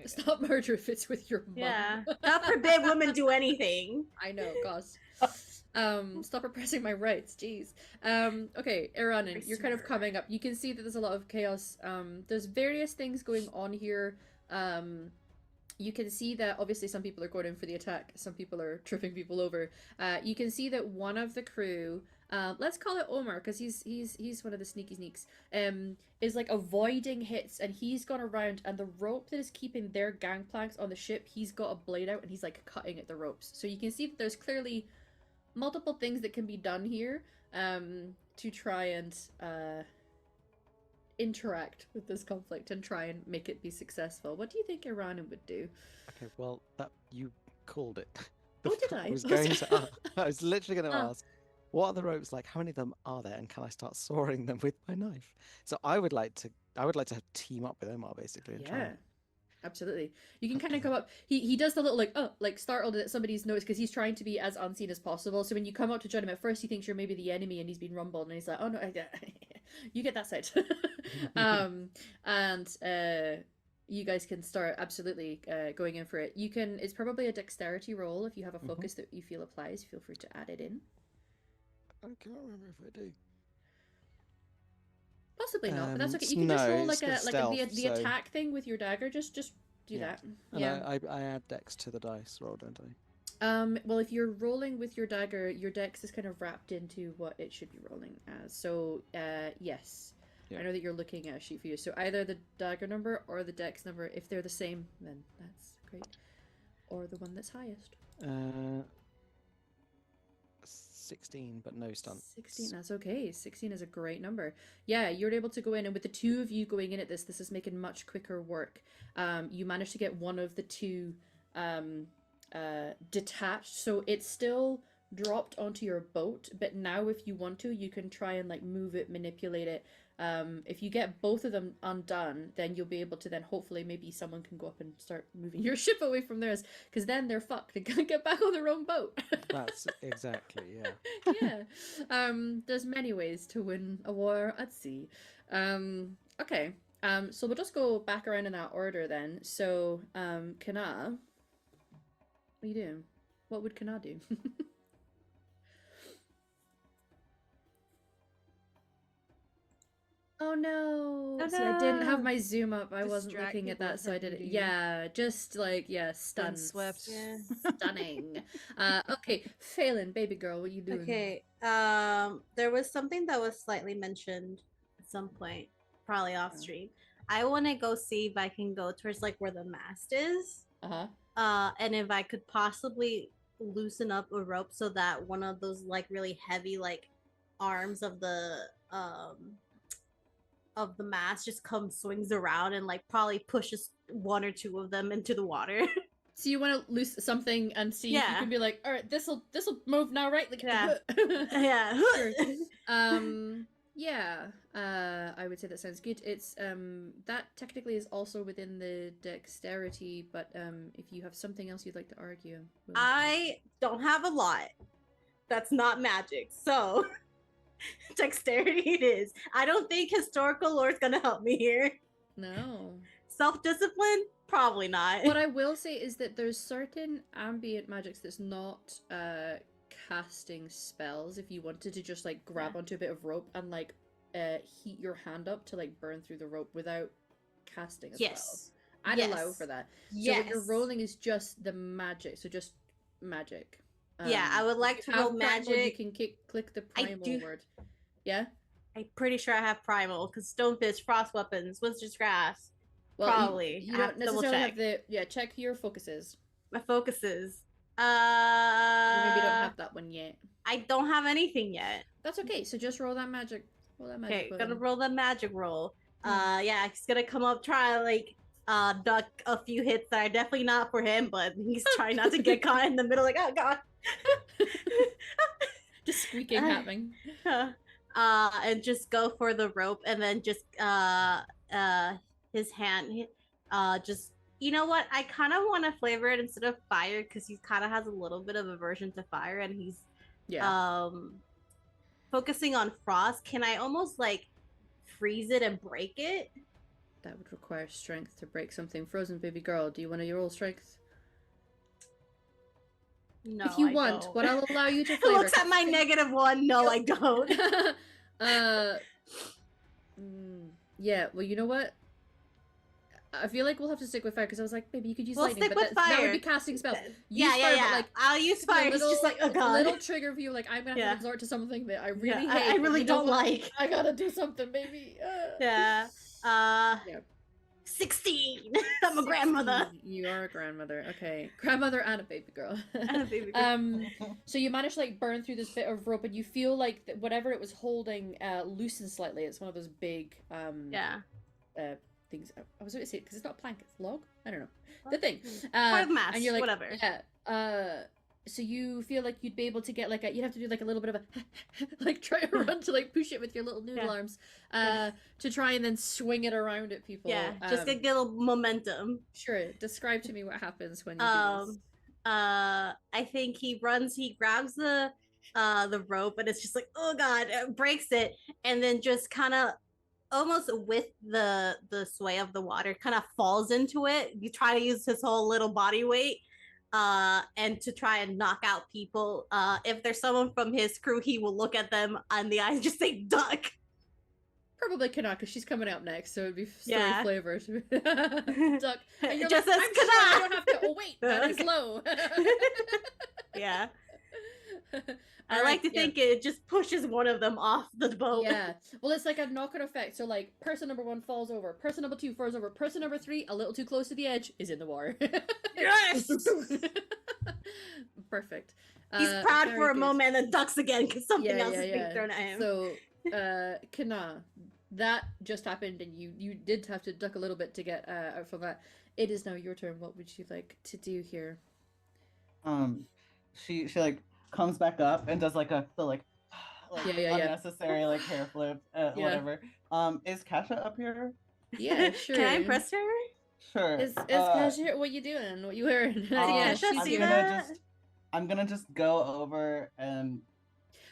Stop murder if it's with your mom. Yeah. God forbid women do anything. I know, gosh. Stop repressing my rights, jeez. Okay, Eranin, you're kind of coming up. You can see that there's a lot of chaos. There's various things going on here. You can see that obviously some people are going in for the attack, some people are tripping people over. You can see that one of the crew, let's call it Omar, because he's one of the sneaky sneaks, is like avoiding hits, and he's gone around, and the rope that is keeping their gangplanks on the ship, he's got a blade out and he's like cutting at the ropes. So you can see that there's clearly multiple things that can be done here to try and interact with this conflict and try and make it be successful. What do you think Iranan would do? okay, well, that you called it. Oh, did I I? was going to. I was literally going to Oh. ask. what are the ropes like? How many of them are there? And can I start sawing them with my knife? So I would like to team up with Omar basically and try Yeah. and Absolutely. You can Up kind to of come up. He does the little like startled that somebody's noticed because he's trying to be as unseen as possible. So when you come up to join him, at first he thinks you're maybe the enemy and he's been rumbled, and he's like, "Oh no, you get that side." And you guys can start absolutely going in for it. You can. It's probably a dexterity roll if you have a focus that you feel applies. Feel free to add it in. I can't remember if I do. Possibly not, but that's okay. You can just no, roll it's like got the stealth, so- attack thing with your dagger. Just do Yeah. that. And Yeah. I add dex to the dice roll, don't I? Well, if you're rolling with your dagger, your dex is kind of wrapped into what it should be rolling as. So, yes. Yeah. I know that you're looking at a sheet for you. So either the dagger number or the dex number. If they're the same, then that's great. Or the one that's highest. 16, but no stunts. 16, that's okay. 16 is a great number. Yeah, you're able to go in, and with the two of you going in at this is making much quicker work. You managed to get one of the two detached, so it's still dropped onto your boat, but now if you want to, you can try and like move it, manipulate it. If you get both of them undone, then you'll be able to then hopefully maybe someone can go up and start moving your ship away from theirs, because then they're fucked and can't get back on their own boat. That's exactly, yeah. Yeah. There's many ways to win a war at sea. Okay. So we'll just go back around in that order then. So, Kana, what are you doing? What would Kana do? Oh no! Oh, See, I didn't have no. my zoom up. I wasn't Distract looking at people that, with so her I did it. beauty. Yeah, just like stun. swept. Yeah. Stunning. Okay, Phelan, baby girl, what you doing? Okay. There was something that was slightly mentioned at some point, probably off stream. I want to go see if I can go towards like where the mast is. And if I could possibly loosen up a rope so that one of those like really heavy like arms of the mast just swings around and like probably pushes one or two of them into the water. So you want to loose something and see if you Yeah. can be like, all right, this'll move now, right? Like, Yeah. Yeah. Sure. Yeah. I would say that sounds good. It's that technically is also within the dexterity, but if you have something else you'd like to argue, I don't have a lot. That's not magic. So dexterity it is. I don't think historical lore is gonna help me here. No. Self-discipline? Probably not. What I will say is that there's certain ambient magics that's not casting spells. If you wanted to just like grab onto a bit of rope and like heat your hand up to like burn through the rope without casting a spell. Yes. I'd allow for that. So what you're rolling is just the magic. So just magic. Yeah, I would like if to you roll have primal, magic. You can click the I primal do- word. Yeah? I'm pretty sure I have primal because stonefish, frost weapons, wizard's grasp. Well, Probably. You I don't have to double necessarily have check. the check your focuses. My focuses. You maybe don't have that one yet. I don't have anything yet. That's okay. So just roll that magic. Roll that magic. Okay, button. gonna roll the magic roll. Yeah, he's gonna come up, try like duck a few hits that are definitely not for him, but he's trying not to get caught in the middle. Like, oh god. Just squeaking happening. And just go for the rope, and then just his hand, just you know what? I kind of want to flavor it instead of fire because he kind of has a little bit of aversion to fire, and he's focusing on frost. Can I almost like freeze it and break it? That would require strength to break something frozen, baby girl. Do you want to roll strength? No, if you I want, don't. what I'll allow you to flavor. Looks at my -1. No, I don't. Yeah. Well, you know what? I feel like we'll have to stick with fire because I was like, maybe you could use We'll lightning, stick but with that would fire. be casting spells. Yeah, Use fire, yeah. but, like, I'll use fire. It's just like, oh a god. little trigger for you. Like I'm gonna have to resort to something that I really hate. I but really you know don't what? like. I gotta do something, baby. Yeah. Yeah. 16. I'm a grandmother. 16. You are a grandmother. Okay, grandmother and a baby girl. And a baby girl. So you manage to like burn through this bit of rope, and you feel like whatever it was holding loosens slightly. It's one of those big things. I was going to say because it's not a plank, it's log. I don't know the thing. Part of mass, and you're like, whatever. Yeah. so you feel like you'd be able to get like you'd have to do like a little bit of a like try to run to like push it with your little noodle arms to try and then swing it around at people. Yeah, just get a little momentum. Sure. Describe to me what happens when you do this. I think he grabs the rope, and it's just like, oh god, it breaks it, and then just kind of almost with the sway of the water kind of falls into it. You try to use his whole little body weight and to try and knock out people. If there's someone from his crew, he will look at them on the eye and just say duck. Probably cannot, because she's coming up next, so it'd be story flavored. Duck. And you're just like, as I'm sure I don't have to. Oh wait, that is low. Yeah. I like to think it just pushes one of them off the boat. Yeah. Well, it's like a knock-on effect. So, like, person number 1 falls over. Person number 2 falls over. Person number 3, a little too close to the edge, is in the water. Yes! Perfect. He's proud for a good. moment and then ducks again because something else is being thrown at him. So, Kana, that just happened, and you did have to duck a little bit to get out from that. It is now your turn. What would you like to do here? She like comes back up and does like unnecessary like hair flip, whatever. Is Kasha up here? Yeah, sure. Can I impress her? Sure. Is Kasha, what you doing? What you wearing? Yeah, she's see that. I'm gonna just go over and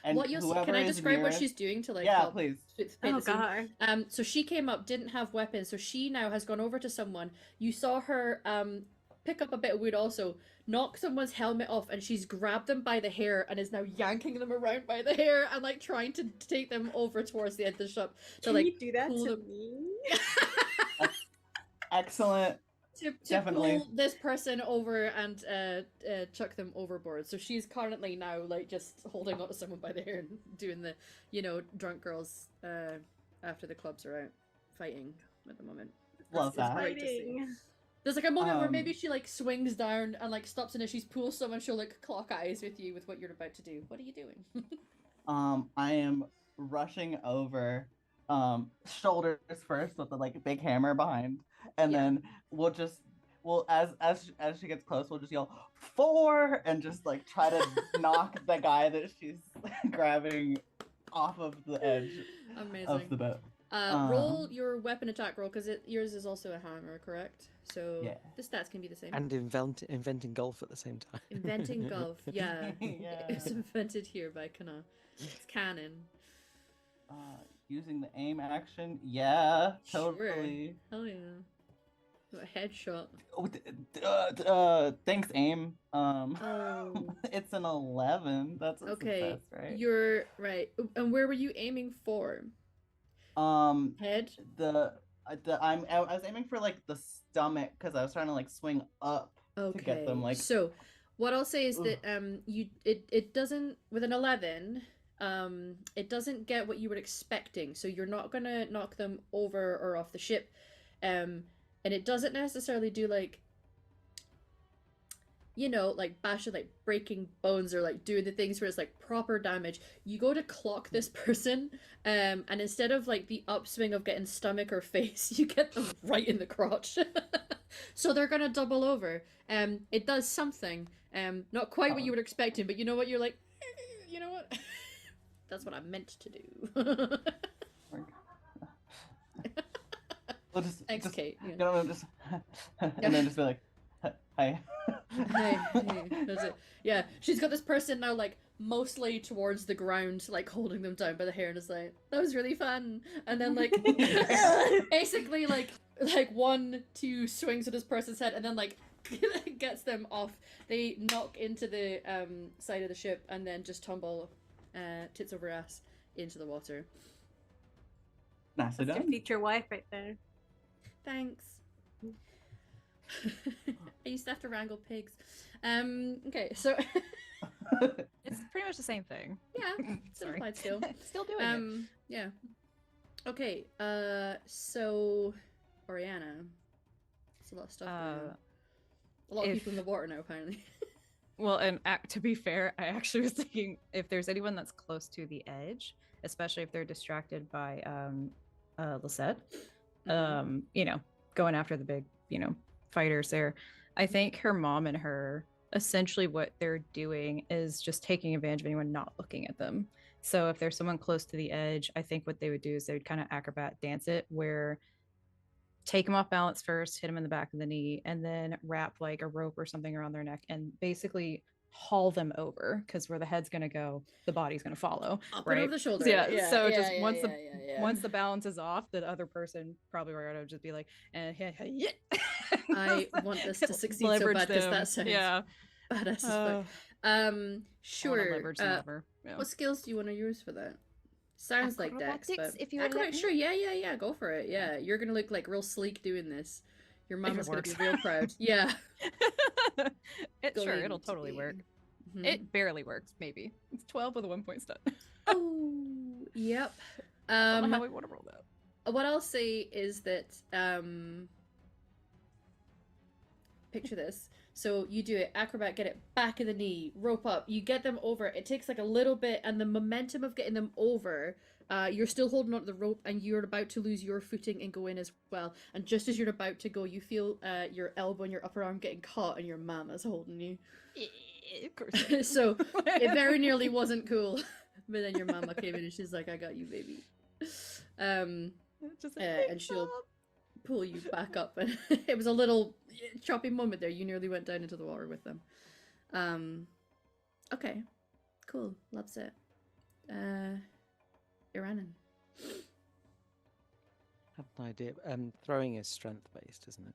what you'll see, can I describe what she's doing to like help please. Oh god. So she came up, didn't have weapons, so she now has gone over to someone. You saw her pick up a bit of wood also, knock someone's helmet off, and she's grabbed them by the hair and is now yanking them around by the hair and like trying to take them over towards the end of the shop. Can like, you do that to me? Excellent. To Definitely pull this person over and chuck them overboard. So she's currently now like just holding onto someone by the hair and doing the, drunk girls after the clubs are out fighting at the moment. Love that. Fighting. There's like a moment where maybe she like swings down and like stops, and if she's pulled someone, she'll like clock eyes with you with what you're about to do. What are you doing? I am rushing over, shoulders first with the like big hammer behind, and then we'll as she gets close, we'll just yell 4 and just like try to knock the guy that she's grabbing off of the edge of the boat. Roll your weapon attack roll, because yours is also a hammer, correct? So the stats can be the same. And inventing golf at the same time. Inventing golf, yeah. It's invented here by Kana. It's canon. Using the aim action, yeah, totally. Hell yeah. A headshot. Thanks, aim. It's an 11. That's a success, right? You're right. And where were you aiming for? Head. I was aiming for like the stomach because I was trying to like swing up to get them like. So, what I'll say is that it doesn't, with an 11, it doesn't get what you were expecting. So you're not gonna knock them over or off the ship, and it doesn't necessarily do like, like bashing, like breaking bones or like doing the things where it's like proper damage. You go to clock this person, and instead of like the upswing of getting stomach or face, you get them right in the crotch. So they're gonna double over. It does something, not quite what you were expecting, but you know what, you're like, you know what? That's what I meant to do. We'll just, Thanks, Kate. And then just be like, hi. Hey, that's it. Yeah, she's got this person now, like, mostly towards the ground, like, holding them down by the hair, and is like, that was really fun. And then, like, basically, like 1-2 swings at this person's head, and then, like, gets them off. They knock into the side of the ship, and then just tumble tits over ass into the water. Nicely That's done. your future wife right there. Thanks. I used to have to wrangle pigs. Okay, so It's pretty much the same thing. yeah, simplified still. Still doing it. Yeah. Okay, so Oriana. It's a lot of stuff. A lot of people in the water now, apparently. Well, and to be fair, I actually was thinking if there's anyone that's close to the edge, especially if they're distracted by Lisette, going after the big, fighters there. I think her mom and her essentially what they're doing is just taking advantage of anyone not looking at them. So if there's someone close to the edge, I think what they would do is they would kind of acrobat dance it, where take them off balance first, hit them in the back of the knee, and then wrap like a rope or something around their neck and basically haul them over, because where the head's going to go, the body's going to follow. Up right? and over the shoulder. So just once the balance is off, the other person probably right would just be like, yeah. I want this to succeed so bad because that sounds badass as fuck. Sure. Leverage them over. Yeah. What skills do you want to use for that? Sounds like Dex, but if you would let me. sure, yeah, go for it. Yeah, you're gonna look like real sleek doing this. Your mama's gonna be real proud. Yeah. It'll totally work. Mm-hmm. It barely works, maybe. It's 12 with a 1-point stat. Oh, yep. I don't know how we want to roll that. What I'll say is that picture this. So you do it, acrobat, get it back of the knee, rope up, you get them over. It takes like a little bit, and the momentum of getting them over, you're still holding onto the rope, and you're about to lose your footing and go in as well. And just as you're about to go, you feel your elbow and your upper arm getting caught, and your mama's holding you. Of course. So it very nearly wasn't cool, but then your mama came in and she's like, "I got you, baby." Just like, and she'll pull you back up, and it was a little choppy moment there. You nearly went down into the water with them. Okay, cool, loves it. Iranan. I have an idea. Throwing is strength based, isn't it?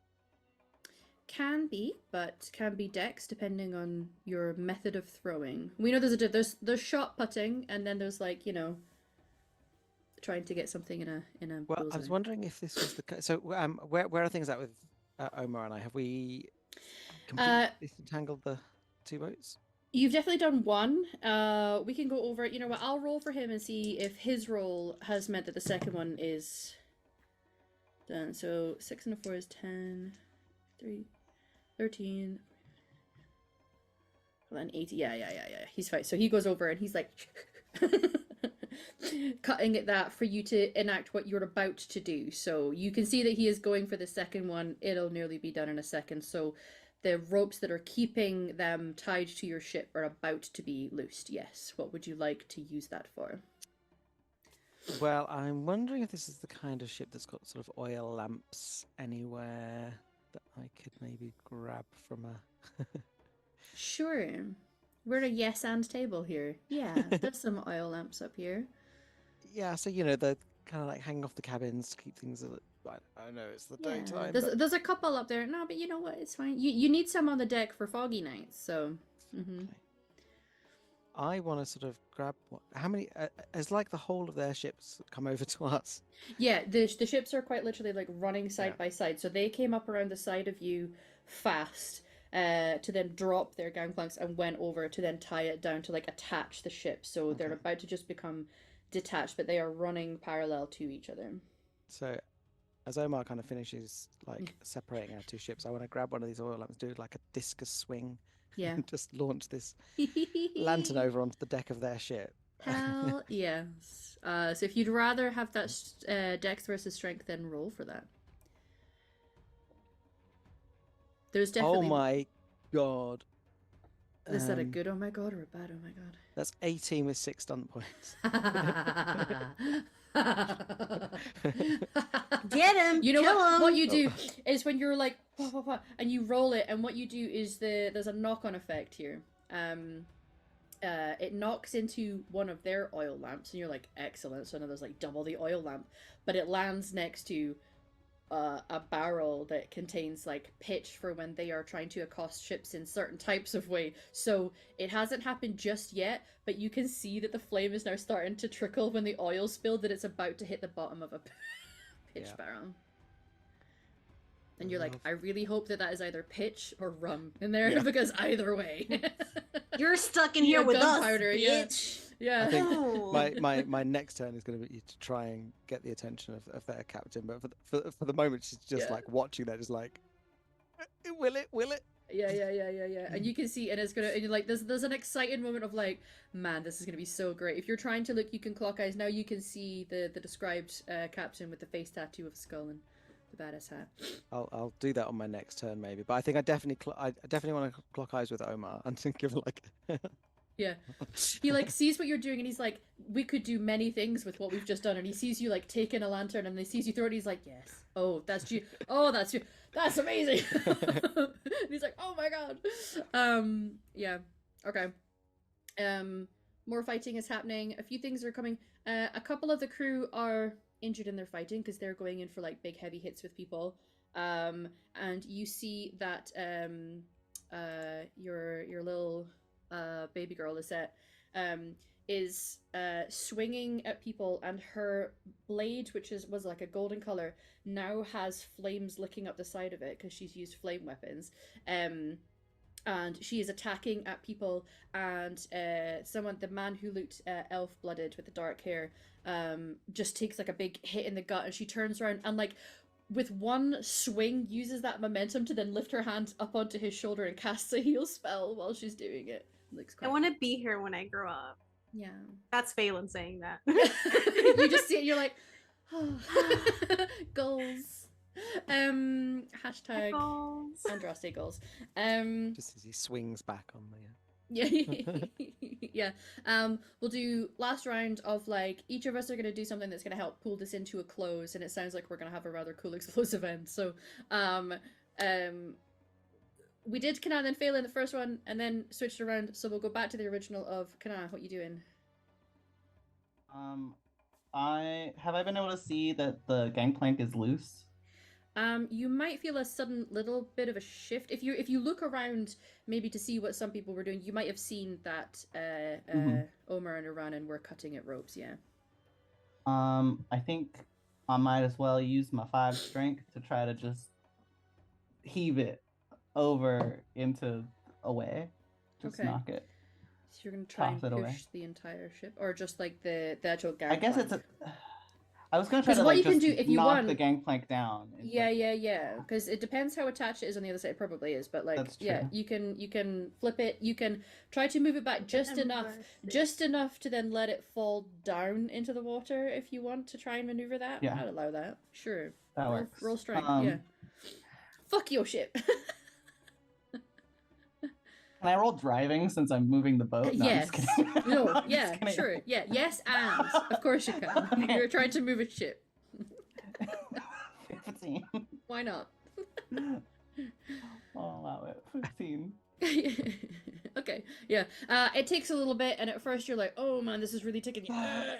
Can be, but can be dex depending on your method of throwing. We know there's shot putting, and then there's like, trying to get something in a Well, bullseye. I was wondering if this was the so where are things at with Omar and I? Have we completely disentangled the two boats? You've definitely done one. We can go over it. You know what? I'll roll for him and see if his roll has meant that the second one is done. So 6 and a 4 is 10, 3, 13, and then 80. Yeah. He's fine. So he goes over and he's like cutting at that for you to enact what you're about to do. So you can see that he is going for the second one. It'll nearly be done in a second. So the ropes that are keeping them tied to your ship are about to be loosed. Yes. What would you like to use that for? Well, I'm wondering if this is the kind of ship that's got sort of oil lamps anywhere that I could maybe grab from a... Sure. We're a yes and table here. Yeah, there's some oil lamps up here. Yeah, so the kind of like hanging off the cabins to keep things. I know it's the daytime. There's a couple up there. No, but you know what? It's fine. You need some on the deck for foggy nights. So. Okay. I want to sort of grab how many? Has like the whole of their ships come over to us? Yeah, the ships are quite literally like running side by side. So they came up around the side of you fast. To then drop their gangplanks and went over to then tie it down to like attach the ship. So they're about to just become detached, but they are running parallel to each other. So as Omar kind of finishes like separating our two ships, I want to grab one of these oil lamps, do like a discus swing, and just launch this lantern over onto the deck of their ship. Hell yes. So if you'd rather have that dex versus strength, then roll for that. There's definitely... Oh my god. Is that a good oh my god or a bad oh my god? That's 18 with 6 stunt points. Get him! You know kill him. what you do is when you're like and you roll it, and what you do is there's a knock-on effect here. It knocks into one of their oil lamps, and you're like, excellent. So now there's like double the oil lamp, but it lands next to a barrel that contains like pitch for when they are trying to accost ships in certain types of way. So it hasn't happened just yet, but you can see that the flame is now starting to trickle when the oil spilled, that it's about to hit the bottom of a pitch barrel. And you're like, I really hope that is either pitch or rum in there, because either way. You're stuck in here with us, gunpowder, bitch. Yeah. I think my next turn is going to be to try and get the attention of their captain, but for the moment she's just like watching that, just like, will it? Yeah. And you can see, and it's gonna, and you're like, there's an exciting moment of like, man, this is gonna be so great. If you're trying to look, you can clock eyes. Now you can see the described captain with the face tattoo of a skull and the badass hat. I'll do that on my next turn maybe. But I think I definitely want to clock eyes with Omar and give it like. Yeah. He like sees what you're doing and he's like, we could do many things with what we've just done. And he sees you like taking a lantern and he sees you throw it and he's like, yes. Oh, that's you. Oh, that's you. That's amazing. And he's like, oh my god. Yeah. Okay. More fighting is happening. A few things are coming. A couple of the crew are injured in their fighting because they're going in for like big heavy hits with people. And you see that your little baby girl Lisette is swinging at people, and her blade, which was like a golden color, now has flames licking up the side of it because she's used flame weapons. And she is attacking at people, and the man who looked elf-blooded with the dark hair just takes like a big hit in the gut, and she turns around and like with one swing uses that momentum to then lift her hand up onto his shoulder and casts a heal spell while she's doing it. Looks quite I want to be here when I grow up. Yeah. That's Phelan saying that. You just see it, you're like, oh, goals. Hashtag Goals. Andraste goals. Just as he swings back on the. Yeah. We'll do last round of like each of us are gonna do something that's gonna help pull this into a close, and it sounds like we're gonna have a rather cool explosive end. So we did Kana then fail in the first one and then switched around, so we'll go back to the original of Kana. What you doing? Have I been able to see that the gangplank is loose? You might feel a sudden little bit of a shift. If you look around maybe to see what some people were doing, you might have seen that Omar and Iranan were cutting at ropes, yeah. I think I might as well use my 5 strength to try to just heave it over into away. Just Okay. knock it. So you're gonna try and Toss it away. push the entire ship, or just like the actual gang? I guess it's I was gonna try 'Cause to what like you can just do if you knock want- the gangplank down. and, Yeah, like, yeah. Because it depends how attached it is on the other side. It probably is, but like, That's yeah, true. you can flip it. You can try to move it back just enough to then let it fall down into the water if you want to try and maneuver that. Yeah. I'd allow that. Sure. That works. Roll strength. Um, Yeah. Fuck your ship. Can I roll driving since I'm moving the boat? No, I'm Yes. just kidding. No. I'm just Yeah. kidding. Sure. Yeah. Yes, and of course you can. Okay. You're trying to move a ship. 15. Why not? I'll allow it. 15. Okay, yeah. It takes a little bit, and at first you're like, "Oh man, this is really ticking."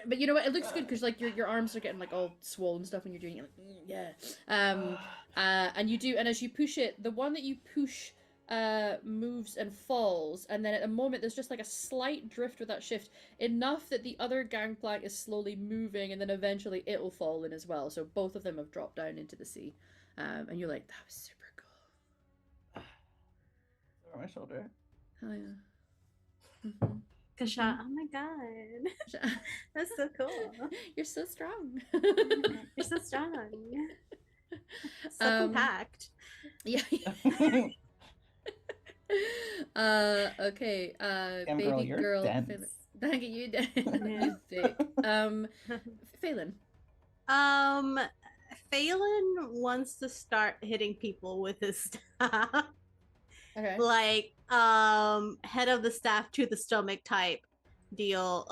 But you know what? It looks good because like your arms are getting like all swollen stuff when you're doing it. Like, yeah. And you do, and as you push it, the one that you push moves and falls, and then at the moment there's just like a slight drift with that shift, enough that the other gangplank is slowly moving, and then eventually it'll fall in as well. So both of them have dropped down into the sea, and you're like, "That was super cool." Over my shoulder. Oh yeah. Mm-hmm. Kasha, oh my god. That's so cool. You're so strong. You're so strong. So compact. Yeah. Okay. Damn, Baby girl, you're girl. dense. Phelan. Thank you. Yeah. You thick. Phelan. Phelan wants to start hitting people with his staff. Okay. Like head of the staff to the stomach type deal.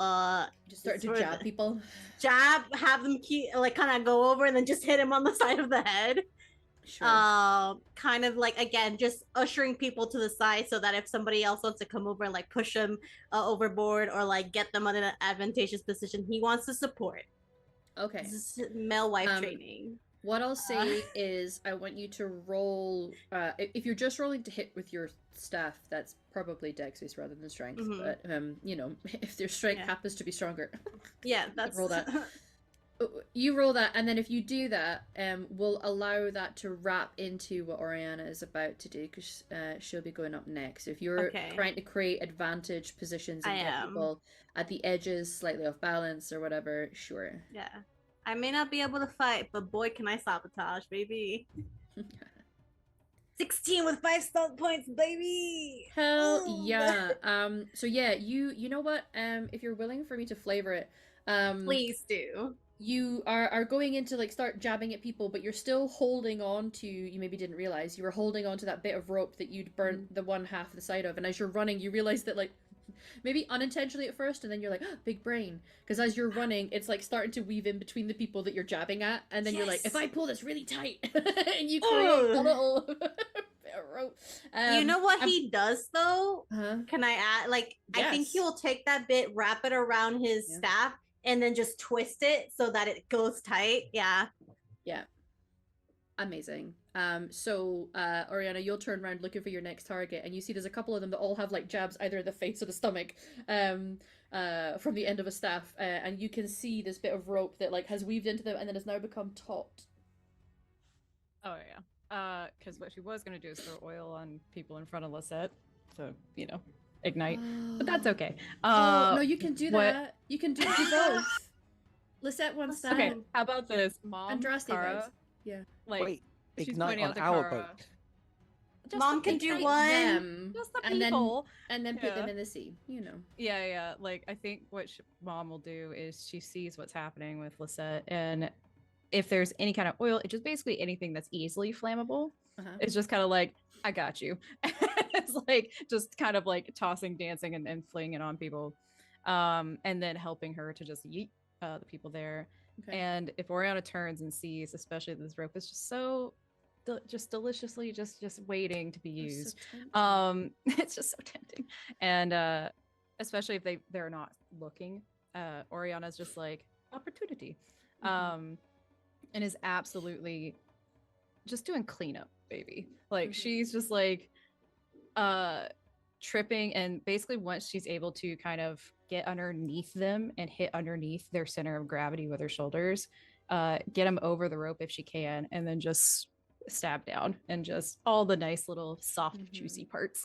Just start to sort of jab people. Jab, have them like kind of go over and then just hit him on the side of the head. Sure. Kind of like, again, just ushering people to the side so that if somebody else wants to come over and like push them overboard or like get them in an advantageous position, he wants to support. Okay. This is male wife training. What I'll say is I want you to roll, if you're just rolling to hit with your staff, that's probably dex based rather than strength. Mhm. But, you know, if their strength Yeah. happens to be stronger, Yeah, that's roll that. You roll that, and then if you do that, we'll allow that to wrap into what Oriana is about to do, because she'll be going up next. If you're Okay. trying to create advantage positions and I get am. people at the edges slightly off balance or whatever, sure. Yeah. I may not be able to fight, but boy, can I sabotage, baby. 16 with 5 stealth points, baby. Hell Ooh. yeah. So yeah, you know what? If you're willing for me to flavor it, Please do. you are going in to like start jabbing at people, but you're still holding on to, you maybe didn't realize you were holding on to that bit of rope that you'd burnt the one half of the side of, and as you're running you realize that, like, maybe unintentionally at first, and then you're like, oh, big brain, because as you're running it's like starting to weave in between the people that you're jabbing at, and then you're like, if I pull this really tight, and you create a little bit of rope. You know what he does though? Huh? Can I add? Like, I think Yes. he will take that bit, wrap it around his Yeah. staff, and then just twist it so that it goes tight. Yeah. Amazing. So Oriana, you'll turn around looking for your next target, and you see there's a couple of them that all have like jabs either in the face or the stomach from the end of a staff, and you can see this bit of rope that like has weaved into them and then has now become taut. Oh yeah. Because what she was gonna do is throw oil on people in front of Lisette, so ignite. But that's okay. Oh no, you can do what- that. You can do both. Lisette wants that. Okay, how about this, Mom? Andraste Kara, vibes. Yeah. like Wait, she's ignite pointing on out to our Kara. boat. Just Mom the can do people. one. Them, Just the and people. then put them Yeah. in the sea. You know. Yeah. Like, I think what Mom will do is she sees what's happening with Lisette, and if there's any kind of oil, it's just basically anything that's easily flammable. It's just kind of like, I got you. It's like just kind of like tossing, dancing, and flinging it on people, and then helping her to just yeet the people there. Okay. And if Oriana turns and sees, especially this rope is just so just deliciously just waiting to be That's so used. tempting. It's just so tempting. And especially if they're not looking, Oriana's just like opportunity. And is absolutely just doing cleanup, baby. Like she's just like tripping, and basically once she's able to kind of get underneath them and hit underneath their center of gravity with her shoulders, get them over the rope if she can, and then just stab down and just all the nice little soft juicy parts.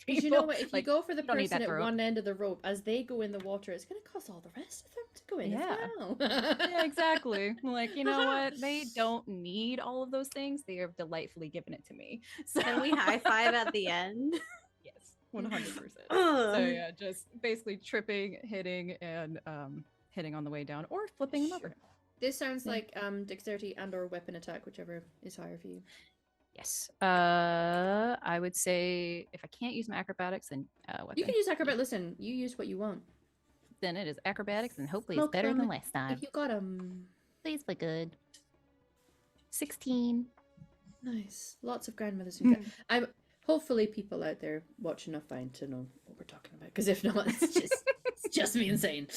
Because you know what, if you Like, go for the you don't need person that at rope. one end of the rope, as they go in the water, it's going to cause all the rest of them to go in Yeah. as well. Yeah, exactly. Like, you know what? They don't need all of those things. They have delightfully given it to me. So Can we high five at the end? Yes, 100%. So yeah, just basically tripping, hitting, and hitting on the way down, or flipping them over. This sounds Yeah. like dexterity and or weapon attack, whichever is higher for you. Yes. I would say if I can't use my acrobatics, then weapon. You can use acrobat. Listen, you use what you want. Then it is acrobatics, and hopefully Smoke it's better them than last time. If you got them. Please be good. 16. Nice. Lots of grandmothers who get. I'm hopefully people out there watching are fine to know what we're talking about, because if not, it's just me insane.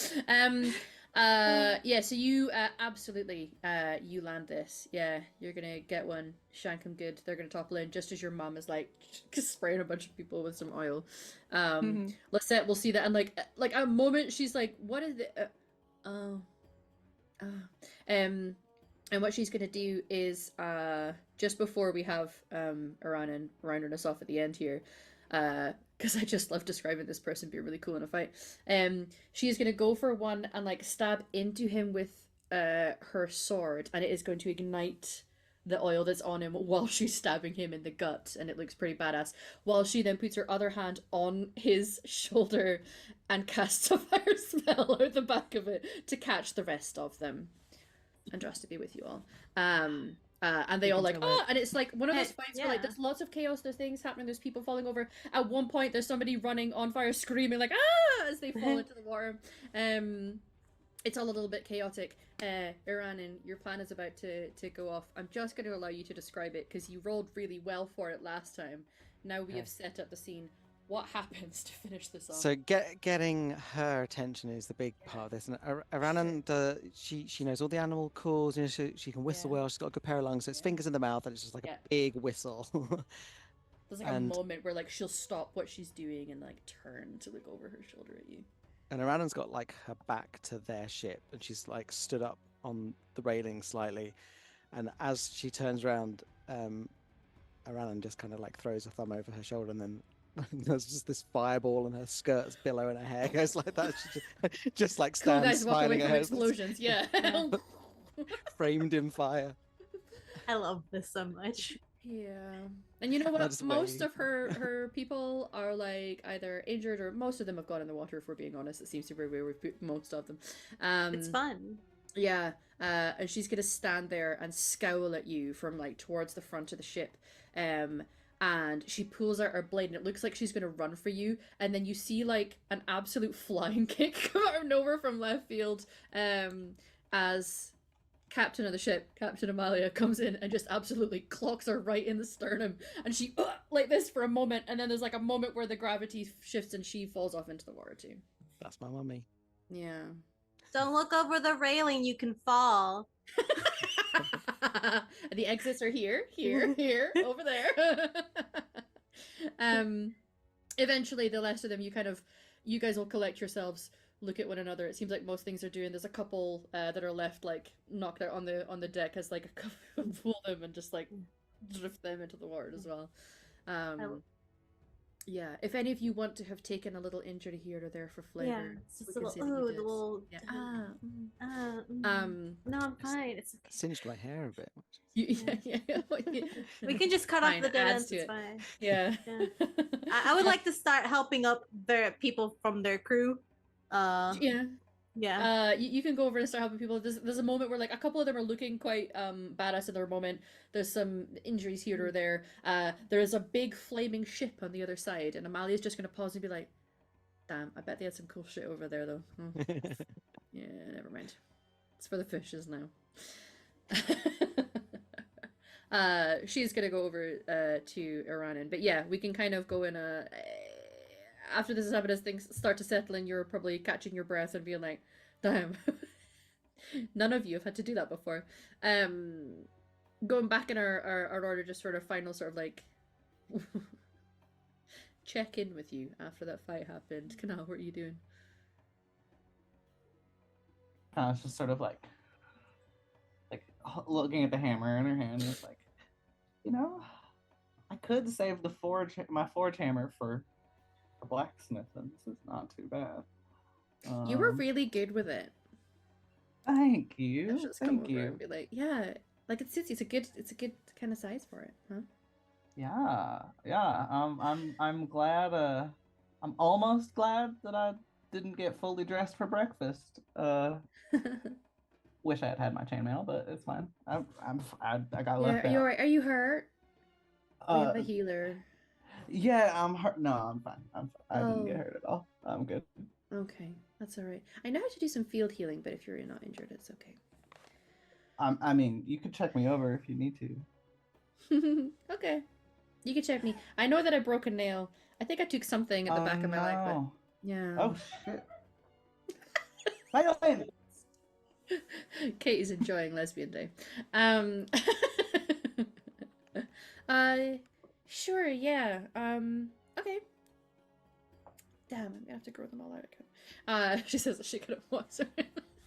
Yeah, so you absolutely you land this. Yeah, you're gonna get one, shank them good. They're gonna topple in just as your mom is like spraying a bunch of people with some oil. Lisette will see that, and like a moment she's like, what is it? And what she's gonna do is just before we have Iran rounding us off at the end here, because I just love describing this person being really cool in a fight. She's gonna go for one and like stab into him with her sword, and it is going to ignite the oil that's on him while she's stabbing him in the gut, and it looks pretty badass. While she then puts her other hand on his shoulder and casts a fire spell out the back of it to catch the rest of them. And just to be with you all. And they all like, oh, and it's like one of those fights where like there's lots of chaos, there's things happening, there's people falling over. At one point there's somebody running on fire screaming like, ah, as they fall into the water. It's all a little bit chaotic. Iranin, your plan is about to go off. I'm just going to allow you to describe it because you rolled really well for it last time. Now we have set up the scene. What happens to finish this off? So getting her attention is the big part of this. And Aranan, she knows all the animal calls. You know, she can whistle well. She's got a good pair of lungs. So it's fingers in the mouth, and it's just like a big whistle. There's like a moment where like she'll stop what she's doing and like turn to look over her shoulder at you. And Aranan's got like her back to their ship, and she's like stood up on the railing slightly. And as she turns around, Aranan just kind of like throws a thumb over her shoulder, and then there's just this fireball, and her skirts billow, and her hair goes like that. She just like Cool stands guys walk away smiling from at her, explosions. Yeah. framed in fire. I love this so much. Yeah. And you know what? That's Most way- of her people are like either injured or most of them have gone in the water, if we're being honest. It seems to be where we've put most of them. It's fun. Yeah, and she's gonna stand there and scowl at you from like towards the front of the ship. And she pulls out her blade, and it looks like she's gonna run for you. And then you see like an absolute flying kick come out of nowhere from left field. As captain of the ship, Captain Amalia, comes in and just absolutely clocks her right in the sternum, and she like this for a moment, and then there's like a moment where the gravity shifts and she falls off into the water too. That's my mummy. Yeah. Don't look over the railing, you can fall. The exits are here, over there. Eventually the rest of them, you guys will collect yourselves, look at one another. It seems like most things are doing. There's a couple that are left like knocked out on the deck as like a couple pull them and just like drift them into the water as well. Yeah, if any of you want to have taken a little injury here or there for flavor, it's just a little, no, I'm fine. It's okay. Singed my hair a bit. We can just cut off the dead ends. It's fine. Yeah. I would like to start helping up the people from their crew. You can go over and start helping people. There's a moment where like a couple of them are looking quite badass in their moment. There's some injuries here or there. There is a big flaming ship on the other side, and Amalia's just gonna pause and be like, "Damn, I bet they had some cool shit over there though." Yeah, never mind. It's for the fishes now. She's gonna go over to Iranan, but yeah, we can kind of go in a. After this has happened, as things start to settle in, you're probably catching your breath and being like, damn, none of you have had to do that before. Going back in our order, just sort of final sort of like check in with you after that fight happened. Kanal, what are you doing? It's just sort of like looking at the hammer in her hand, and it's like, I could save my forge hammer for a blacksmith, and this is not too bad. You were really good with it. Thank you. Thank you. And be like, yeah, like it suits you. It's a good kind of size for it, huh? Yeah. I'm glad. I'm almost glad that I didn't get fully dressed for breakfast. Wish I had my chainmail, but it's fine. I got left out. Are you alright? Are you hurt? We have a healer. Yeah, I'm hurt. No, I'm fine. I didn't get hurt at all. I'm good. Okay, that's all right. I know how to do some field healing, but if you're not injured, it's okay. I mean, you could check me over if you need to. Okay, you can check me. I know that I broke a nail. I think I took something at the back of my leg, but yeah. Oh shit. Silent. Kate is enjoying lesbian day. Sure, yeah. Okay. Damn, I'm gonna have to grow them all out again. She says that she could have once.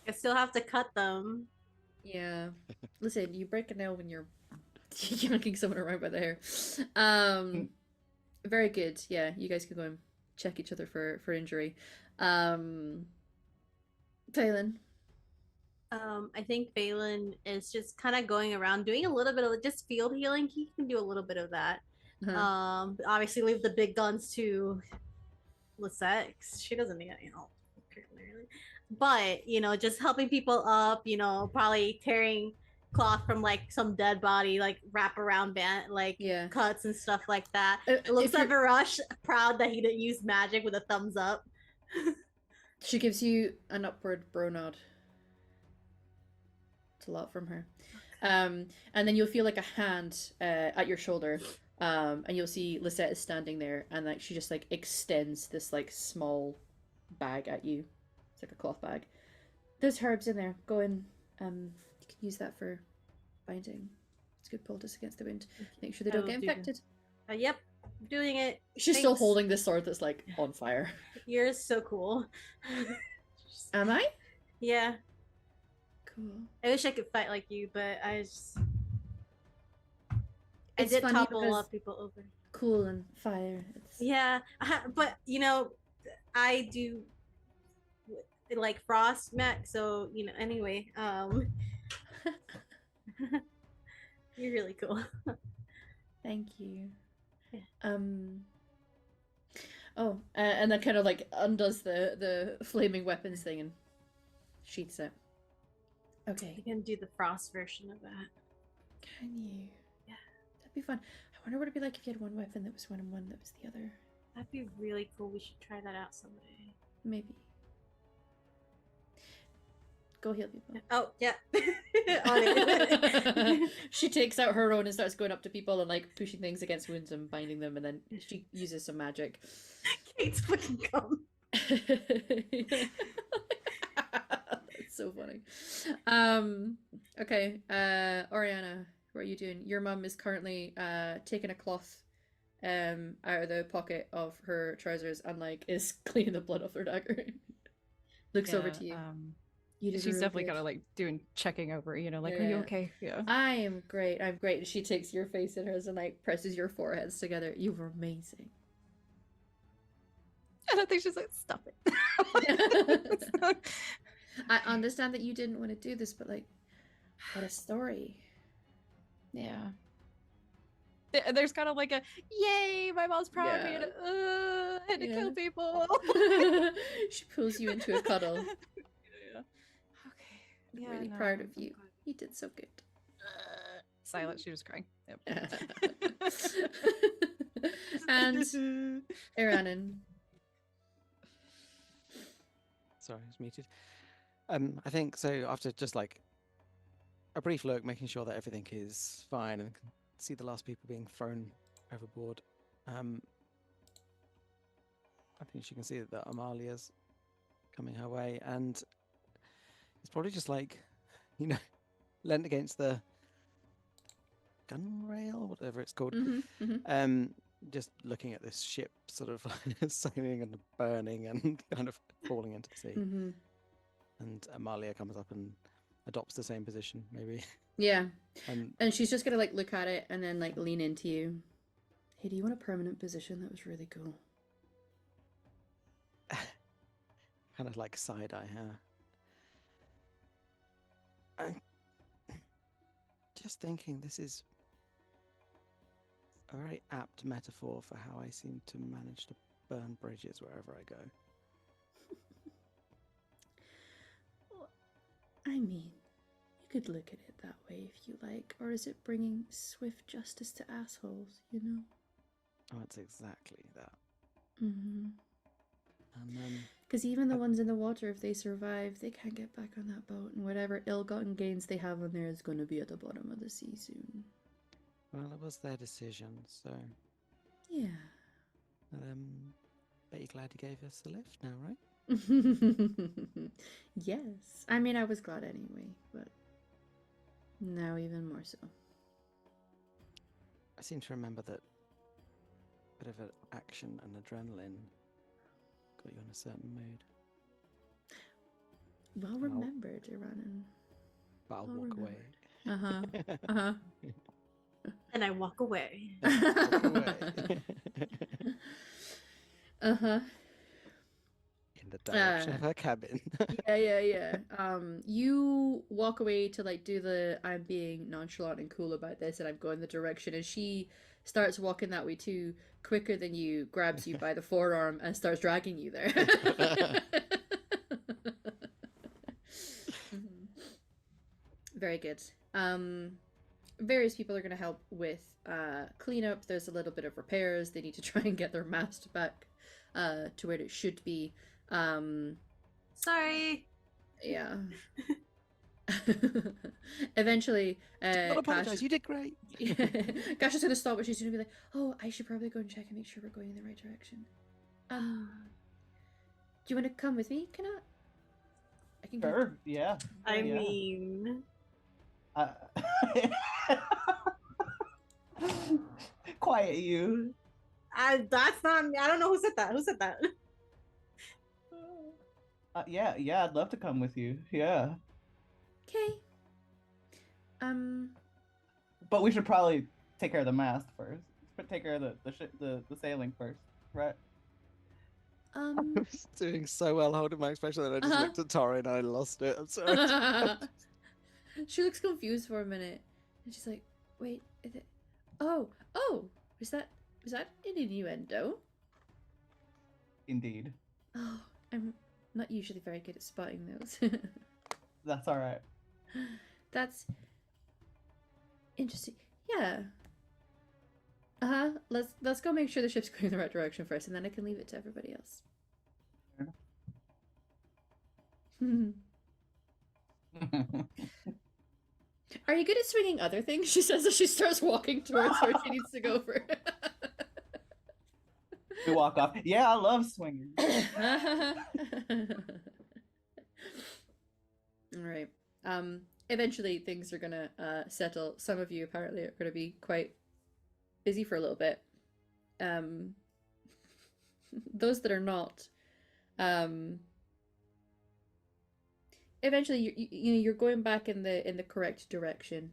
I still have to cut them. Yeah. Listen, you break a nail when you're yanking someone around by the hair. Very good. Yeah, you guys can go and check each other for injury. Phelan. I think Phelan is just kind of going around doing a little bit of just field healing. He can do a little bit of that. Obviously leave the big guns to Lisette. She doesn't need any help, clearly. But, just helping people up, probably tearing cloth from like some dead body, like wrap around band, cuts and stuff like that. It looks like Varush proud that he didn't use magic with a thumbs up. She gives you an upward bro nod. It's a lot from her. And then you'll feel like a hand at your shoulder. And you'll see Lisette is standing there, and like she just like extends this like small bag at you. It's like a cloth bag. There's herbs in there. Go in. You can use that for binding. It's a good poultice against the wound. Make sure they don't get infected. Yep, I'm doing it. She's still holding this sword that's like on fire. You're so cool. Am I? Yeah. Cool. I wish I could fight like you, but I did topple up people over. Cool and fire. Yeah, but I do like frost mech, so anyway, you're really cool. Thank you. Yeah. And then kind of like undoes the flaming weapons thing and sheaths it. Okay. You can do the frost version of that. Can you? Yeah. That'd be fun. I wonder what it'd be like if you had one weapon that was one and one that was the other. That'd be really cool. We should try that out someday. Maybe. Go heal people. Oh, yeah. On it. She takes out her own and starts going up to people and like pushing things against wounds and binding them, and then she uses some magic. Kate's fucking gum. That's so funny. Okay, Oriana, what are you doing? Your mum is currently taking a cloth out of the pocket of her trousers and like is cleaning the blood off her dagger. Looks over to you. She's definitely kind of like checking over, you know, like, are you okay? Yeah. I am great. I'm great. And she takes your face in hers and like presses your foreheads together. You were amazing. And I think she's like, stop it. I understand that you didn't want to do this, but like, what a story. Yeah. There's kind of like a, yay, my mom's proud of me, and I had to kill people. She pulls you into a cuddle. Yeah. Okay. I'm really proud of you. You did so good. Silent, she was crying. Yep. And Iranan. Sorry, I was muted. I think so. After just like a brief look, making sure that everything is fine, and can see the last people being thrown overboard. I think she can see that Amalia's coming her way, and it's probably just like, you know, leant against the gun rail, whatever it's called. Just looking at this ship sort of sailing and burning and kind of falling into the sea. And Amalia comes up and adopts the same position, maybe. Yeah. And she's just gonna like look at it and then like lean into you. Hey, do you want a permanent position? That was really cool. Kind of like side eye, huh? I'm just thinking this is a very apt metaphor for how I seem to manage to burn bridges wherever I go. I mean, you could look at it that way if you like, or is it bringing swift justice to assholes, you know? Oh, it's exactly that. And then... Because even the ones in the water, if they survive, they can't get back on that boat, and whatever ill-gotten gains they have on there is going to be at the bottom of the sea soon. Well, it was their decision, so... Yeah. Bet you're glad you gave us the lift now, right? Yes. I mean, I was glad anyway, but now even more so. I seem to remember that a bit of an action and adrenaline got you in a certain mood. Well remembered, Iranan. But I'll walk away. And I walk away. In the direction of her cabin. Yeah. You walk away to like do the I'm being nonchalant and cool about this and I'm going the direction, and she starts walking that way too, quicker than you, grabs you by the forearm and starts dragging you there. Very good. Various people are going to help with cleanup. There's a little bit of repairs. They need to try and get their mast back to where it should be. Sorry. Yeah. Eventually, don't apologize. You did great. Gash is going to stop, but she's going to be like, "Oh, I should probably go and check and make sure we're going in the right direction. Do you want to come with me? Can I can go. Sure, yeah. I mean... Quiet you. That's not me. I don't know who said that. Who said that? Yeah, I'd love to come with you. Yeah. Okay. But we should probably take care of the mast first. Take care of the sailing first, right? I was doing so well holding my expression that I just looked at Tori and I lost it. I'm sorry. She looks confused for a minute, and she's like, "Wait, is it? Oh, was that an innuendo?" Indeed. Oh, I'm not usually very good at spotting those. That's all right. That's interesting. Yeah. Let's go make sure the ship's going in the right direction first, and then I can leave it to everybody else. Are you good at swinging other things? She says as she starts walking towards where she needs to go for. We walk off. Yeah, I love swinging. All right. Eventually things are gonna settle. Some of you apparently are gonna be quite busy for a little bit. Those that are not, eventually you're going back in the correct direction,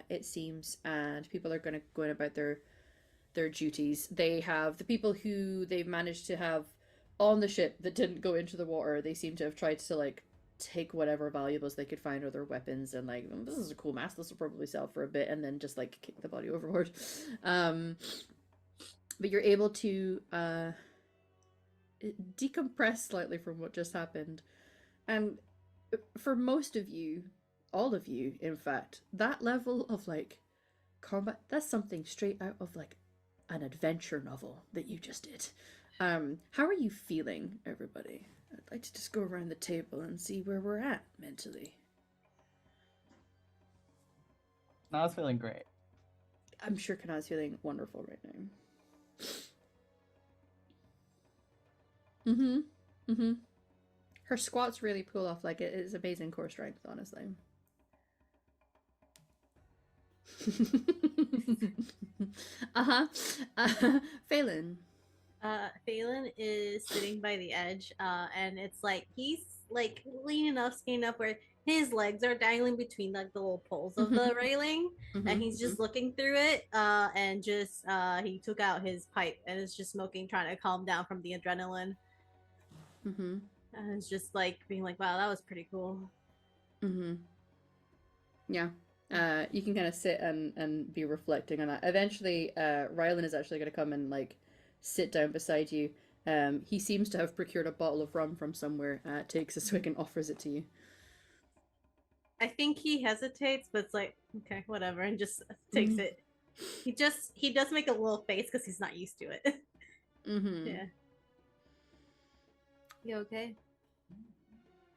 it seems, and people are gonna go about their duties. They have the people who they've managed to have on the ship that didn't go into the water. They seem to have tried to like take whatever valuables they could find or their weapons and like, this is a cool mask, this will probably sell for a bit, and then just like kick the body overboard. But you're able to decompress slightly from what just happened, and for most of you, all of you in fact, that level of like combat, that's something straight out of like an adventure novel that you just did. How are you feeling, everybody? I'd like to just go around the table and see where we're at mentally. I was feeling great. I'm sure Kana's feeling wonderful right now. Her squats really pull off, like, it is amazing core strength, honestly. Phelan. Phelan is sitting by the edge, and it's like he's like leaning up, skinning up, where his legs are dangling between like the little poles of the railing, and he's just looking through it. And just he took out his pipe and is just smoking, trying to calm down from the adrenaline. And it's just like being like, "Wow, that was pretty cool." Yeah. You can kind of sit and be reflecting on that. Eventually, Rylan is actually going to come and like sit down beside you. He seems to have procured a bottle of rum from somewhere, takes a swig and offers it to you. I think he hesitates, but it's like, okay, whatever, and just takes it. He does make a little face because he's not used to it. Yeah. You okay?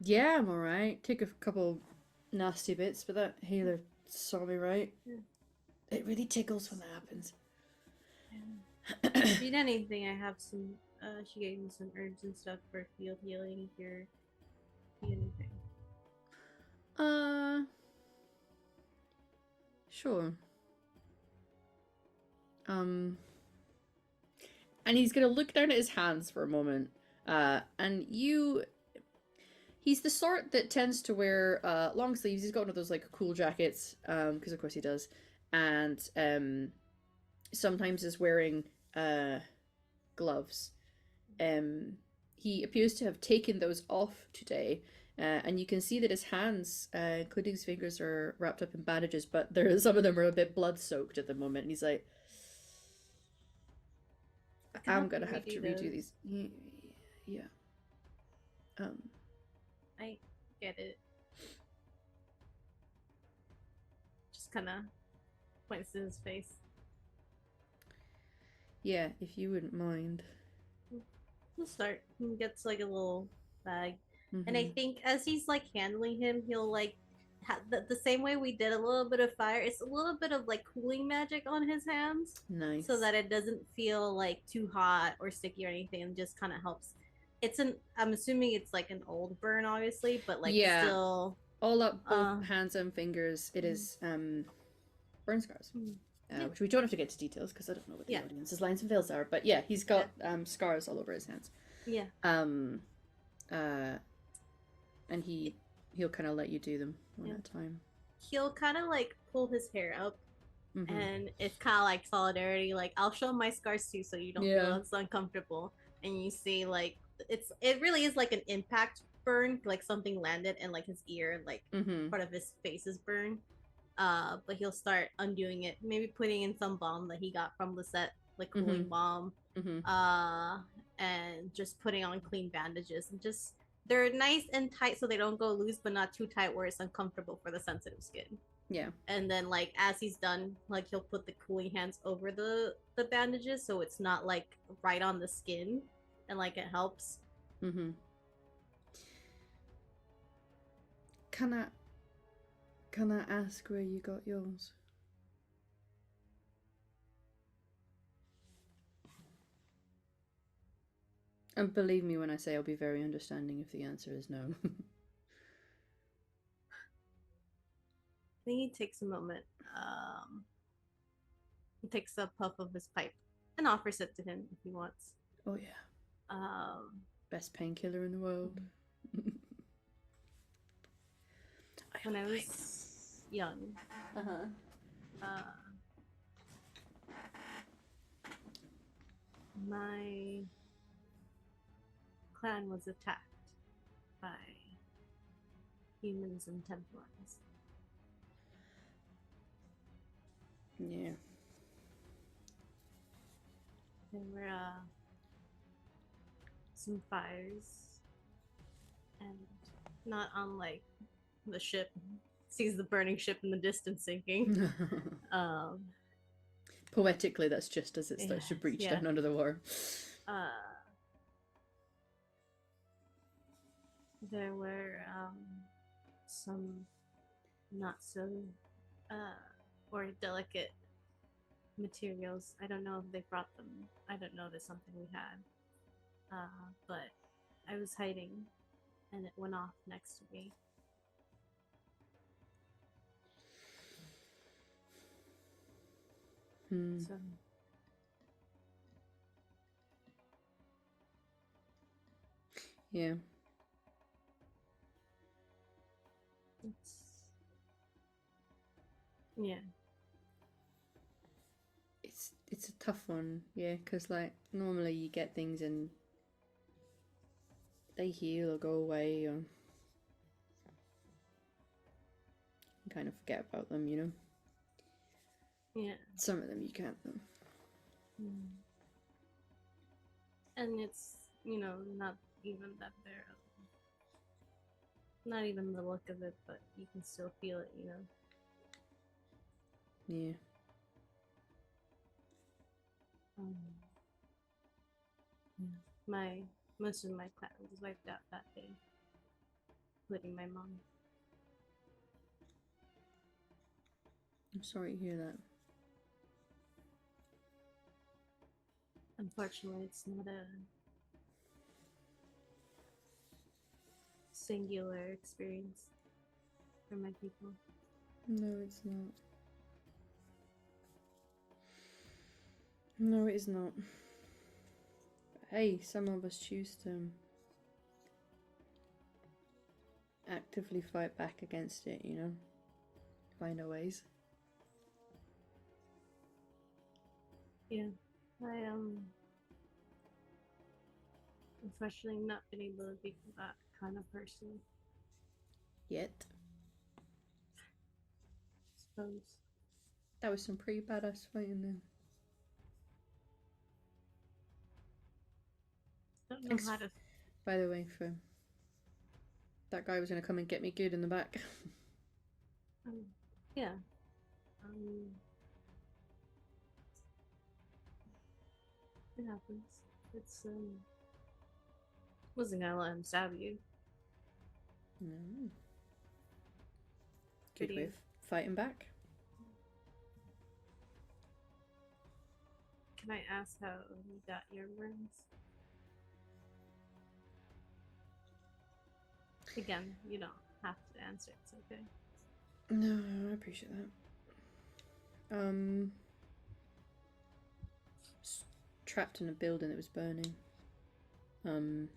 Yeah, I'm alright. Take a couple nasty bits, but that healer saw me right. It really tickles when that happens. If you need anything, I have some. She gave me some herbs and stuff for field healing. If you're need anything. Sure. And he's gonna look down at his hands for a moment. And he's the sort that tends to wear long sleeves. He's got one of those like cool jackets, because of course he does. And sometimes is wearing gloves. He appears to have taken those off today, and you can see that his hands, including his fingers, are wrapped up in bandages, but some of them are a bit blood-soaked at the moment, and he's like, I'm gonna have to redo these. Yeah. I get it. Just kind of points to his face. Yeah, if you wouldn't mind. He'll start. He gets like a little bag, and I think as he's like handling him, he'll like the same way we did a little bit of fire. It's a little bit of like cooling magic on his hands, nice, so that it doesn't feel like too hot or sticky or anything, and just kind of helps. I'm assuming it's like an old burn, obviously, but like still all up both hands and fingers. It is burn scars. Which we don't have to get to details because I don't know what the audience's lines and veils are, but yeah, he's got scars all over his hands. Yeah. And he'll kind of let you do them one at a time. He'll kind of like pull his hair up, and it's kind of like solidarity. Like, I'll show my scars too, so you don't feel it's uncomfortable. And you see, like, it really is like an impact burn, like something landed in like his ear, like part of his face is burned. But he'll start undoing it, maybe putting in some balm that he got from Lisette, like cooling balm, and just putting on clean bandages and just they're nice and tight so they don't go loose, but not too tight where it's uncomfortable for the sensitive skin. Yeah. And then like as he's done, like he'll put the cooling hands over the bandages so it's not like right on the skin, and like it helps. Mm-hmm. Can I ask where you got yours? And believe me when I say I'll be very understanding if the answer is no. I think he takes a moment. He takes a puff of his pipe and offers it to him if he wants. Oh yeah. Best painkiller in the world. When I was young, my clan was attacked by humans and Templars. Yeah. There were some fires, and not unlike the ship sees the burning ship in the distance sinking. Poetically, that's just as it starts to breach down under the water. There were some not so or delicate materials. I don't know if they brought them. I don't know if it's something we had. But I was hiding and it went off next to me. So yeah. It's a tough one, yeah, because like normally you get things and they heal or go away, or you kind of forget about them, you know. Yeah. Some of them you can't though. And it's, you know, not even that they're not even the look of it, but you can still feel it, you know. Yeah. Most of my clan was wiped out that day, including my mom. I'm sorry to hear that. Unfortunately, it's not a singular experience for my people. No, it's not. No, it is not. But hey, some of us choose to actively fight back against it, you know? Find our ways. Yeah, I unfortunately not been able to be that kind of person. Yet. Suppose. That was some pretty badass fighting there. Don't know Thanks, how to. by the way, for that guy was gonna come and get me good in the back. Yeah. It happens. It's wasn't gonna let him stab you. Good Pretty- way of fighting back. Can I ask how you got your burns? Again, you don't have to answer. It's okay. No, I appreciate that. Trapped in a building that was burning. And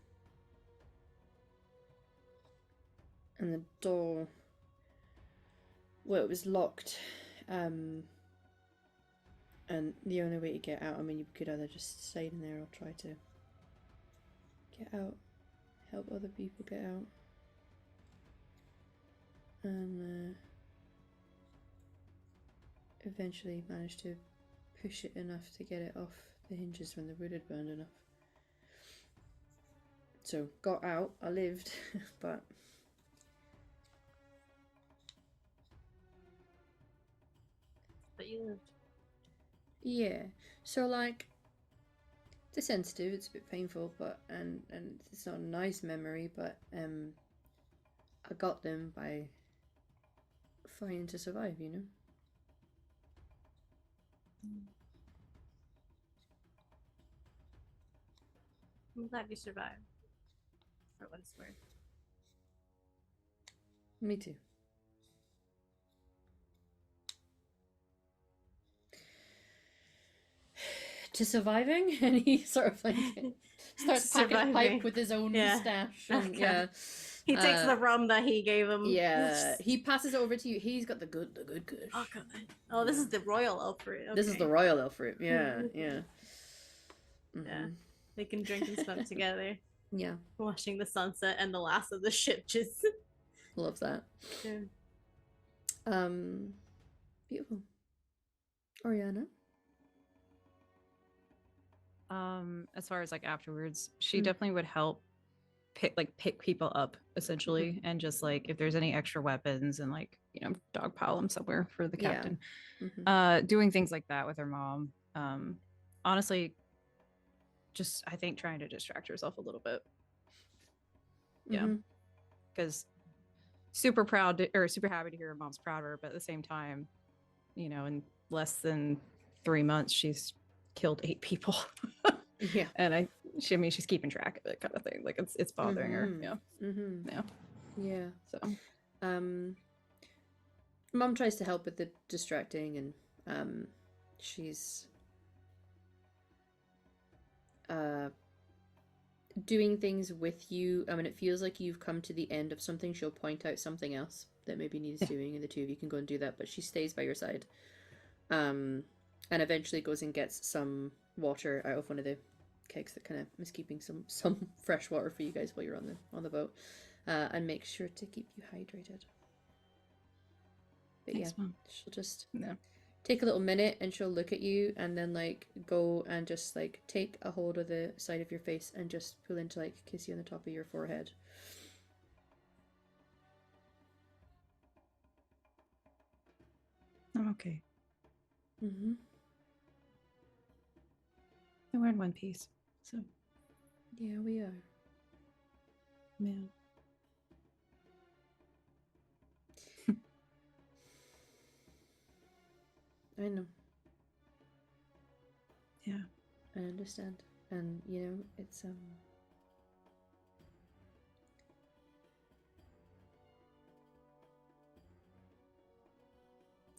the door, well, it was locked. And the only way to get out, I mean, you could either just stay in there or try to get out, help other people get out. And eventually managed to push it enough to get it off the hinges when the wood had burned enough. So got out. I lived, but you lived. yeah. So like, it's sensitive. It's a bit painful, but and it's not a nice memory. But I got them by fighting to survive. You know. I'm glad you survived. For what it's worth. Me too. To surviving, and he sort of like starts packing a pipe Surviving. with his own Yeah. stash. And, Okay. yeah, He takes the rum that he gave him. yeah. He passes it over to you. He's got the good kush. Oh god. Oh, this is the royal elf fruit. Okay. This is the royal elf fruit. Yeah, yeah. Yeah. They can drink and smoke together, Yeah, watching the sunset and the last of the ship just. love that. Yeah. Beautiful. Oriana. As far as like afterwards, she definitely would help pick people up essentially, and just like if there's any extra weapons and like, you know, dogpile them somewhere for the captain. Doing things like that with her mom. Honestly, just I think trying to distract herself a little bit. Yeah, because super proud or super happy to hear her mom's proud of her, but at the same time, you know, in less than 3 months, she's killed 8 people. Yeah, and she's keeping track of it, kind of thing. Like it's bothering her. Yeah, yeah. So, Mom tries to help with the distracting, and she's doing things with you. I mean, it feels like you've come to the end of something. She'll point out something else that maybe needs doing, and the two of you can go and do that. But she stays by your side, and eventually goes and gets some water out of one of the kegs that kind of is keeping some fresh water for you guys while you're on the boat, and make sure to keep you hydrated. But thanks, yeah, Mom. she'll just take a little minute, and she'll look at you, and then like go and just like take a hold of the side of your face and just pull in to like kiss you on the top of your forehead. I'm okay. Mm-hmm. And we're in one piece, so Yeah, we are. yeah. I know. Yeah. I understand. And you know, it's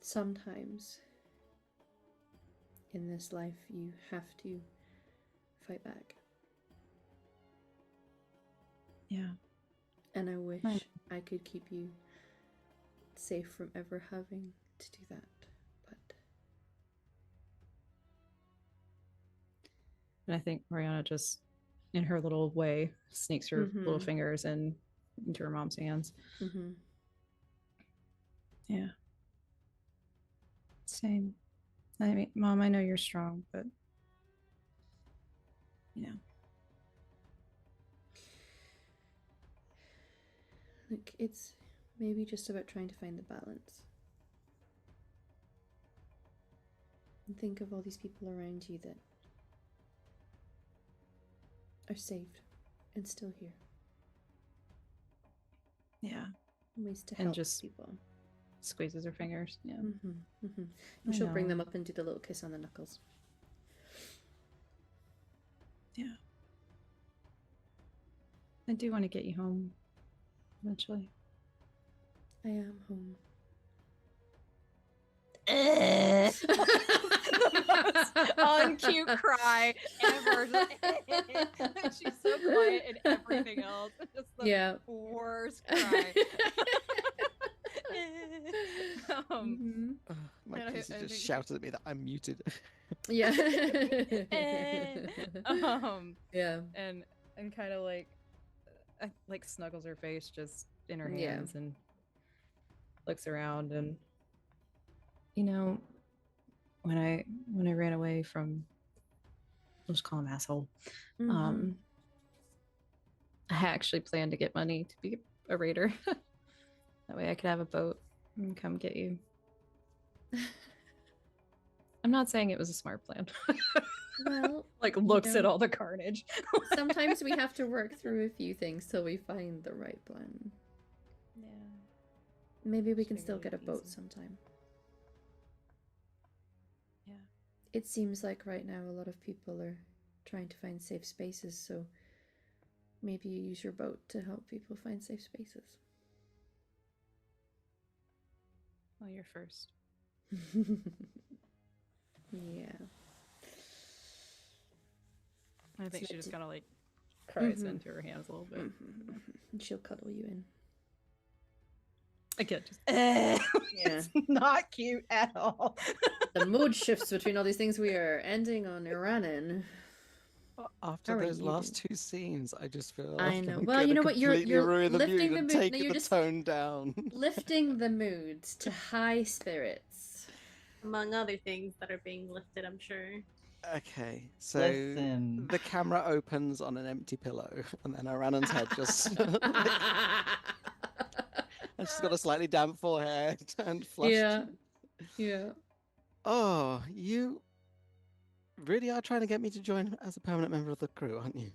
sometimes in this life you have to fight back. Yeah. And I wish Right. I could keep you safe from ever having to do that. And I think Mariana just, in her little way, sneaks her little fingers into her mom's hands. Yeah. Same. I mean, Mom, I know you're strong, but you know. Look, it's maybe just about trying to find the balance. And think of all these people around you that are saved and still here. Yeah. Ways to And help just people. Squeezes her fingers. Yeah. And she'll bring them up and do the little kiss on the knuckles. Yeah. I do want to get you home eventually. I am home. On cue cry ever. She's so quiet and everything else. Just the worst cry. My PC just shouted at me that I'm muted. Yeah. Yeah. And kind of like snuggles her face just in her hands and looks around. And you know, when I ran away from, let's call him asshole, I actually plan to get money to be a raider. That way I could have a boat and come get you. I'm not saying it was a smart plan. Well, like you looks at know, all the carnage. sometimes we have to work through a few things till we find the right plan. Yeah. Maybe we Just can figured still it'd get a be boat easy. sometime. Yeah. It seems like right now a lot of people are trying to find safe spaces, so maybe you use your boat to help people find safe spaces. Well, you're first. Yeah. I think It's she meant just to- kind of like cries Mhm. into her hands a little bit. And she'll cuddle you in. Again, just Yeah. it's not cute at all. The mood shifts between all these things. We are ending on Iranin. After How are those you last doing? 2 scenes, I just feel I like know. I'm Well, you gonna know what? You're completely ruin the lifting mood the and mood. take No, you're the just tone down. lifting the mood to high spirits. Among other things that are being lifted, I'm sure. Okay, so Listen. the camera opens on an empty pillow, and then Aranan's head just and she's got a slightly damp forehead and flushed. Yeah. Yeah. Oh, you really are trying to get me to join as a permanent member of the crew, aren't you?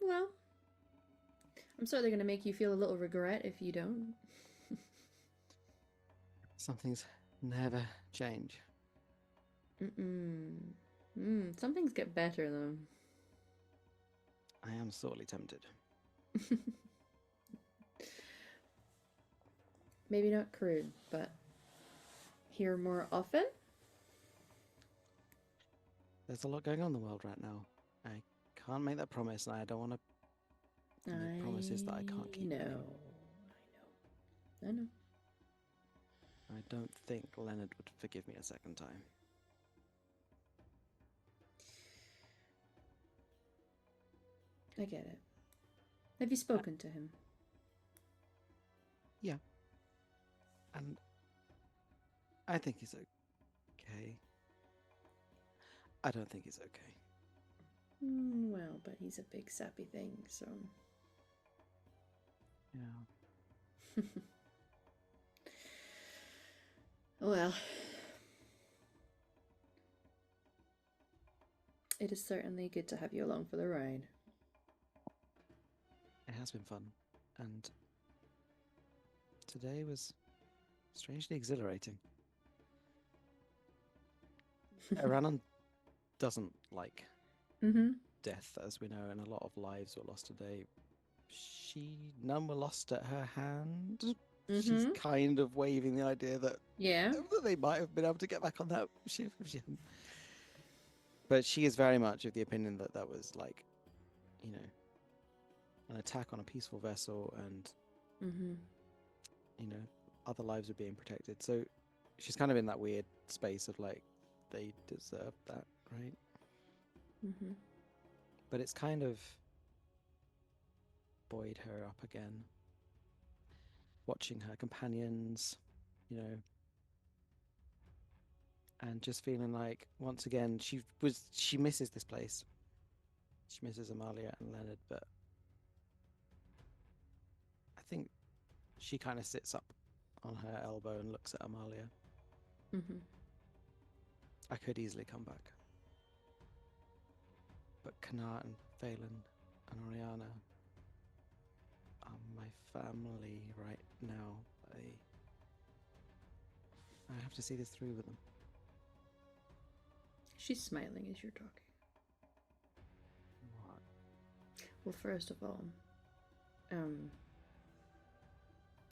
Well, I'm certainly going to make you feel a little regret if you don't. Some things never change. Some things get better, though. I am sorely tempted. Maybe not crew, but here more often? There's a lot going on in the world right now. I can't make that promise, and I don't want to make promises that I can't keep. I know. I don't think Leonard would forgive me a second time. I get it. Have you spoken to him? Yeah. And I think he's okay. I don't think he's okay. Well, but he's a big sappy thing, so... Yeah. Well... It is certainly good to have you along for the ride. It has been fun. And today was strangely exhilarating. Aranon doesn't like death, as we know, and a lot of lives were lost today. None were lost at her hand. She's kind of waving the idea that they might have been able to get back on that ship if she hadn't. But she is very much of the opinion that that was like, you know, an attack on a peaceful vessel, and you know, other lives are being protected. So she's kind of in that weird space of like, they deserve that, right? But it's kind of buoyed her up again, watching her companions, you know, and just feeling like once again she misses this place. She misses Amalia and Leonard, but I think she kind of sits up on her elbow and looks at Amalia. I could easily come back, but Kana and Phelan and Oriana are my family right now. I have to see this through with them. She's smiling as you're talking. What? Well, first of all,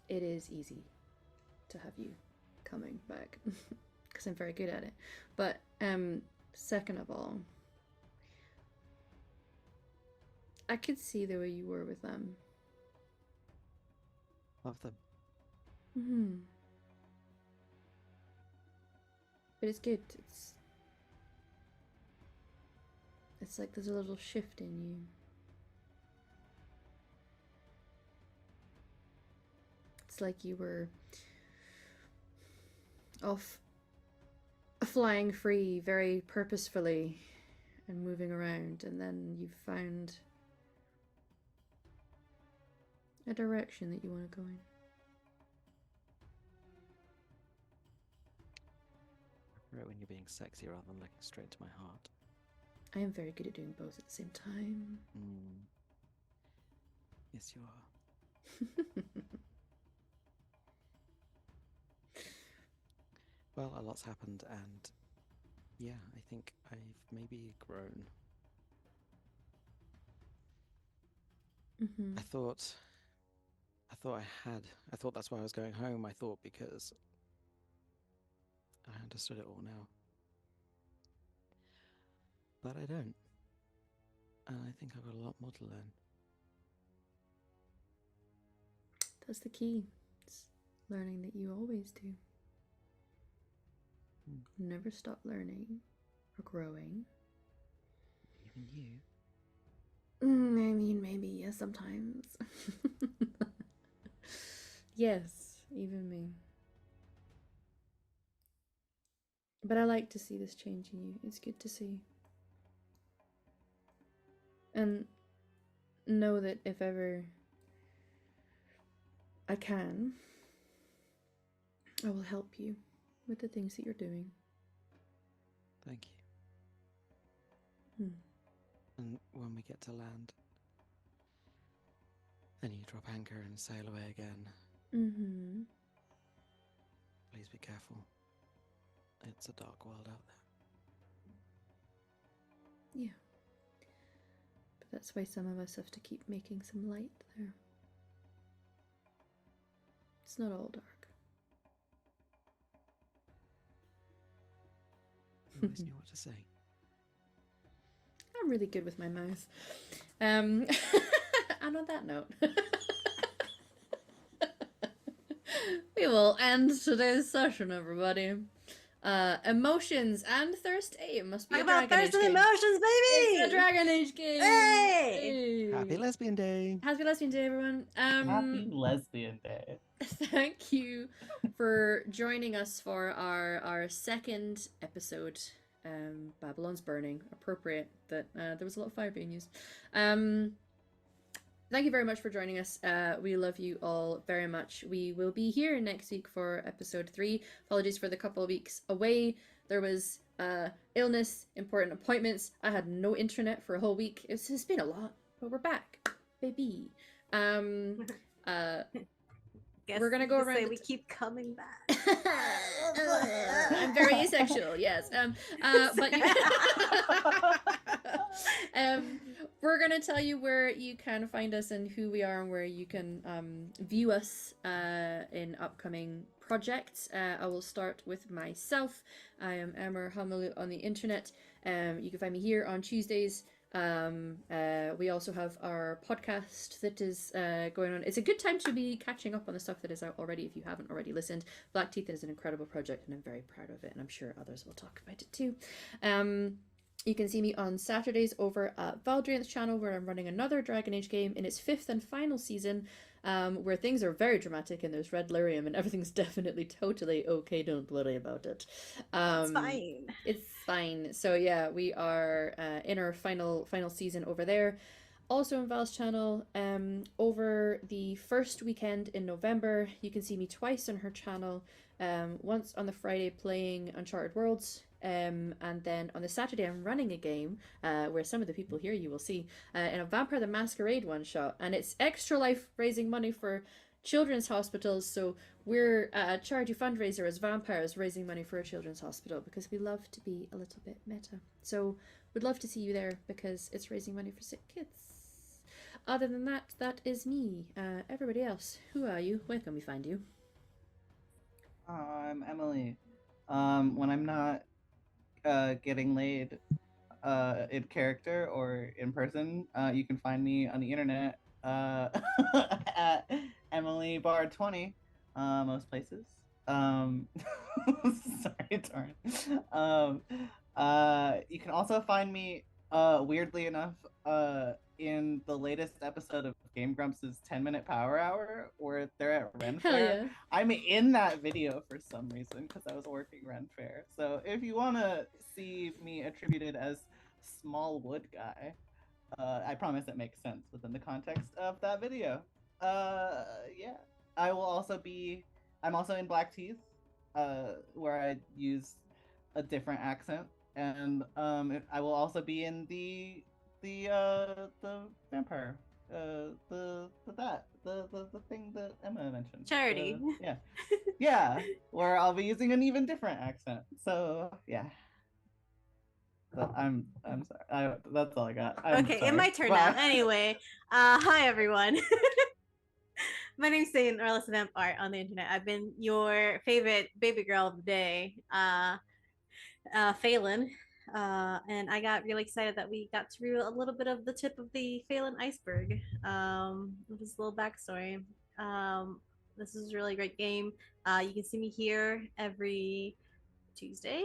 it is easy to have you coming back because I'm very good at it. But second of all, I could see the way you were with them. Love them. But it's good. It's like there's a little shift in you. It's like you were off flying free very purposefully and moving around, and then you found a direction that you want to go in? Right when you're being sexy rather than looking straight to my heart. I am very good at doing both at the same time. Yes, you are. Well, a lot's happened, and yeah, I think I've maybe grown. Mm-hmm. I thought that's why I was going home. I thought because I understood it all now. But I don't. And I think I've got a lot more to learn. That's the key. It's learning that you always do. Never stop learning or growing. Even you. I mean, maybe, yes, sometimes. Yes, even me. But I like to see this change in you. It's good to see. And know that if ever I can, I will help you with the things that you're doing. Thank you. Hmm. And when we get to land, then you drop anchor and sail away again. Mm-hmm. Please be careful. It's a dark world out there. Yeah. But that's why some of us have to keep making some light there. It's not all dark. You always knew what to say. I'm really good with my mouth. And on that note, we will end today's session, everybody. Emotions and Thursday must be Talk a about Dragon Age Thursday game. emotions, baby! It's a Dragon Age game. Hey! Happy Lesbian Day! Happy Lesbian Day, everyone. Happy Lesbian Day. Thank you for joining us for our second episode. Babylon's Burning. Appropriate that there was a lot of fire being used. Thank you very much for joining us. We love you all very much. We will be here next week for episode 3. Apologies for the couple of weeks away. There was illness, important appointments. I had no internet for a whole week. It's been a lot, but we're back, baby. Guess We're gonna go you could around say the we keep coming back. I'm very asexual, yes. But you... we're gonna tell you where you can find us and who we are and where you can view us in upcoming projects. I will start with myself. I am Emmer Hamalu on the internet. You can find me here on Tuesdays. We also have our podcast that is going on. It's a good time to be catching up on the stuff that is out already if you haven't already listened. Black Teeth is an incredible project and I'm very proud of it, and I'm sure others will talk about it too. You can see me on Saturdays over at Valdrian's channel, where I'm running another Dragon Age game in its 5th and final season, where things are very dramatic and there's red lyrium and everything's definitely totally okay. Don't worry about it. It's fine. It's fine. So yeah, we are in our final season over there. Also on Val's channel, over the first weekend in November, you can see me twice on her channel. Once on the Friday playing Uncharted Worlds, and then on the Saturday I'm running a game where some of the people here you will see in a Vampire the Masquerade one shot, and it's Extra Life raising money for children's hospitals. So we're a charity fundraiser as vampires raising money for a children's hospital because we love to be a little bit meta. So we'd love to see you there because it's raising money for sick kids. Other than that, that is me. Everybody else, who are you? Where can we find you? I'm Emily. When I'm not getting laid in character or in person, you can find me on the internet at EmilyBard20, most places. Sorry, Torrent. You can also find me, weirdly enough, in the latest episode of Game Grumps' 10-minute Power Hour, where they're at Ren Hell Fair. yeah. I'm in that video for some reason because I was working Ren Fair. So if you want to see me attributed as Small Wood Guy, I promise it makes sense within the context of that video. Yeah. I will also be. I'm also in Black Teeth, where I use a different accent, and I will also be in the vampire, the thing that Emma mentioned. Charity. Yeah, yeah, where I'll be using an even different accent. So yeah. So I'm sorry. That's all I got. I'm Okay, sorry. it might turn Bye. out. Anyway, hi everyone. My name's Satan, or less vamp art on the internet. I've been your favorite baby girl of the day, Phelan. And I got really excited that we got to reveal a little bit of the tip of the Phelan iceberg. With this little backstory. This is a really great game. You can see me here every Tuesday.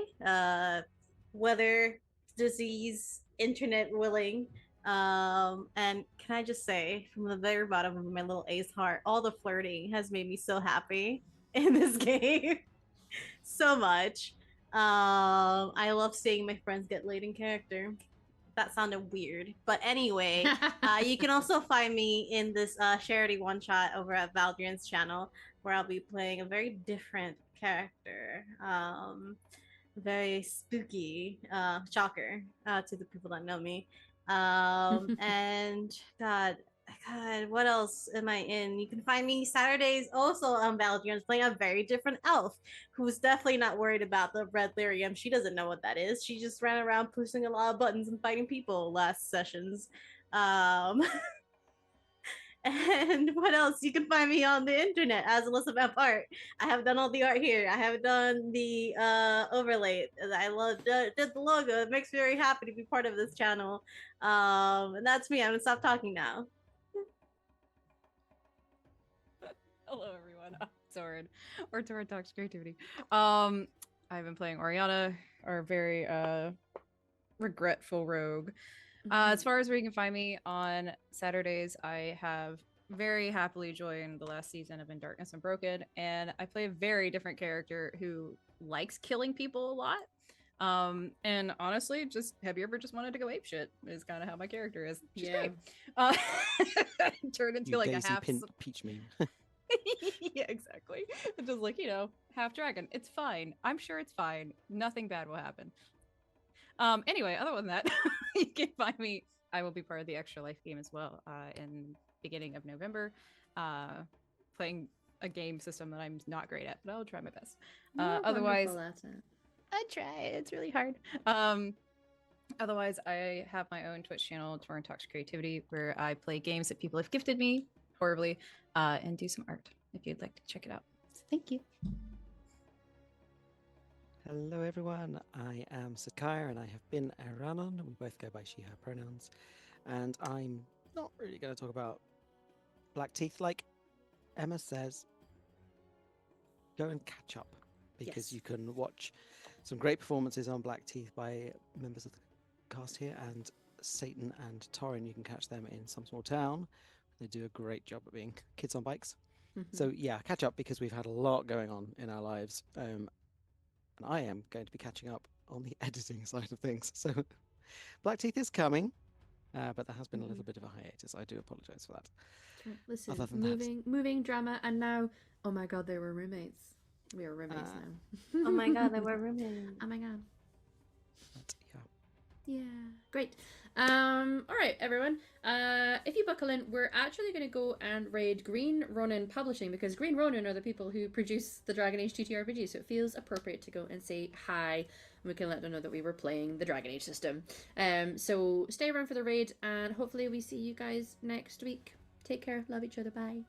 Weather, disease, internet willing. And can I just say, from the very bottom of my little ace heart, all the flirting has made me so happy in this game. So much. I love seeing my friends get laid in character. That sounded weird, but anyway, you can also find me in this charity one shot over at Valdrian's channel, where I'll be playing a very different character. Very spooky, shocker to the people that know me. And God, what else am I in? You can find me Saturdays also on Valdrian's playing a very different elf who's definitely not worried about the red lyrium. She doesn't know what that is. She just ran around pushing a lot of buttons and fighting people last sessions. And what else? You can find me on the internet as Alyssa Vamp Art. I have done all the art here. I have done the overlay. I love did the logo. It makes me very happy to be part of this channel. And that's me. I'm gonna stop talking now. Hello, everyone. I'm Torin, or Torin Talks Creativity. I've been playing Oriana, our very regretful rogue. As far as where you can find me on Saturdays, I have very happily joined the last season of In Darkness Unbroken, and I play a very different character who likes killing people a lot. And honestly, just have you ever just wanted to go ape shit? Is kind of how my character is. She's great. Turned into You like Daisy a half Peach meme. yeah, exactly. It's just like, half dragon. It's fine. I'm sure it's fine. Nothing bad will happen. Anyway, other than that, you can find me. I will be part of the Extra Life game as well in beginning of November, playing a game system that I'm not great at, but I'll try my best. Otherwise, I try. It's really hard. Otherwise, I have my own Twitch channel, Torrent Talks Creativity, where I play games that people have gifted me horribly and do some art if you'd like to check it out. So thank you. Hello everyone, I am Sakaya and I have been Aranon. We both go by she, her pronouns. And I'm not really going to talk about Black Teeth like Emma says. Go and catch up because you can watch some great performances on Black Teeth by members of the cast here, and Satan and Torin, you can catch them in Some Small Town. They do a great job at being kids on bikes. So yeah, catch up because we've had a lot going on in our lives. And I am going to be catching up on the editing side of things. So Black Teeth is coming, but there has been a little bit of a hiatus. I do apologize for that. Listen, Other than moving drama, and now, oh my god, they were roommates. We are roommates now. Oh my god, they were roommates. Oh my god. But, yeah, great. All right, everyone. If you buckle in, we're actually going to go and raid Green Ronin Publishing, because Green Ronin are the people who produce the Dragon Age TTRPG, so it feels appropriate to go and say hi, and we can let them know that we were playing the Dragon Age system. So stay around for the raid, and hopefully we see you guys next week. Take care. Love each other. Bye.